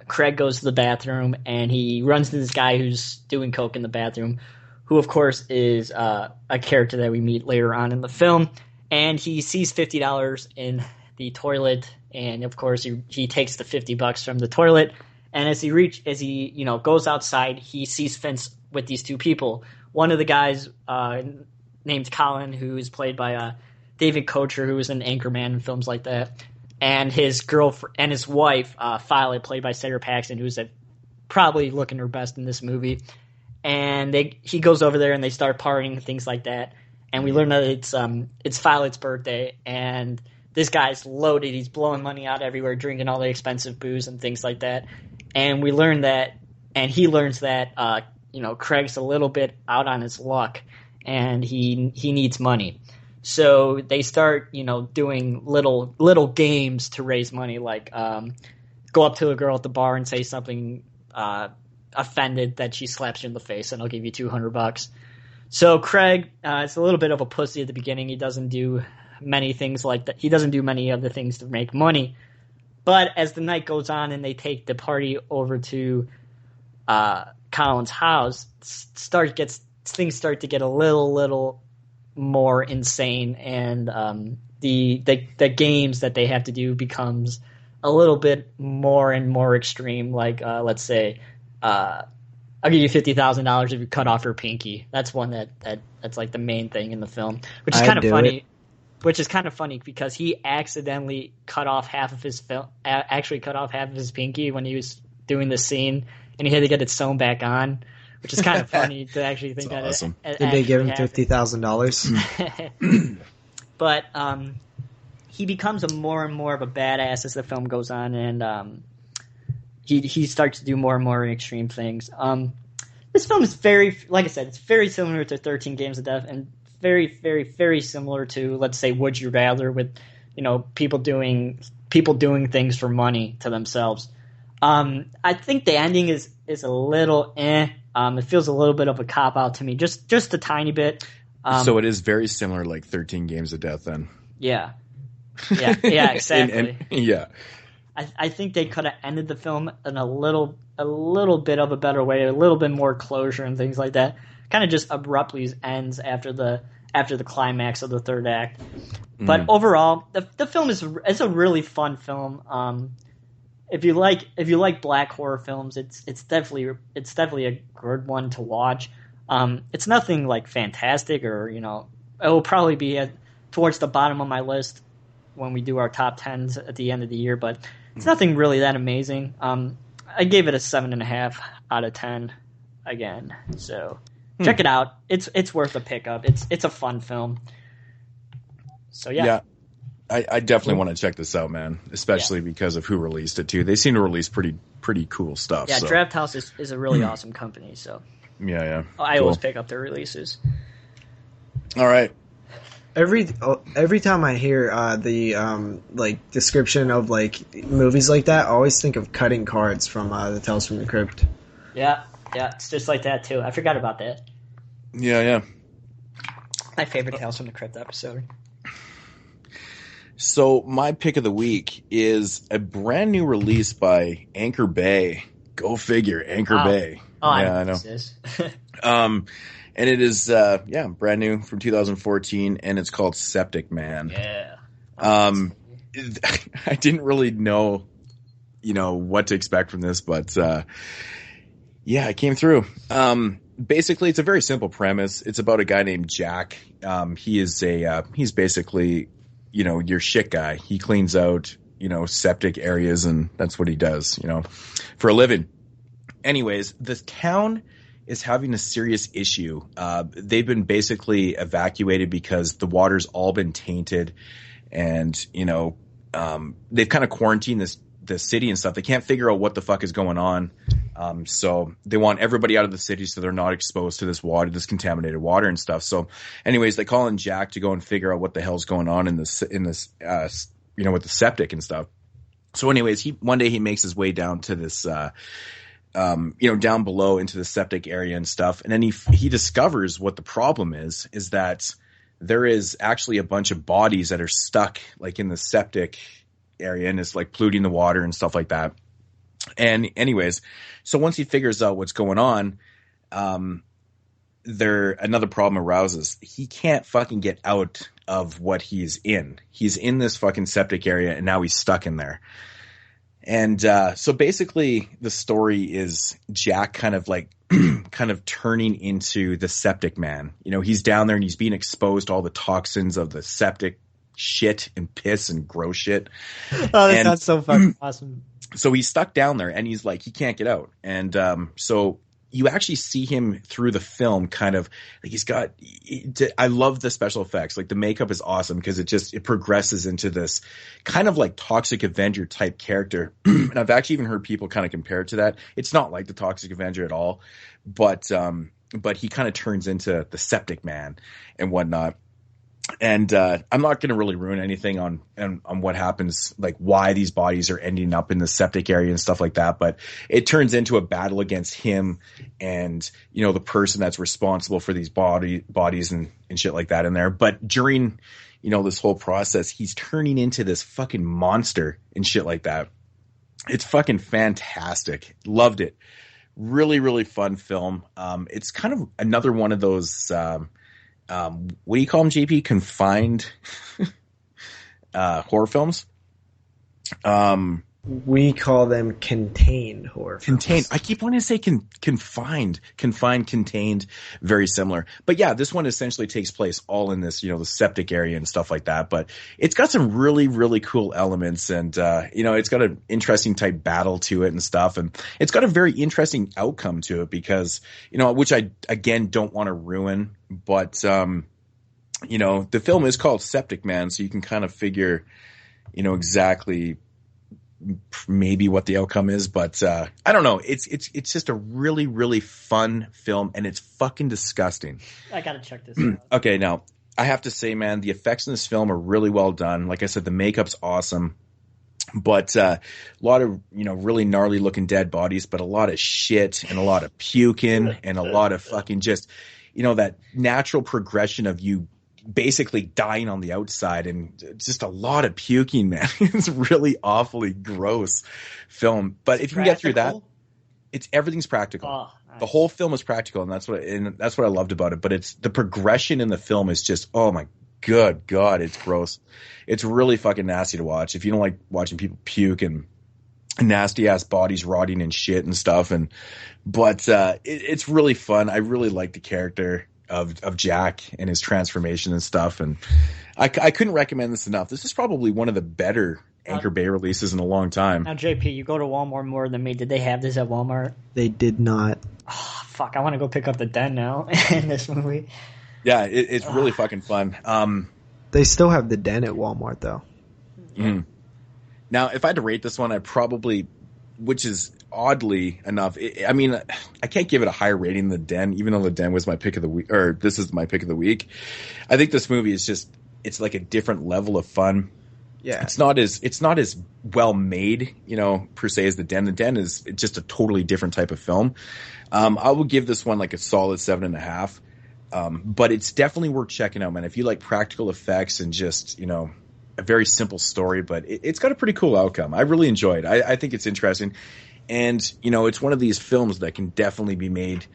Craig goes to the bathroom, and he runs into this guy who's doing coke in the bathroom, who of course is a character that we meet later on in the film, and he sees $50 in the toilet, and of course he takes the $50 from the toilet, and as he goes outside, he sees Vince with these two people. One of the guys named Colin, who is played by David Kocher, who was an anchorman in films like that, and his girlfriend and his wife Violet, played by Sarah Paxton, who's probably looking her best in this movie. And he goes over there and they start partying and things like that, and we learn that it's Violet's birthday, and this guy's loaded. He's blowing money out everywhere, drinking all the expensive booze and things like that. And we learn that, and he learns that, Craig's a little bit out on his luck, and he needs money. So they start, doing little games to raise money, like go up to a girl at the bar and say something offended that she slaps you in the face, and I'll give you $200. So Craig is a little bit of a pussy at the beginning. He doesn't do many things like that. He doesn't do many other things to make money. But as the night goes on and they take the party over to Colin's house, things start to get a little more insane, and the games that they have to do becomes a little bit more and more extreme. Like let's say, I'll give you $50,000 if you cut off your pinky. That's one that's like the main thing in the film, which is kind of funny. Which is kind of funny because he accidentally cut off half of his pinky when he was doing the scene, and he had to get it sewn back on, which is kind of funny to actually think that. Awesome. Did they give him $50,000? But he becomes more and more of a badass as the film goes on, and he starts to do more and more extreme things. This film is very, like I said, it's very similar to 13 Games of Death, and very, very, very similar to, let's say, Would You Rather, with people doing things for money to themselves. I think the ending is a little It feels a little bit of a cop out to me, just a tiny bit. So it is very similar, like 13 Games of Death, then. Yeah, exactly. Yeah. I think they could have ended the film in a little bit of a better way, a little bit more closure and things like that. Kind of just abruptly ends after the climax of the third act. But overall, the film is a really fun film. If you like black horror films, it's definitely a good one to watch. It's nothing like fantastic, or it will probably be towards the bottom of my list when we do our top 10s at the end of the year, but it's nothing really that amazing. I gave it a 7.5 out of 10 again. So check it out. It's worth a pickup. It's a fun film. So yeah. I definitely want to check this out, man. Especially because of who released it too. They seem to release pretty cool stuff. Yeah, so. Draft House is a really awesome company. So yeah. I always pick up their releases. All right. Every time I hear the like description of like movies like that, I always think of Cutting Cards from the Tales from the Crypt. Yeah, it's just like that too. I forgot about that. Yeah. My favorite Tales from the Crypt episode. So my pick of the week is a brand new release by Anchor Bay. Go figure, Anchor Bay. Oh, yeah, I know. This. And it is brand new from 2014, and it's called Septic Man. Yeah. I didn't really know, what to expect from this, but it came through. Basically, it's a very simple premise. It's about a guy named Jack. He's basically, your shit guy. He cleans out, septic areas, and that's what he does, for a living. Anyways, the town is having a serious issue. They've been basically evacuated because the water's all been tainted, and, they've kind of quarantined the city and stuff. They can't figure out what the fuck is going on. So they want everybody out of the city so they're not exposed to this water, this contaminated water and stuff. So anyways, they call in Jack to go and figure out what the hell's going on in this, with the septic and stuff. So anyways, one day he makes his way down to this, down below into the septic area and stuff. And then he discovers what the problem is that there is actually a bunch of bodies that are stuck like in the septic area, and it's like polluting the water and stuff like that. And anyways, so once he figures out what's going on, another problem arises. He can't fucking get out of what he's in. He's in this fucking septic area, and now he's stuck in there. And so basically the story is Jack kind of turning into the septic man. He's down there and he's being exposed to all the toxins of the septic shit and piss and gross shit. Oh, that sounds so fucking awesome. So he's stuck down there and he's like, he can't get out. And so you actually see him through the film kind of like I love the special effects. Like the makeup is awesome because it progresses into this kind of like Toxic Avenger type character. And I've actually even heard people kind of compare it to that. It's not like the Toxic Avenger at all, but he kind of turns into the Septic Man and whatnot. And I'm not going to really ruin anything on what happens, like why these bodies are ending up in the septic area and stuff like that. But it turns into a battle against him and, the person that's responsible for these bodies and shit like that in there. But during, this whole process, he's turning into this fucking monster and shit like that. It's fucking fantastic. Loved it. Really, really fun film. It's kind of another one of those, what do you call them, JP? Confined horror films? We call them contained horror films. Contained. I keep wanting to say confined. Confined, contained, very similar. But yeah, this one essentially takes place all in this, the septic area and stuff like that. But it's got some really, really cool elements and, it's got an interesting type battle to it and stuff. And it's got a very interesting outcome to it because, which I, again, don't want to ruin. But, the film is called Septic Man, so you can kind of figure, exactly maybe what the outcome is, but I don't know. It's just a really, really fun film, and it's fucking disgusting. I gotta check this out. Okay, now I have to say, man, the effects in this film are really well done. Like I said, the makeup's awesome, but a lot of really gnarly looking dead bodies, but a lot of shit and a lot of puking and a lot of fucking just that natural progression of you basically dying on the outside and just a lot of puking, man. It's really awfully gross film. But if you can get through that, everything's practical. Oh, nice. The whole film is practical, and that's what I loved about it. But it's the progression in the film is just, oh my good God, it's gross. It's really fucking nasty to watch. If you don't like watching people puke and nasty ass bodies rotting and shit and stuff, but it's really fun. I really like the character of Jack and his transformation and stuff, and I couldn't recommend this enough. This is probably one of the better Anchor Bay releases in a long time. Now, JP, you go to Walmart more than me. Did they have this at Walmart? They did not. Oh, fuck, I want to go pick up the Den now in this movie. Yeah, it's really fucking fun. They still have the Den at Walmart, though. Yeah. Now, if I had to rate this one, I probably, which is oddly enough, I can't give it a higher rating than The Den, even though The Den was my pick of the week, or this is my pick of the week. I think this movie is it's like a different level of fun. Yeah. It's not as well made, per se as The Den. The Den is just a totally different type of film. I will give this one like a solid 7.5. But it's definitely worth checking out, man. If you like practical effects and just, a very simple story, but it's got a pretty cool outcome. I really enjoyed it. I think it's interesting. And, it's one of these films that can definitely be made,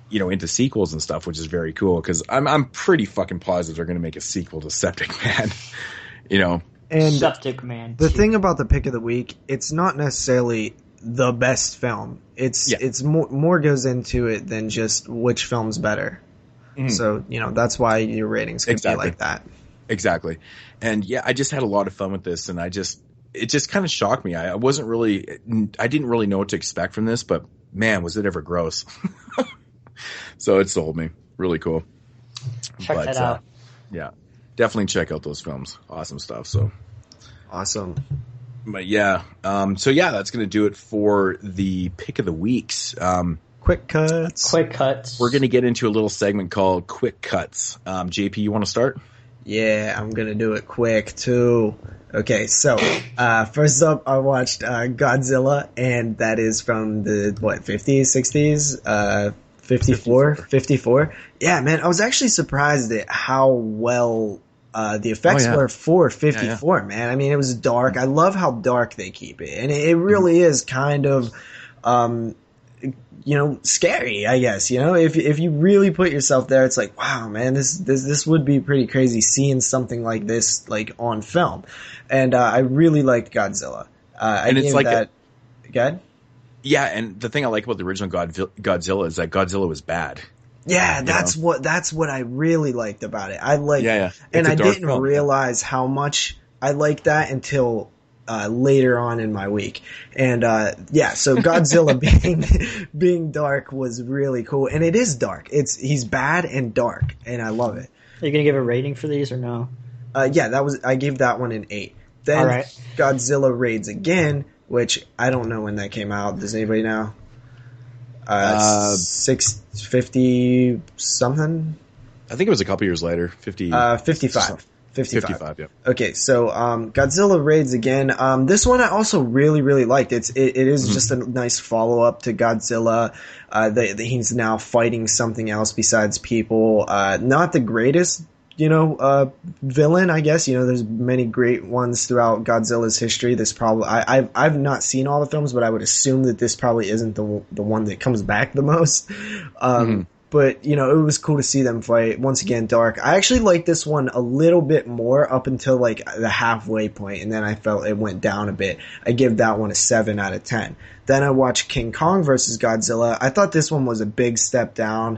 into sequels and stuff, which is very cool because I'm pretty fucking positive they're going to make a sequel to Septic Man, And Septic Man. The thing about the pick of the week, it's not necessarily the best film. It's more goes into it than just which film's better. Mm-hmm. So, that's why your ratings could be like that. Exactly. And yeah, I just had a lot of fun with this, and it just kind of shocked me. I didn't really know what to expect from this, but man, was it ever gross. So it sold me. Really cool. Check that out. Yeah, definitely check out those films. Awesome stuff. So awesome. But yeah, that's going to do it for the pick of the weeks. Quick cuts. We're going to get into a little segment called Quick Cuts. JP, you want to start? Yeah, I'm going to do it quick too. Okay, so first up, I watched Godzilla, and that is from the 50s, 60s, 54. Yeah, man, I was actually surprised at how well the effects were for 54. Man, I mean, it was dark. I love how dark they keep it, and it really is kind of scary, I guess. If you really put yourself there, it's like, wow, man, this would be pretty crazy seeing something like this on film. And I really liked Godzilla. And it's like that. Good. Yeah, and the thing I like about the original Godzilla is that Godzilla was bad. Yeah, that's what I really liked about it. And I didn't realize how much I liked that until later on in my week. And so Godzilla being dark was really cool, and it is dark. He's bad and dark, and I love it. Are you gonna give a rating for these or no? I gave that one an 8. Then all right. Godzilla Raids Again, which I don't know when that came out. Does anybody know? 650 something. I think it was a couple years later. 55. 55, yeah. Okay, so Godzilla Raids Again. This one I also really, really liked. It is just a nice follow-up to Godzilla. He's now fighting something else besides people. Not the greatest, villain, I guess. There's many great ones throughout Godzilla's history. This probably I've not seen all the films, but I would assume that this probably isn't the one that comes back the most. But, it was cool to see them fight. Once again, dark. I actually liked this one a little bit more up until, the halfway point, and then I felt it went down a bit. I give that one a 7 out of 10. Then I watched King Kong vs. Godzilla. I thought this one was a big step down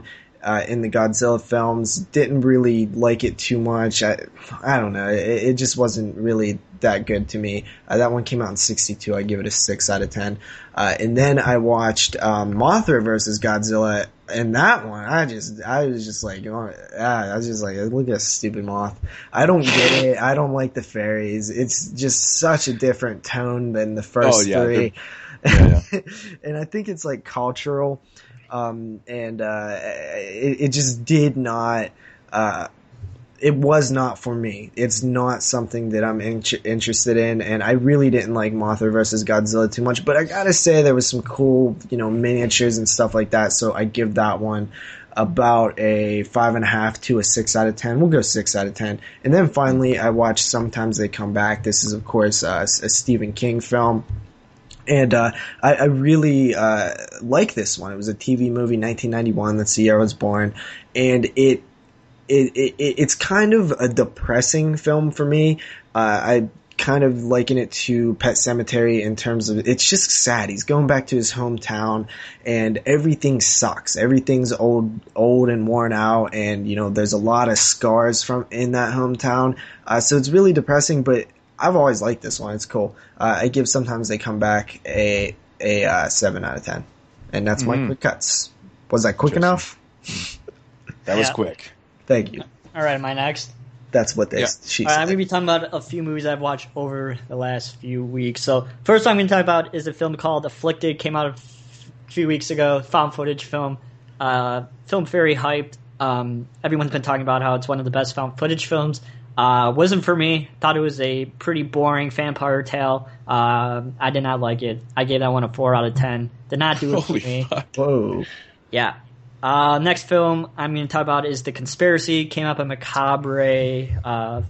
in the Godzilla films. Didn't really like it too much. I don't know. It just wasn't really that good to me. That one came out in 62. I give it a 6 out of 10. And then I watched Mothra vs. Godzilla. And that one, I was just like, look at that stupid moth. I don't get it. I don't like the fairies. It's just such a different tone than the first three. Yeah. And I think it's cultural. It just did not, it was not for me. It's not something that I'm interested in, and I really didn't like Mothra vs. Godzilla too much, but I gotta say there was some cool, miniatures and stuff like that, so I give that one about a 5.5 to a 6 out of 10. We'll go 6 out of 10. And then finally, I watched Sometimes They Come Back. This is, of course, a Stephen King film. And I really like this one. It was a TV movie, 1991. That's the year I was born. And it's kind of a depressing film for me. I kind of liken it to Pet Sematary in terms of it's just sad. He's going back to his hometown, and everything sucks. Everything's old and worn out, and there's a lot of scars from in that hometown. So it's really depressing, but I've always liked this one. It's cool. I give Sometimes They Come Back a 7 out of 10, and that's my quick cuts. Was that quick enough? That was quick. Thank you. All right, am I next? That's what she said. I'm going to be talking about a few movies I've watched over the last few weeks. So first I'm going to talk about is a film called Afflicted. Came out a few weeks ago. Found footage film. Film very hyped. Everyone's been talking about how it's one of the best found footage films. Wasn't for me. Thought it was a pretty boring vampire tale. I did not like it. I gave that one a 4 out of 10. Did not do it for me. Fuck. Whoa. Yeah. Next film I'm going to talk about is The Conspiracy. Came up at Macabre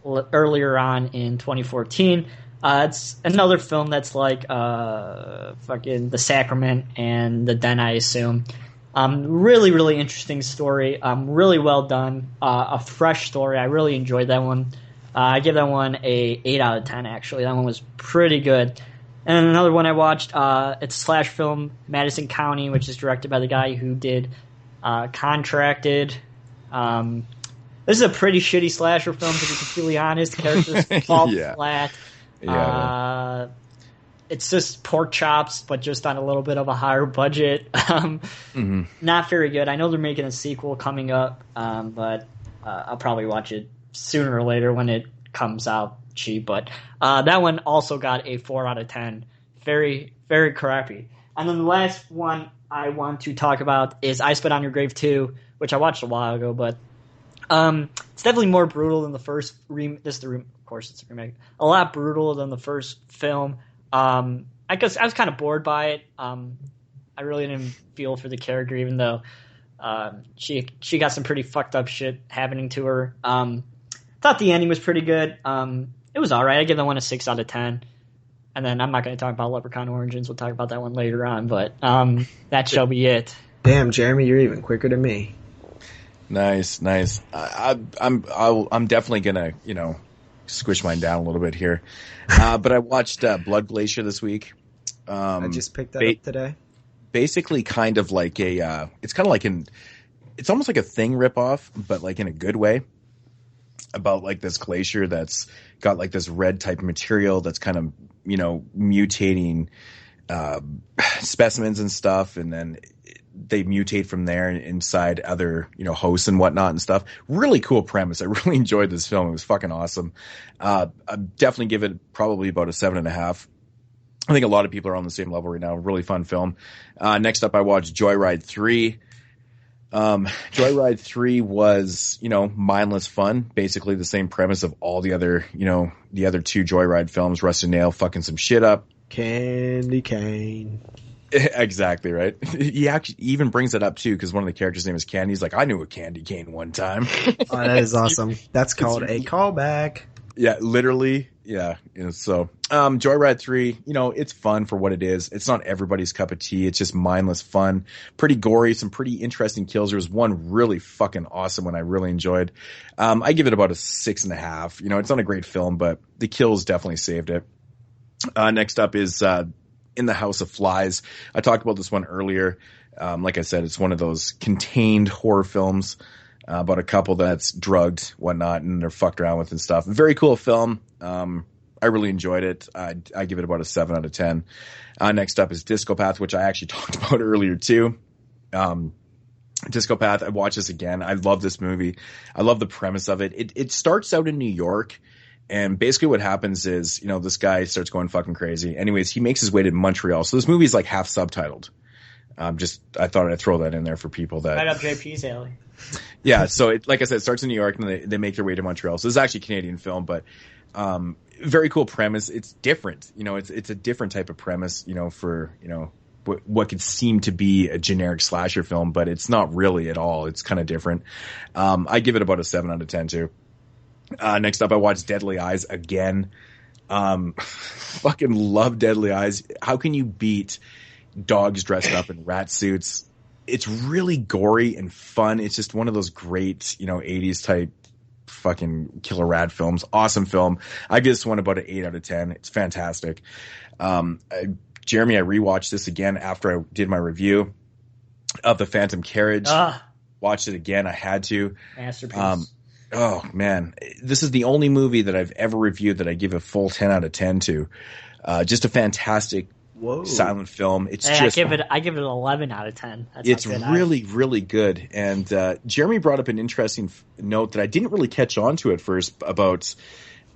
earlier on in 2014. It's another film that's like fucking The Sacrament and The Den, I assume. Really, really interesting story. Really well done. A fresh story. I really enjoyed that one. I give that one a 8 out of 10, actually. That one was pretty good. And another one I watched, it's a slash film, Madison County, which is directed by the guy who did Contracted. This is a pretty shitty slasher film, to be completely honest. Characters fall flat. Yeah, it's just pork chops, but just on a little bit of a higher budget. Not very good. I know they're making a sequel coming up, but I'll probably watch it sooner or later when it comes out cheap. But that one also got a 4 out of 10. Very, very crappy. And then the last one I want to talk about is I Spit on Your Grave 2, which I watched a while ago, but it's definitely more brutal than the first of course it's a remake. A lot brutal than the first film. I guess I was kind of bored by it. I really didn't feel for the character, even though she got some pretty fucked up shit happening to her. Thought the ending was pretty good. It was all right. I give that one a 6 out of 10. And then I'm not going to talk about Leprechaun Origins. We'll talk about that one later on. But that shall be it. Damn, Jeremy, you're even quicker than me. Nice. I'm definitely gonna squish mine down a little bit here. But I watched Blood Glacier this week. I just picked that up today. Basically, kind of like it's kind of like it's almost like a Thing ripoff, but like in a good way. About like this glacier that's got like this red type of material that's kind of mutating specimens and stuff, and then they mutate from there inside other hosts and whatnot and stuff. Really cool premise. I really enjoyed this film. It was fucking awesome. I definitely give it probably about a 7.5. I think a lot of people are on the same level right now. Really fun film. Next up, I watched Joyride 3. Joyride 3 was, mindless fun. Basically the same premise of all the other, the other two Joyride films. Rusted Nail fucking some shit up. Candy cane. Exactly, right? He actually even brings it up too, because one of the characters' name is Candy. He's like, I knew a candy cane one time. Oh, that is awesome. That's called a callback. Yeah, literally. Yeah. So, Joyride 3, it's fun for what it is. It's not everybody's cup of tea. It's just mindless fun. Pretty gory, some pretty interesting kills. There was one really fucking awesome one I really enjoyed. I give it about a 6.5. It's not a great film, but the kills definitely saved it. Next up is, In the House of Flies. I talked about this one earlier. Like I said, it's one of those contained horror films about a couple that's drugged, whatnot, and they're fucked around with and stuff. Very cool film. I really enjoyed it. I give it about a 7 out of 10. Next up is Discopath, which I actually talked about earlier too. Discopath, I watched this again. I love this movie. I love the premise of it. It starts out in New York. And basically what happens is, this guy starts going fucking crazy. Anyways, he makes his way to Montreal. So this movie is like half subtitled. I thought I'd throw that in there for people that. Right up JP's alley. Yeah. So like I said, it starts in New York and they make their way to Montreal. So this is actually a Canadian film, but, very cool premise. It's different. It's a different type of premise, for, what could seem to be a generic slasher film, but it's not really at all. It's kind of different. I give it about a 7 out of 10 too. Next up, I watched Deadly Eyes again. Fucking love Deadly Eyes. How can you beat dogs dressed up in rat suits? It's really gory and fun. It's just one of those great, 80s type fucking killer rat films. Awesome film. I give this one about an 8 out of 10. It's fantastic. Jeremy, I rewatched this again after I did my review of The Phantom Carriage. Watched it again. I had to. Masterpiece. Oh man, this is the only movie that I've ever reviewed that I give a full 10 out of 10 to. Just a fantastic silent film. It's I give it an 11 out of 10. It's really, really good. And Jeremy brought up an interesting note that I didn't really catch on to at first about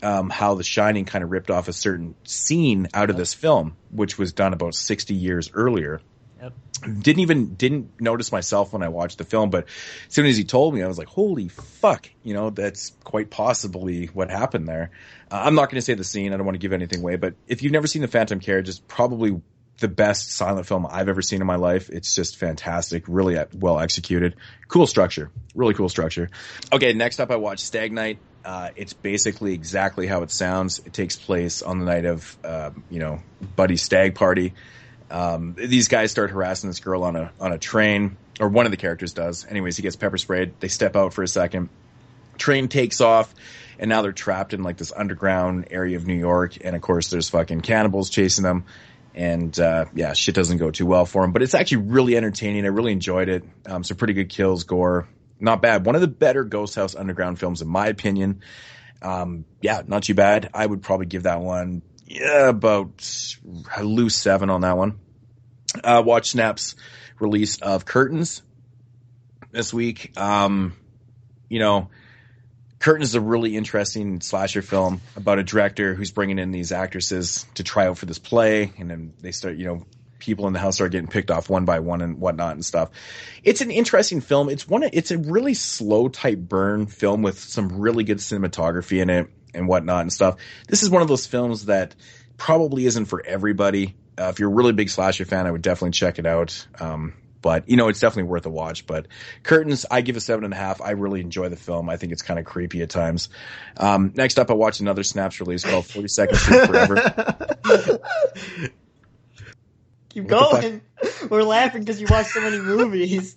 how The Shining kind of ripped off a certain scene out of this film, which was done about 60 years earlier. Yep. Didn't notice myself when I watched the film, but as soon as he told me, I was like, holy fuck, that's quite possibly what happened there. I'm not going to say the scene. I don't want to give anything away, but if you've never seen The Phantom Carriage, it's probably the best silent film I've ever seen in my life. It's just fantastic, really well executed. Cool structure, really cool structure. Okay, next up I watched Stag Night. It's basically exactly how it sounds. It takes place on the night of, Buddy's stag party. These guys start harassing this girl on a train, or one of the characters does. Anyways, he gets pepper sprayed. They step out for a second. Train takes off, and now they're trapped in like this underground area of New York. And of course, there's fucking cannibals chasing them. And shit doesn't go too well for them. But it's actually really entertaining. I really enjoyed it. Some pretty good kills, gore. Not bad. One of the better Ghost House Underground films, in my opinion. Not too bad. I would probably give that one, about a loose 7 on that one. Watch Snap's release of Curtains this week. Curtains is a really interesting slasher film about a director who's bringing in these actresses to try out for this play. And then they start, people in the house start getting picked off one by one and whatnot and stuff. It's an interesting film. It's a really slow type burn film with some really good cinematography in it and whatnot and stuff. This is one of those films that probably isn't for everybody. If you're a really big slasher fan, I would definitely check it out. But it's definitely worth a watch. But Curtains, I give a 7.5. I really enjoy the film. I think it's kind of creepy at times. Next up, I watched another Snaps release called 42nd Street Forever. Keep going. We're laughing because you watch so many movies.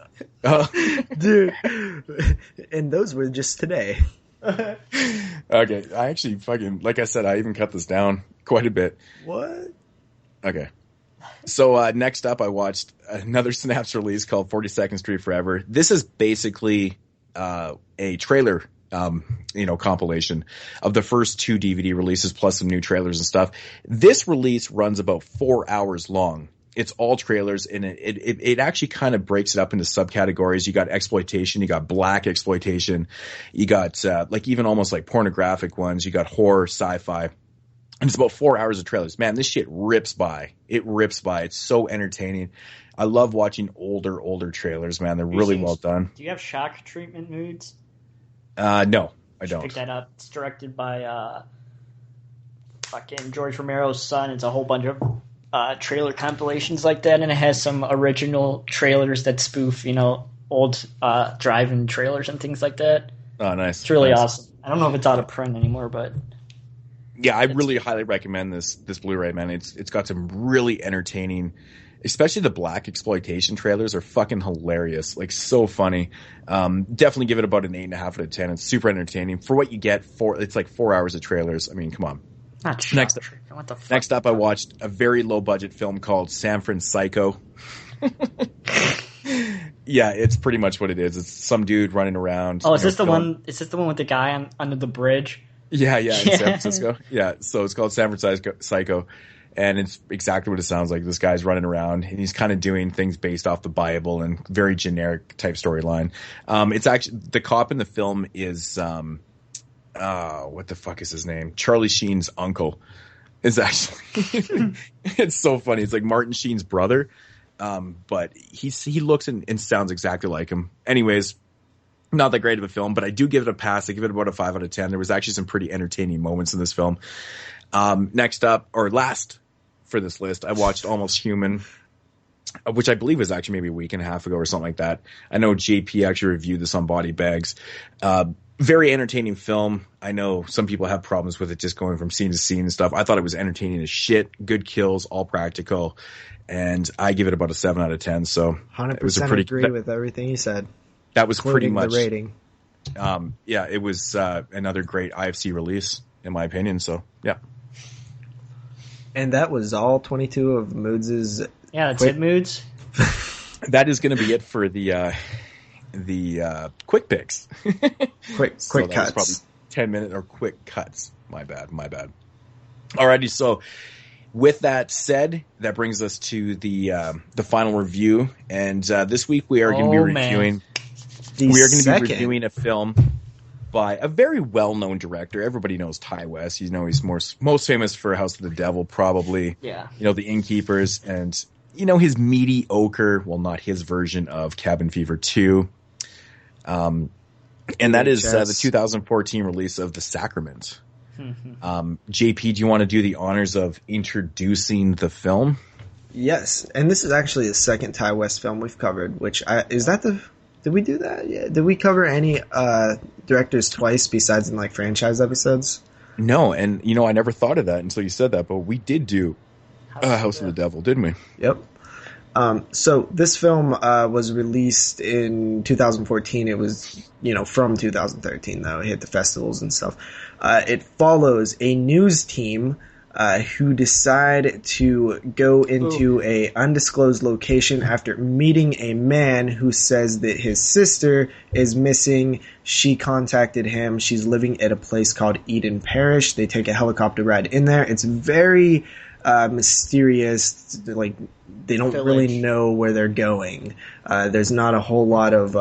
Dude. And those were just today. Okay. I actually fucking, like I said, I even cut this down quite a bit. What? Okay. So next up, I watched another Snaps release called 42nd Street Forever. This is basically a trailer, compilation of the first 2 DVD releases plus some new trailers and stuff. This release runs about 4 hours long. It's all trailers, and it actually kind of breaks it up into subcategories. You got exploitation, you got black exploitation, you got even almost like pornographic ones. You got horror, sci-fi. And it's about 4 hours of trailers. Man, this shit rips by. It rips by. It's so entertaining. I love watching older trailers, man. They're really well done. Do you have Shock Treatment Moodz? No, I don't. Pick that up. It's directed by fucking George Romero's son. It's a whole bunch of trailer compilations like that, and it has some original trailers that spoof, old drive-in trailers and things like that. Oh, nice. It's really awesome. I don't know if it's out of print anymore, but... Yeah, I really highly recommend this Blu-ray, man. It's got some really entertaining, especially the black exploitation trailers are fucking hilarious. Like, so funny. Definitely give it about an 8.5 out of 10. It's super entertaining. For what you get, it's like 4 hours of trailers. I mean, come on. Next up, I watched a very low-budget film called San Francisco. Yeah, it's pretty much what it is. It's some dude running around. Oh, is this the one with the guy under the bridge? Yeah, in San Francisco. Yeah, so it's called San Francisco Psycho, and it's exactly what it sounds like. This guy's running around, and he's kind of doing things based off the Bible and very generic type storyline. It's actually, the cop in the film is, what the fuck is his name? Charlie Sheen's uncle. Is actually, it's so funny. It's like Martin Sheen's brother, but he looks and sounds exactly like him. Anyways. Not that great of a film, but I do give it a pass. I give it about a 5 out of 10. There was actually some pretty entertaining moments in this film. Next up, or last for this list, I watched Almost Human, which I believe was actually maybe a week and a half ago or something like that. I know JP actually reviewed this on Body Bags. Very entertaining film. I know some people have problems with it just going from scene to scene and stuff. I thought it was entertaining as shit. Good kills, all practical. And I give it about a 7 out of 10. So 100% agree with everything you said. That was pretty much the rating. It was another great IFC release, in my opinion. So, yeah. And that was all 22 of Moodz's. Yeah, that's it, Moodz. That is going to be it for the quick picks. quick cuts. Probably 10-minute or quick cuts. My bad. Alrighty, so with that said, that brings us to the final review, and this week we are going to be reviewing. We are going to be reviewing a film by a very well-known director. Everybody knows Ty West. He's most famous for House of the Devil, probably. Yeah. The Innkeepers, and his mediocre, well, not his version of Cabin Fever 2. And that is the 2014 release of The Sacrament. JP, do you want to do the honors of introducing the film? Yes, and this is actually the second Ty West film we've covered, did we do that? Yeah. Did we cover any directors twice besides in like franchise episodes? No, and I never thought of that until you said that, but we did do House of the Devil, didn't we? Yep. So this film was released in 2014. It was, from 2013 though. It hit the festivals and stuff. It follows a news team who decide to go into a undisclosed location after meeting a man who says that his sister is missing. She contacted him. She's living at a place called Eden Parish. They take a helicopter ride in there. It's very mysterious. Like, they don't really know where they're going. There's not a whole lot of...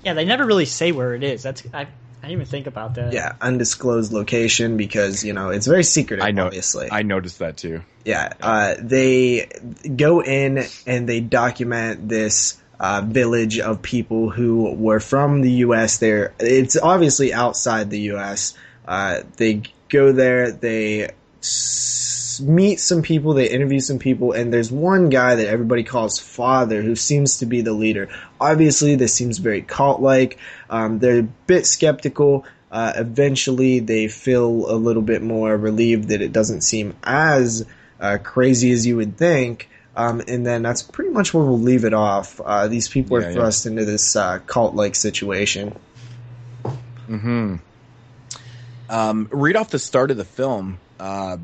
they never really say where it is. I didn't even think about that. Yeah, undisclosed location because, it's very secretive, obviously. I noticed that too. Yeah, they go in and they document this village of people who were from the U.S. It's obviously outside the U.S. They go there, they meet some people, they interview some people, and there's one guy that everybody calls Father who seems to be the leader. Obviously, this seems very cult-like. They're a bit skeptical. Eventually, they feel a little bit more relieved that it doesn't seem as crazy as you would think. And then that's pretty much where we'll leave it off. These people are thrust into this cult-like situation. Mm-hmm. Right off the start of the film, I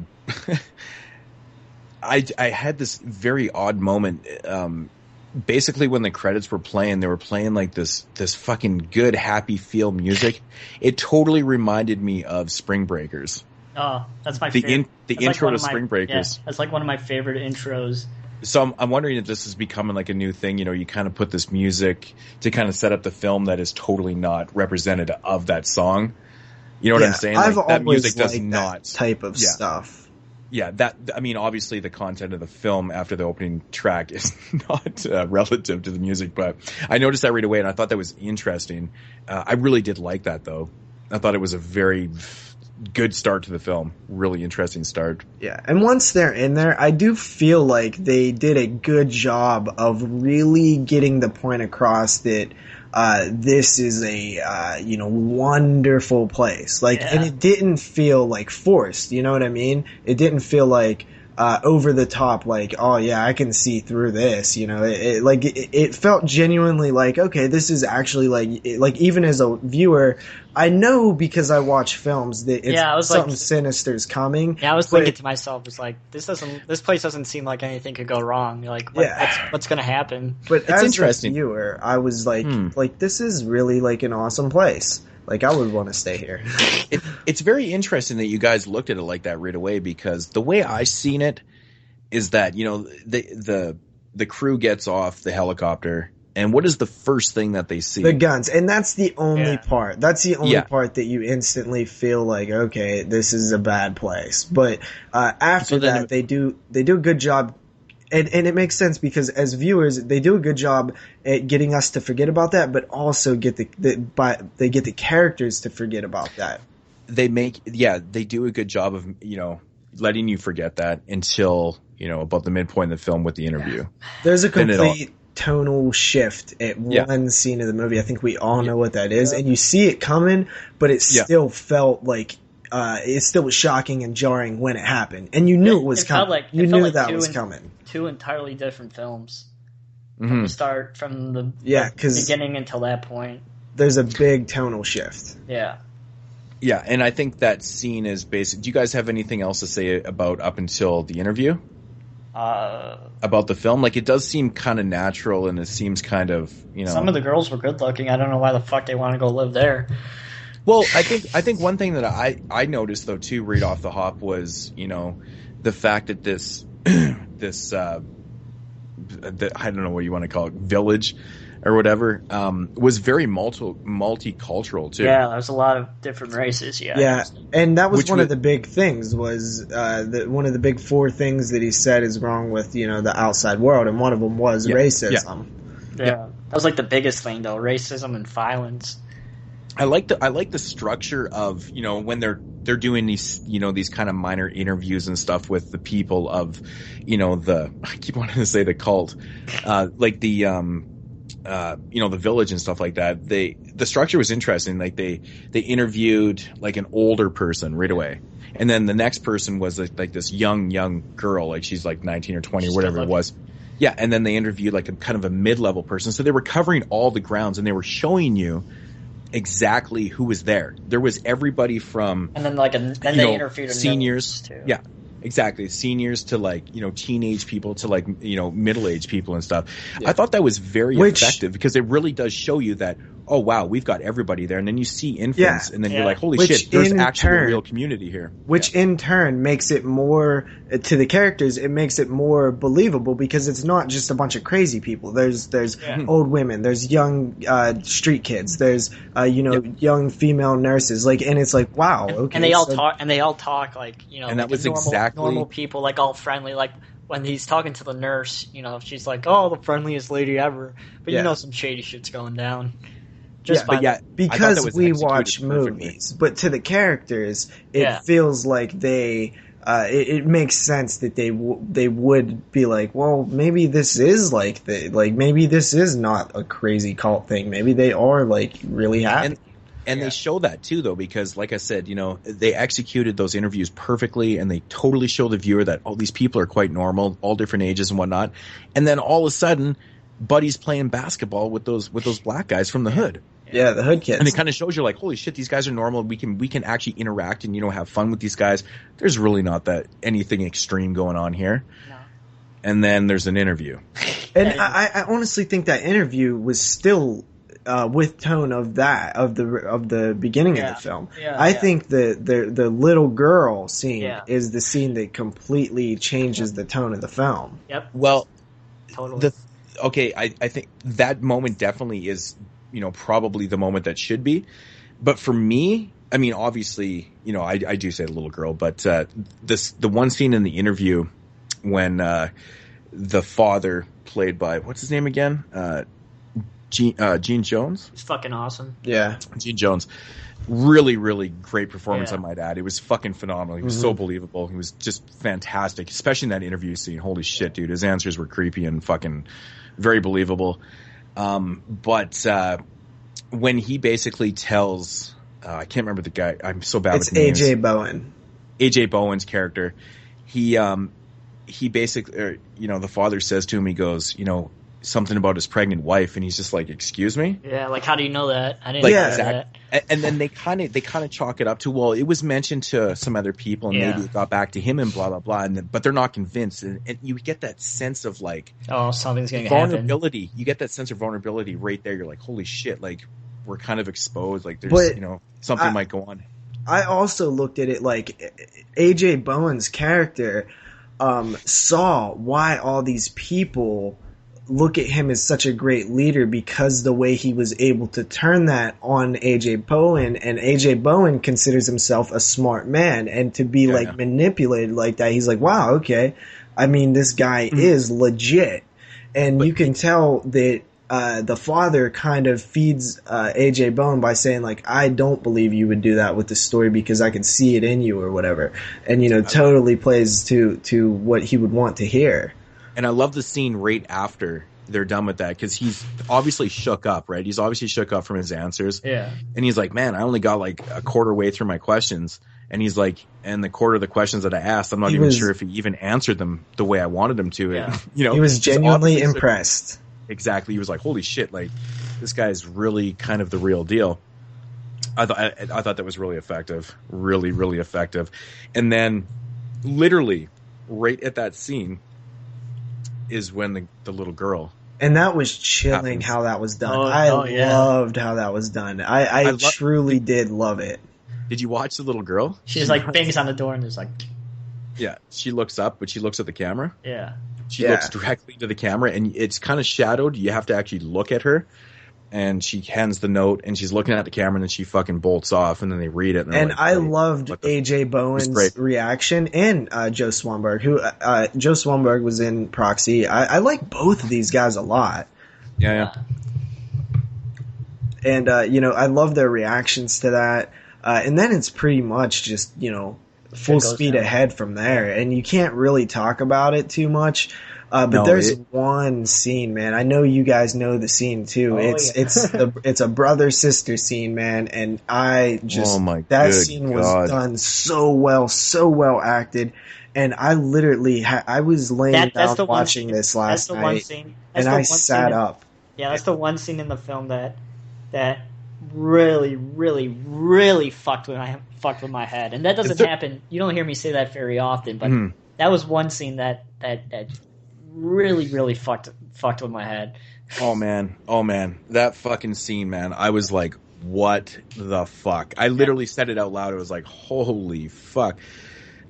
had this very odd moment. Basically, when the credits were playing, they were playing like this fucking good, happy feel music. It totally reminded me of Spring Breakers. Oh, that's my favorite. The intro to Spring Breakers. Yeah, that's like one of my favorite intros. So I'm wondering if this is becoming like a new thing. You kind of put this music to kind of set up the film that is totally not representative of that song. You know what I'm saying? I've that music does liked not that type of stuff. Yeah, obviously the content of the film after the opening track is not relative to the music, but I noticed that right away, and I thought that was interesting. I really did like that, though. I thought it was a very good start to the film. Really interesting start. Yeah, and once they're in there, I do feel like they did a good job of really getting the point across that this is a wonderful place. And it didn't feel like forced. You know what I mean? It didn't feel like over the top. Like, oh yeah, I can see through this. It felt genuinely like, okay, this is actually like even as a viewer, I know because I watch films that something sinister's coming. Yeah, I was thinking to myself, it's like this place doesn't seem like anything could go wrong. Like, what's going to happen? But it's as interesting. a viewer, I was like this is really like an awesome place. Like, I would want to stay here. It's very interesting that you guys looked at it like that right away, because the way I seen it is that, the crew gets off the helicopter, and what is the first thing that they see? The guns. And that's the only part. That's the only part that you instantly feel like, okay, this is a bad place. But after that, they do a good job. And it makes sense because as viewers, they do a good job at getting us to forget about that, but also get they get the characters to forget about that. They do a good job of, letting you forget that until, about the midpoint of the film with the interview. There's a complete tonal shift at one scene of the movie. I think we all know what that is, and you see it coming, but it still felt like it still was shocking and jarring when it happened, and you knew it was coming. You knew that was coming. Two entirely different films from the start, from the beginning until that point. There's a big tonal shift. Yeah. Yeah, and I think that scene is basic. Do you guys have anything else to say about up until the interview? About the film? Like, it does seem kind of natural, and it seems kind of, Some of the girls were good looking. I don't know why the fuck they want to go live there. Well, I think one thing that I noticed, though, too, right off the hop was, the fact that this I don't know what you want to call it, village or whatever, was very multicultural too. Yeah, there's a lot of different races. Yeah, and that was one of the big things. Was one of the big four things that he said is wrong with the outside world, and one of them was racism. Yeah, that was like the biggest thing, though, racism and violence. I like the structure of when they're they're doing these, these kind of minor interviews and stuff with the people of, I keep wanting to say the cult, like the, the village and stuff like that. The structure was interesting. Like they interviewed like an older person right away. And then the next person was like this young girl, like she's like 19 or 20 or whatever it was. Yeah. And then they interviewed like a kind of a mid-level person. So they were covering all the grounds and they were showing you exactly who was there. There was everybody from, and then they interviewed seniors too. Yeah, exactly. Seniors to like, teenage people to like, middle-aged people and stuff. Yeah. I thought that was very effective because it really does show you that, oh wow, we've got everybody there. And then you see infants and then you're like, holy shit, there's actually a real community here. Which in turn makes it more, to the characters, it makes it more believable because it's not just a bunch of crazy people. There's old women, there's young street kids, there's young female nurses, like, and it's like, wow, okay. And they all talk like, and that was normal people, like all friendly, like when he's talking to the nurse, she's like, oh, the friendliest lady ever. But some shady shit's going down. Because we watch movies, but to the characters, it feels like they. It makes sense that they would be like, well, maybe this is maybe this is not a crazy cult thing. Maybe they are like really happy. And they show that too, though, because like I said, they executed those interviews perfectly, and they totally show the viewer that these people are quite normal, all different ages and whatnot. And then all of a sudden, Buddy's playing basketball with those black guys from the hood. Yeah, the hood kids. And it kind of shows you like, holy shit, these guys are normal. We can actually interact and have fun with these guys. There's really not that anything extreme going on here. No. And then there's an interview. And I honestly think that interview was still with tone of the beginning of the film. Yeah, I think the little girl scene is the scene that completely changes the tone of the film. Yep. Well, totally. I think that moment definitely is, probably the moment that should be. But for me, I mean, obviously, I do say the little girl, but the one scene in the interview when the father, played by, what's his name again? Gene Jones? He's fucking awesome. Yeah. Gene Jones. Really, really great performance, I might add. It was fucking phenomenal. He was so believable. He was just fantastic, especially in that interview scene. Holy shit, dude. His answers were creepy and fucking very believable. But when he basically tells, I can't remember the guy. I'm so bad with names. It's AJ Bowen. AJ Bowen's character. He basically, the father says to him, he goes, something about his pregnant wife, and he's just like, excuse me? Yeah, like, how do you know that? I didn't know that. And then they kind of chalk it up to, well, it was mentioned to some other people, and maybe it got back to him and blah, blah, blah, but they're not convinced. And you get that sense of, like, oh, something's going to vulnerability. You get that sense of vulnerability right there. You're like, holy shit, like, we're kind of exposed. Like, there's, something might go on. I also looked at it like AJ Bowen's character saw why all these people look at him as such a great leader, because the way he was able to turn that on AJ Bowen, and AJ Bowen considers himself a smart man, and to be manipulated like that, he's like, wow, okay. I mean, this guy is legit. And you can tell that the father kind of feeds AJ Bowen by saying, like, I don't believe you would do that with the story because I can see it in you or whatever. And, totally plays to what he would want to hear. And I love the scene right after they're done with that, because he's obviously shook up, right? He's obviously shook up from his answers. Yeah. And he's like, man, I only got like a quarter way through my questions. And he's like, and the quarter of the questions that I asked, I'm not even sure if he even answered them the way I wanted him to. Yeah. And, he was genuinely impressed. Exactly. He was like, holy shit, like, this guy's really kind of the real deal. I thought that was really effective. Really, really effective. And then literally right at that scene is when the little girl, and that was chilling how that was done. I loved how that was done. I truly did love it. Did you watch the little girl? She's like bangs on the door and there's like, yeah, she looks up, but she looks at the camera. Yeah, she looks directly to the camera, and it's kind of shadowed. You have to actually look at her. And she hands the note, and she's looking at the camera, and then she fucking bolts off, and then they read it. And like, I loved AJ Bowen's reaction, and Joe Swanberg, who Joe Swanberg was in Proxy. I like both of these guys a lot. Yeah. And I love their reactions to that. And then it's pretty much just, full speed ahead from there. And you can't really talk about it too much. But there's one scene, man. I know you guys know the scene too. It's a brother-sister scene, man. And I just, scene was done so well acted. And I literally, I was laying down watching this last night, and I sat up. Yeah, that's the one scene in the film that really, really, really fucked with my head. And that doesn't happen. You don't hear me say that very often, but that was one scene that really, really fucked with my head. Oh man, that fucking scene, man. I was like, what the fuck? I literally said it out loud. It was like, holy fuck.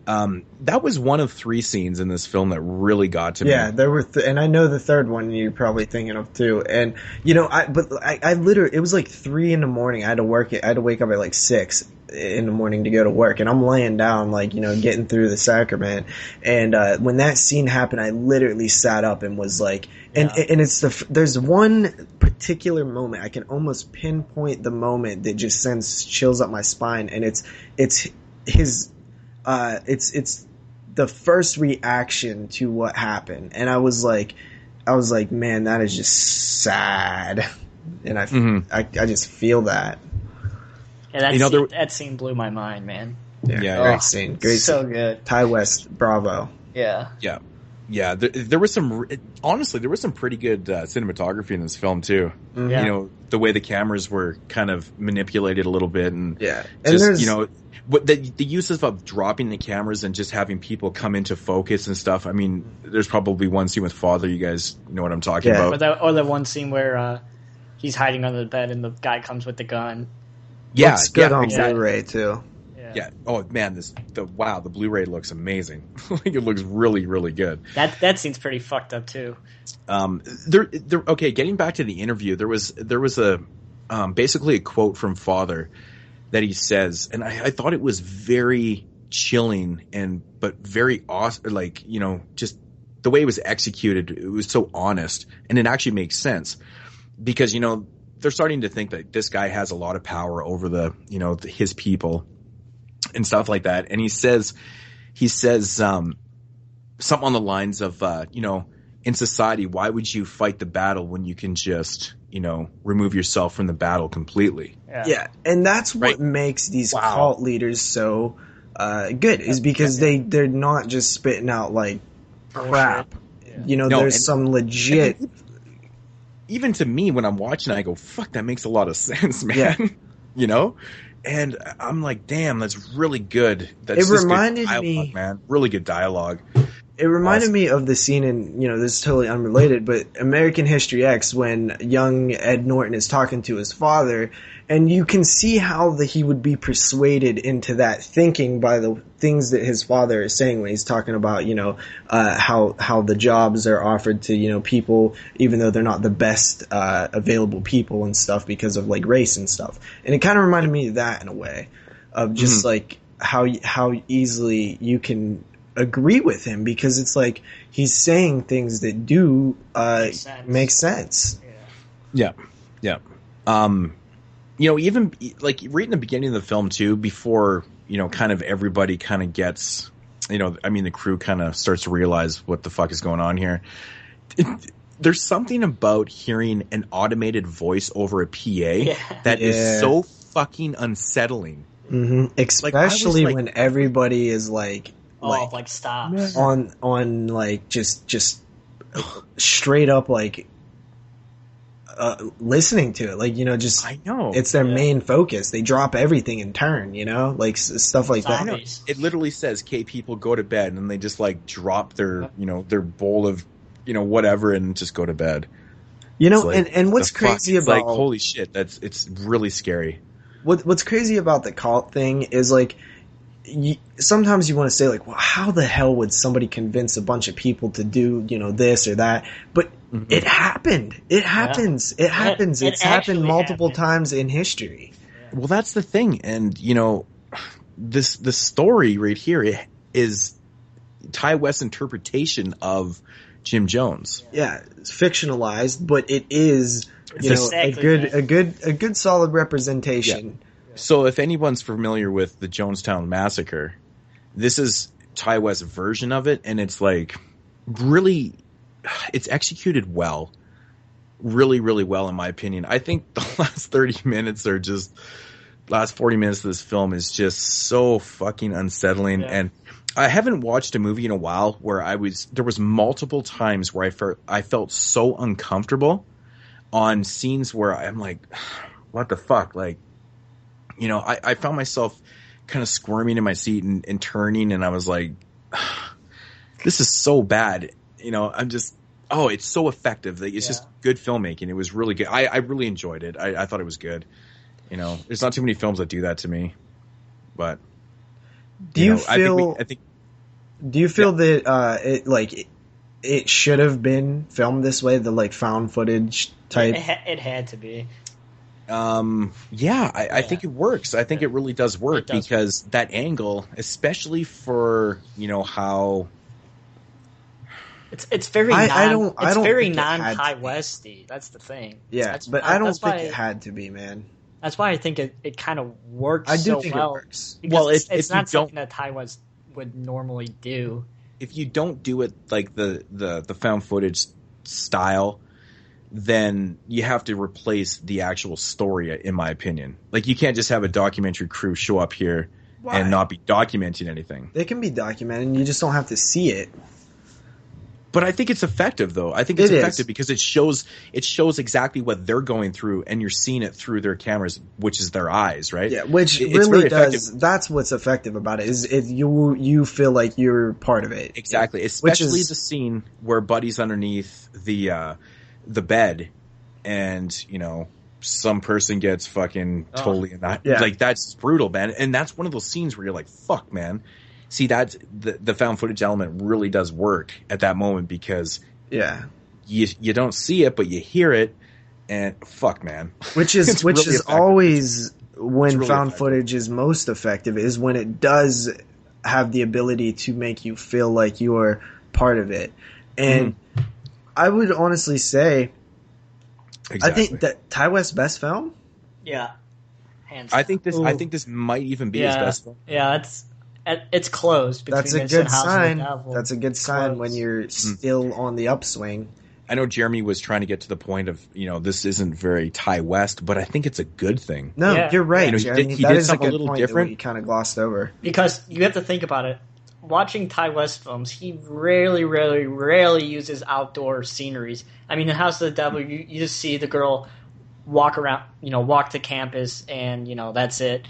That was one of 3 scenes in this film that really got to me. Yeah, there were, and I know the third one you're probably thinking of too. And I literally, it was like 3 a.m. I had to work. I had to wake up at like 6 in the morning to go to work, and I'm laying down getting through the Sacrament. And when that scene happened, I literally sat up and was like, and there's one particular moment I can almost pinpoint the moment that just sends chills up my spine, and it's the first reaction to what happened. And I was like, man, that is just sad. And I just feel that. Yeah, that scene blew my mind, man. Yeah, great scene. Great so scene. Good. Ty West, bravo. Yeah. There was some, honestly, there was some pretty good cinematography in this film too. Yeah. The way the cameras were kind of manipulated a little bit, and what the uses of dropping the cameras and just having people come into focus and stuff. I mean, there's probably one scene with Father. You guys know what I'm talking about. Or the one scene where he's hiding under the bed and the guy comes with the gun. Yeah, looks good on Blu-ray too. Yeah. Oh man, the Blu-ray looks amazing. It looks really, really good. That scene's pretty fucked up too. Okay, getting back to the interview, there was a basically a quote from Father that he says, and I thought it was very chilling but very awesome. Just the way it was executed, it was so honest, and it actually makes sense because they're starting to think that this guy has a lot of power over his people and stuff like that. And he says something on the lines of, in society, why would you fight the battle when you can just, remove yourself from the battle completely? Yeah. And that's what makes these cult leaders so good, is because they're not just spitting out like crap. Yeah. There's some legit. Even to me, when I'm watching, I go, fuck, that makes a lot of sense, man. Yeah. And I'm like, damn, that's really good. It reminded me, man, really good dialogue. It reminded me of the scene in, this is totally unrelated, but American History X, when young Ed Norton is talking to his father, and you can see how he would be persuaded into that thinking by the things that his father is saying when he's talking about, how the jobs are offered to, people, even though they're not the best available people and stuff because of race and stuff. And it kind of reminded me of that in a way, of just how easily you can agree with him, because it's like he's saying things that do make sense. Yeah. Even right in the beginning of the film too, before kind of everybody kind of gets, the crew kind of starts to realize what the fuck is going on here. There's something about hearing an automated voice over a PA that is so fucking unsettling. Mm-hmm. Especially when everybody is stop on just straight up listening to it, I know it's their main focus. They drop everything and turn, stuff like that. It literally says, "Okay, people, go to bed," and they just drop their their bowl of whatever and just go to bed. And what's crazy about holy shit, it's really scary. What's crazy about the cult thing is sometimes you want to say well, how the hell would somebody convince a bunch of people to do this or that? But it happened. It happens. It happens. It's happened multiple times in history. Well, that's the thing, and this story right here is Ty West's interpretation of Jim Jones. Yeah, it's fictionalized, but it is a good solid representation So if anyone's familiar with the Jonestown Massacre, this is Ty West's version of it, and it's like really, it's executed well. Really, really well, in my opinion. I think the last 30 minutes are just, last 40 minutes of this film is just so fucking unsettling. Yeah. And I haven't watched a movie in a while where there was multiple times where I felt so uncomfortable on scenes where I'm like, what the fuck? Like, you know, I found myself kind of squirming in my seat and turning, and I was like, this is so bad. You know, I'm just, oh, it's so effective. Like, it's just good filmmaking. It was really good. I really enjoyed it. I thought it was good. You know, there's not too many films that do that to me. But do you feel that it should have been filmed this way, the like found footage type? It had to be. I think it works. I think it really does work because that angle, especially for, you know, how it's very non-Ty Westy. That's the thing. Yeah, I don't think it had to be, man. That's why I think it kind of works. I do think it works. Well, it's not something that Ty West would normally do. If you don't do it like the found footage style, then you have to replace the actual story, in my opinion. Like, you can't just have a documentary crew show up here and not be documenting anything. They can be documented, you just don't have to see it. But I think it's effective, though. I think it's effective because it shows exactly what they're going through, and you're seeing it through their cameras, which is their eyes, right? Yeah, which really does. Effective. That's what's effective about it. Is you feel like you're part of it. Exactly, especially the scene where Buddy's underneath the bed, and you know some person gets fucking totally like that's brutal, man. And that's one of those scenes where you're like, "Fuck, man." See, that's the found footage element really does work at that moment because you don't see it, but you hear it, and fuck, man. Which is really always when really found footage is most effective, is when it does have the ability to make you feel like you're part of it. And I would honestly say, I think that Ty West's best film. Yeah, I think this might even be his best film. Yeah, it's close. That's a good sign. That's a good sign when you're still on the upswing. I know Jeremy was trying to get to the point of, you know, this isn't very Ty West, but I think it's a good thing. No, you're right, you know, Jeremy. That is a good point different. That we kind of glossed over. Because you have to think about it. Watching Ty West films, he rarely uses outdoor sceneries. I mean, in House of the Devil, you just see the girl walk around, you know, walk to campus, and, you know, that's it.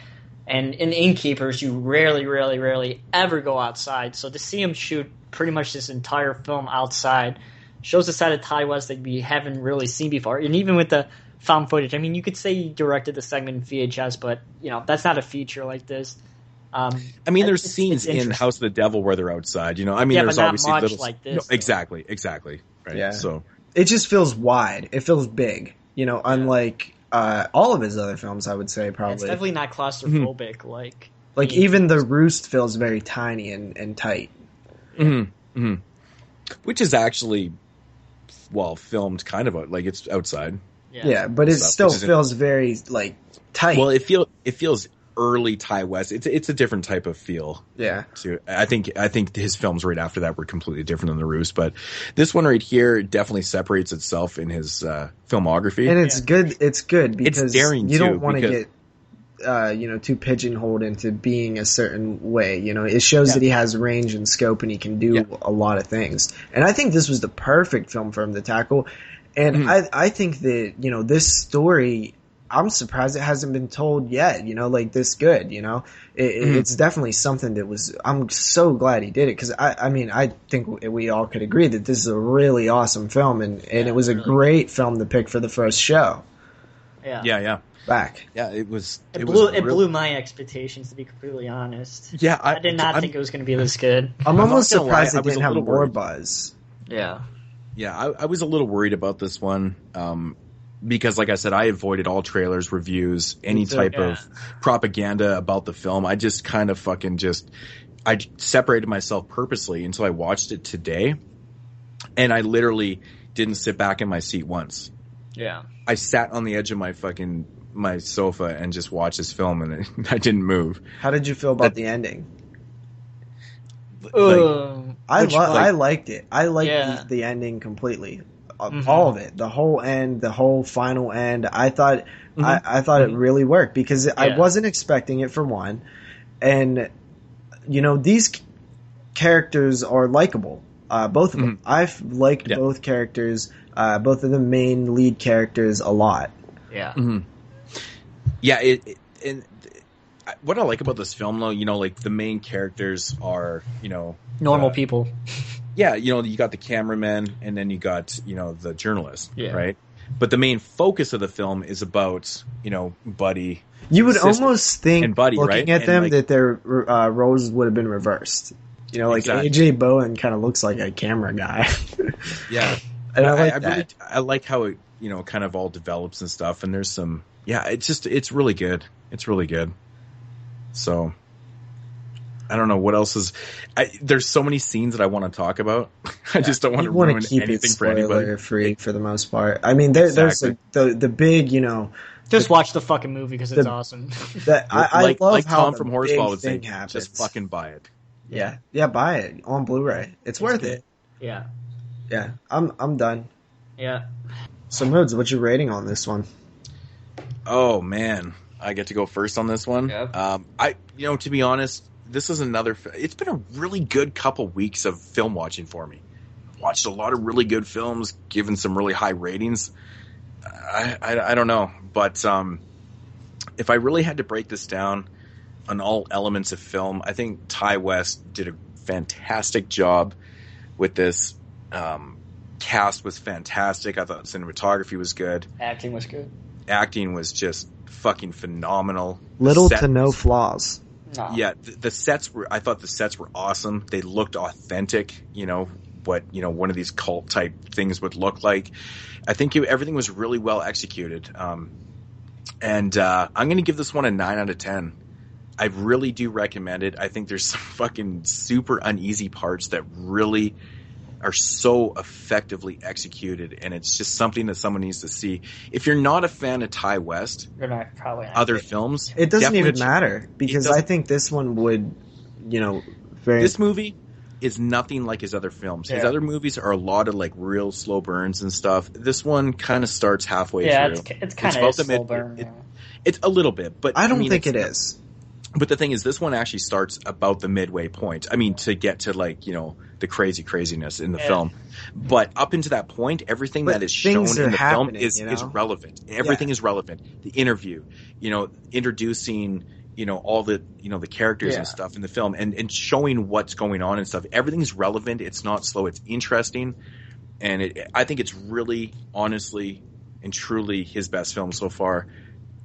And in Innkeepers, you rarely ever go outside. So to see him shoot pretty much this entire film outside shows a side of Ty West that we haven't really seen before. And even with the found footage, I mean, you could say he directed the segment in VHS, but, you know, that's not a feature like this. I mean, there's scenes in House of the Devil where they're outside, you know. I mean, there's but obviously not much little like this. No, exactly, right? Yeah. So it just feels wide. It feels big, you know, unlike all of his other films, I would say, probably. It's definitely not claustrophobic. Like even The Roost feels very tiny and tight. Which is actually, filmed kind of like it's outside. Yeah, but it still feels very like tight. Well, it feels early Ty West. It's a different type of feel. Yeah. Too. I think his films right after that were completely different than The Roost, but this one right here definitely separates itself in his filmography. And it's good. It's good because it's daring you don't want to get too pigeonholed into being a certain way. You know, it shows that he has range and scope and he can do a lot of things. And I think this was the perfect film for him to tackle. And I think that, you know, this story, I'm surprised it hasn't been told yet, you know, like this good, you know. It's definitely something that I'm so glad he did it, because I mean, I think we all could agree that this is a really awesome film, and it was a great film to pick for the first show. Yeah. Back. Yeah, it blew my expectations, to be completely honest. Yeah, I did not think it was going to be this good. I'm almost surprised it didn't have more buzz. Yeah. Yeah, I was a little worried about this one. Because, like I said, I avoided all trailers, reviews, any type of propaganda about the film. I just kind of I separated myself purposely until I watched it today. And I literally didn't sit back in my seat once. Yeah. I sat on the edge of my fucking my sofa and just watched this film, and I didn't move. How did you feel about the ending? I liked it. I liked the ending completely. All of it, the whole end, the whole final end. I thought I thought it really worked because I wasn't expecting it, for one, and these characters are likable. Both of them. I've liked both characters, both of the main lead characters, a lot. Yeah. Yeah. What I like about this film, though, like the main characters are, normal people. Yeah, you got the cameraman, and then you got, the journalist, right? But the main focus of the film is about, Buddy. You would almost think, Buddy, looking at them, that their roles would have been reversed. Exactly. AJ Bowen kind of looks like a camera guy. Yeah. And I like that. I like how it, kind of all develops and stuff, and there's some, it's really good. It's really good. So, I don't know what else is. There's so many scenes that I want to talk about. I just don't want to ruin anything for anybody. Free for the most part. I mean, there's the big, Just watch the fucking movie because it's awesome. I love how Tom from Horseball would say, happens. Just fucking buy it. Yeah, buy it on Blu-ray. It's worth good. it. Yeah. Yeah, I'm done. Yeah. So, Moodz, what's your rating on this one? Oh man, I get to go first on this one. Yep. To be honest, this is another. It's been a really good couple weeks of film watching for me. Watched a lot of really good films, given some really high ratings. I don't know, but if I really had to break this down on all elements of film, I think Ty West did a fantastic job with this. Cast was fantastic. I thought cinematography was good. Acting was good. Acting was just fucking phenomenal. Little to no flaws. No. Yeah, the sets were. I thought the sets were awesome. They looked authentic. What one of these cult type things would look like. I think everything was really well executed. And I'm going to give this one a 9 out of 10. I really do recommend it. I think there's some fucking super uneasy parts that really are so effectively executed, and it's just something that someone needs to see. If you're not a fan of Ty West, you're not probably not other films, it doesn't even matter, because I think this one would, this movie is nothing like his other films. His other movies are a lot of like real slow burns and stuff. This one kind of starts halfway through. It's kind of a slow burn. It's a little bit, but I don't think it is. But the thing is, this one actually starts about the midway point. I mean, to get to the craziness in the film. But up into that point, everything that is shown in the film is relevant. Everything is relevant. The interview, introducing, all the, the characters and stuff in the film, and showing what's going on and stuff. Everything's relevant. It's not slow. It's interesting. And I think it's really, honestly, and truly his best film so far.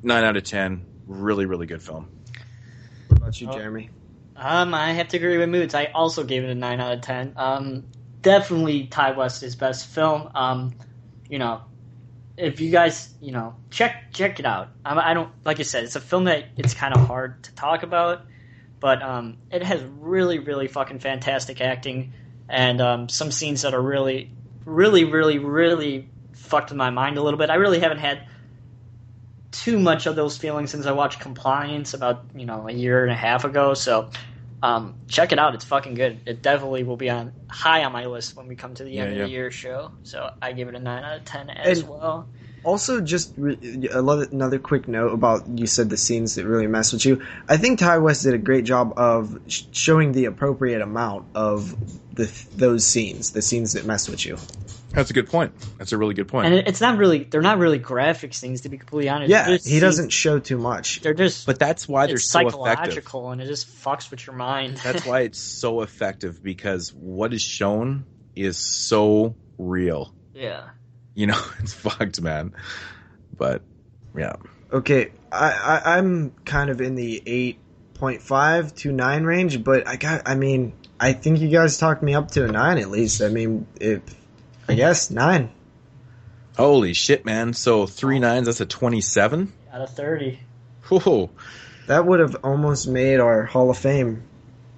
9 out of 10. Really, really good film. What about you, Jeremy? I have to agree with Moodz. I also gave it a 9 out of 10. Definitely Ty West's best film. If you guys, check it out. I don't, like I said, it's a film that it's kind of hard to talk about, but it has really, really fucking fantastic acting, and some scenes that are really, really, really, really fucked with my mind a little bit. I really haven't had too much of those feelings since I watched Compliance about, a year and a half ago. So, check it out. It's fucking good. It definitely will be high on my list when we come to the end of the year show. So I give it a 9 out of 10 as well. Also, just another quick note about, you said the scenes that really mess with you. I think Ty West did a great job of showing the appropriate amount of those scenes, the scenes that mess with you. That's a good point. That's a really good point. And it's not really, they're not really graphic scenes, to be completely honest. Yeah, he doesn't show too much. They're just, but that's why they're so effective. Psychological, and it just fucks with your mind. That's why it's so effective, because what is shown is so real. Yeah. It's fucked, man. But yeah. Okay, I'm kind of in the 8.5 to 9 range, but I think you guys talked me up to a 9 at least. I guess 9. Holy shit, man. So 3 9s, that's a 27? Out of 30. Whoa. That would have almost made our Hall of Fame.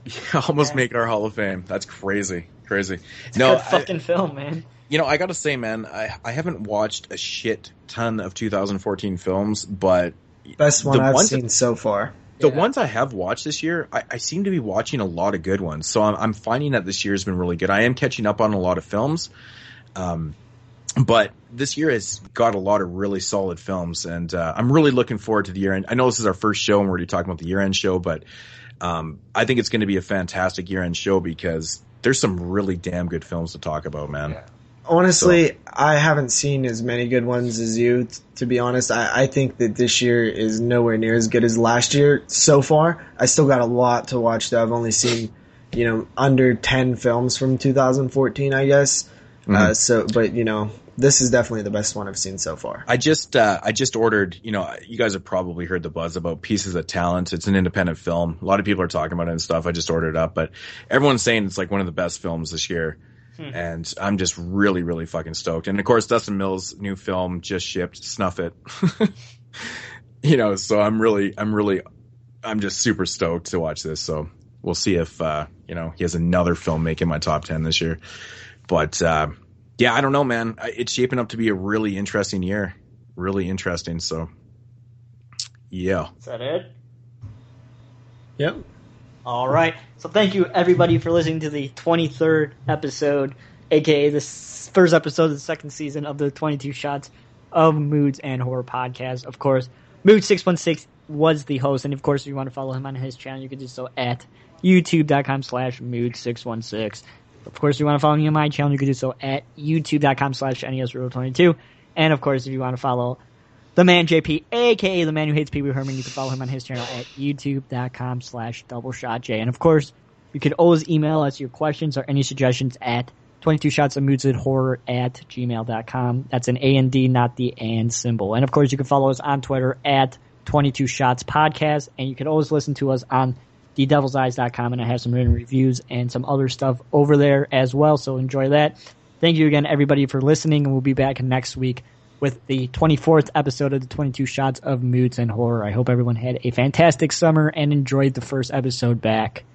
Yeah, almost make our Hall of Fame. That's crazy. It's a good fucking film, man. You know, I gotta say, man, I haven't watched a shit ton of 2014 films, but best one I've seen so far. The ones I have watched this year, I seem to be watching a lot of good ones. So I'm finding that this year has been really good. I am catching up on a lot of films. But this year has got a lot of really solid films, and I'm really looking forward to the year-end. I know this is our first show, and we're already talking about the year-end show, but I think it's going to be a fantastic year-end show because there's some really damn good films to talk about, man. Yeah. Honestly, I haven't seen as many good ones as you, to be honest. I think that this year is nowhere near as good as last year so far. I still got a lot to watch, though. I've only seen, under 10 films from 2014, I guess. Mm-hmm. But this is definitely the best one I've seen so far. I just ordered, you guys have probably heard the buzz about Pieces of Talent. It's an independent film. A lot of people are talking about it and stuff. I just ordered it up, but everyone's saying it's like one of the best films this year. And I'm just really, really fucking stoked. And of course, Dustin Mills' new film just shipped, Snuff It. So I'm just super stoked to watch this. So we'll see if, he has another film making my top 10 this year. But, I don't know, man. It's shaping up to be a really interesting year. Really interesting. So, yeah. Is that it? Yep. All right. So thank you, everybody, for listening to the 23rd episode, a.k.a. the first episode of the second season of the 22 Shots of Moodz and Horror podcast. Of course, Moodz616 was the host. And, of course, if you want to follow him on his channel, you can do so at youtube.com/Moodz616. Of course, if you want to follow me on my channel, you can do so at youtube.com/NESReal22. And, of course, if you want to follow the man JP, a.k.a. the man who hates Pee Wee Herman, you can follow him on his channel at youtube.com/DoubleshotJ. And, of course, you can always email us your questions or any suggestions at 22shotsofmoodz@gmail.com. That's an A and D, not the and symbol. And, of course, you can follow us on Twitter at 22shots podcast. And you can always listen to us on thedevilseyes.com, and I have some written reviews and some other stuff over there as well, so enjoy that. Thank you again, everybody, for listening, and we'll be back next week with the 24th episode of the 22 Shots of Moodz and Horror. I hope everyone had a fantastic summer and enjoyed the first episode back.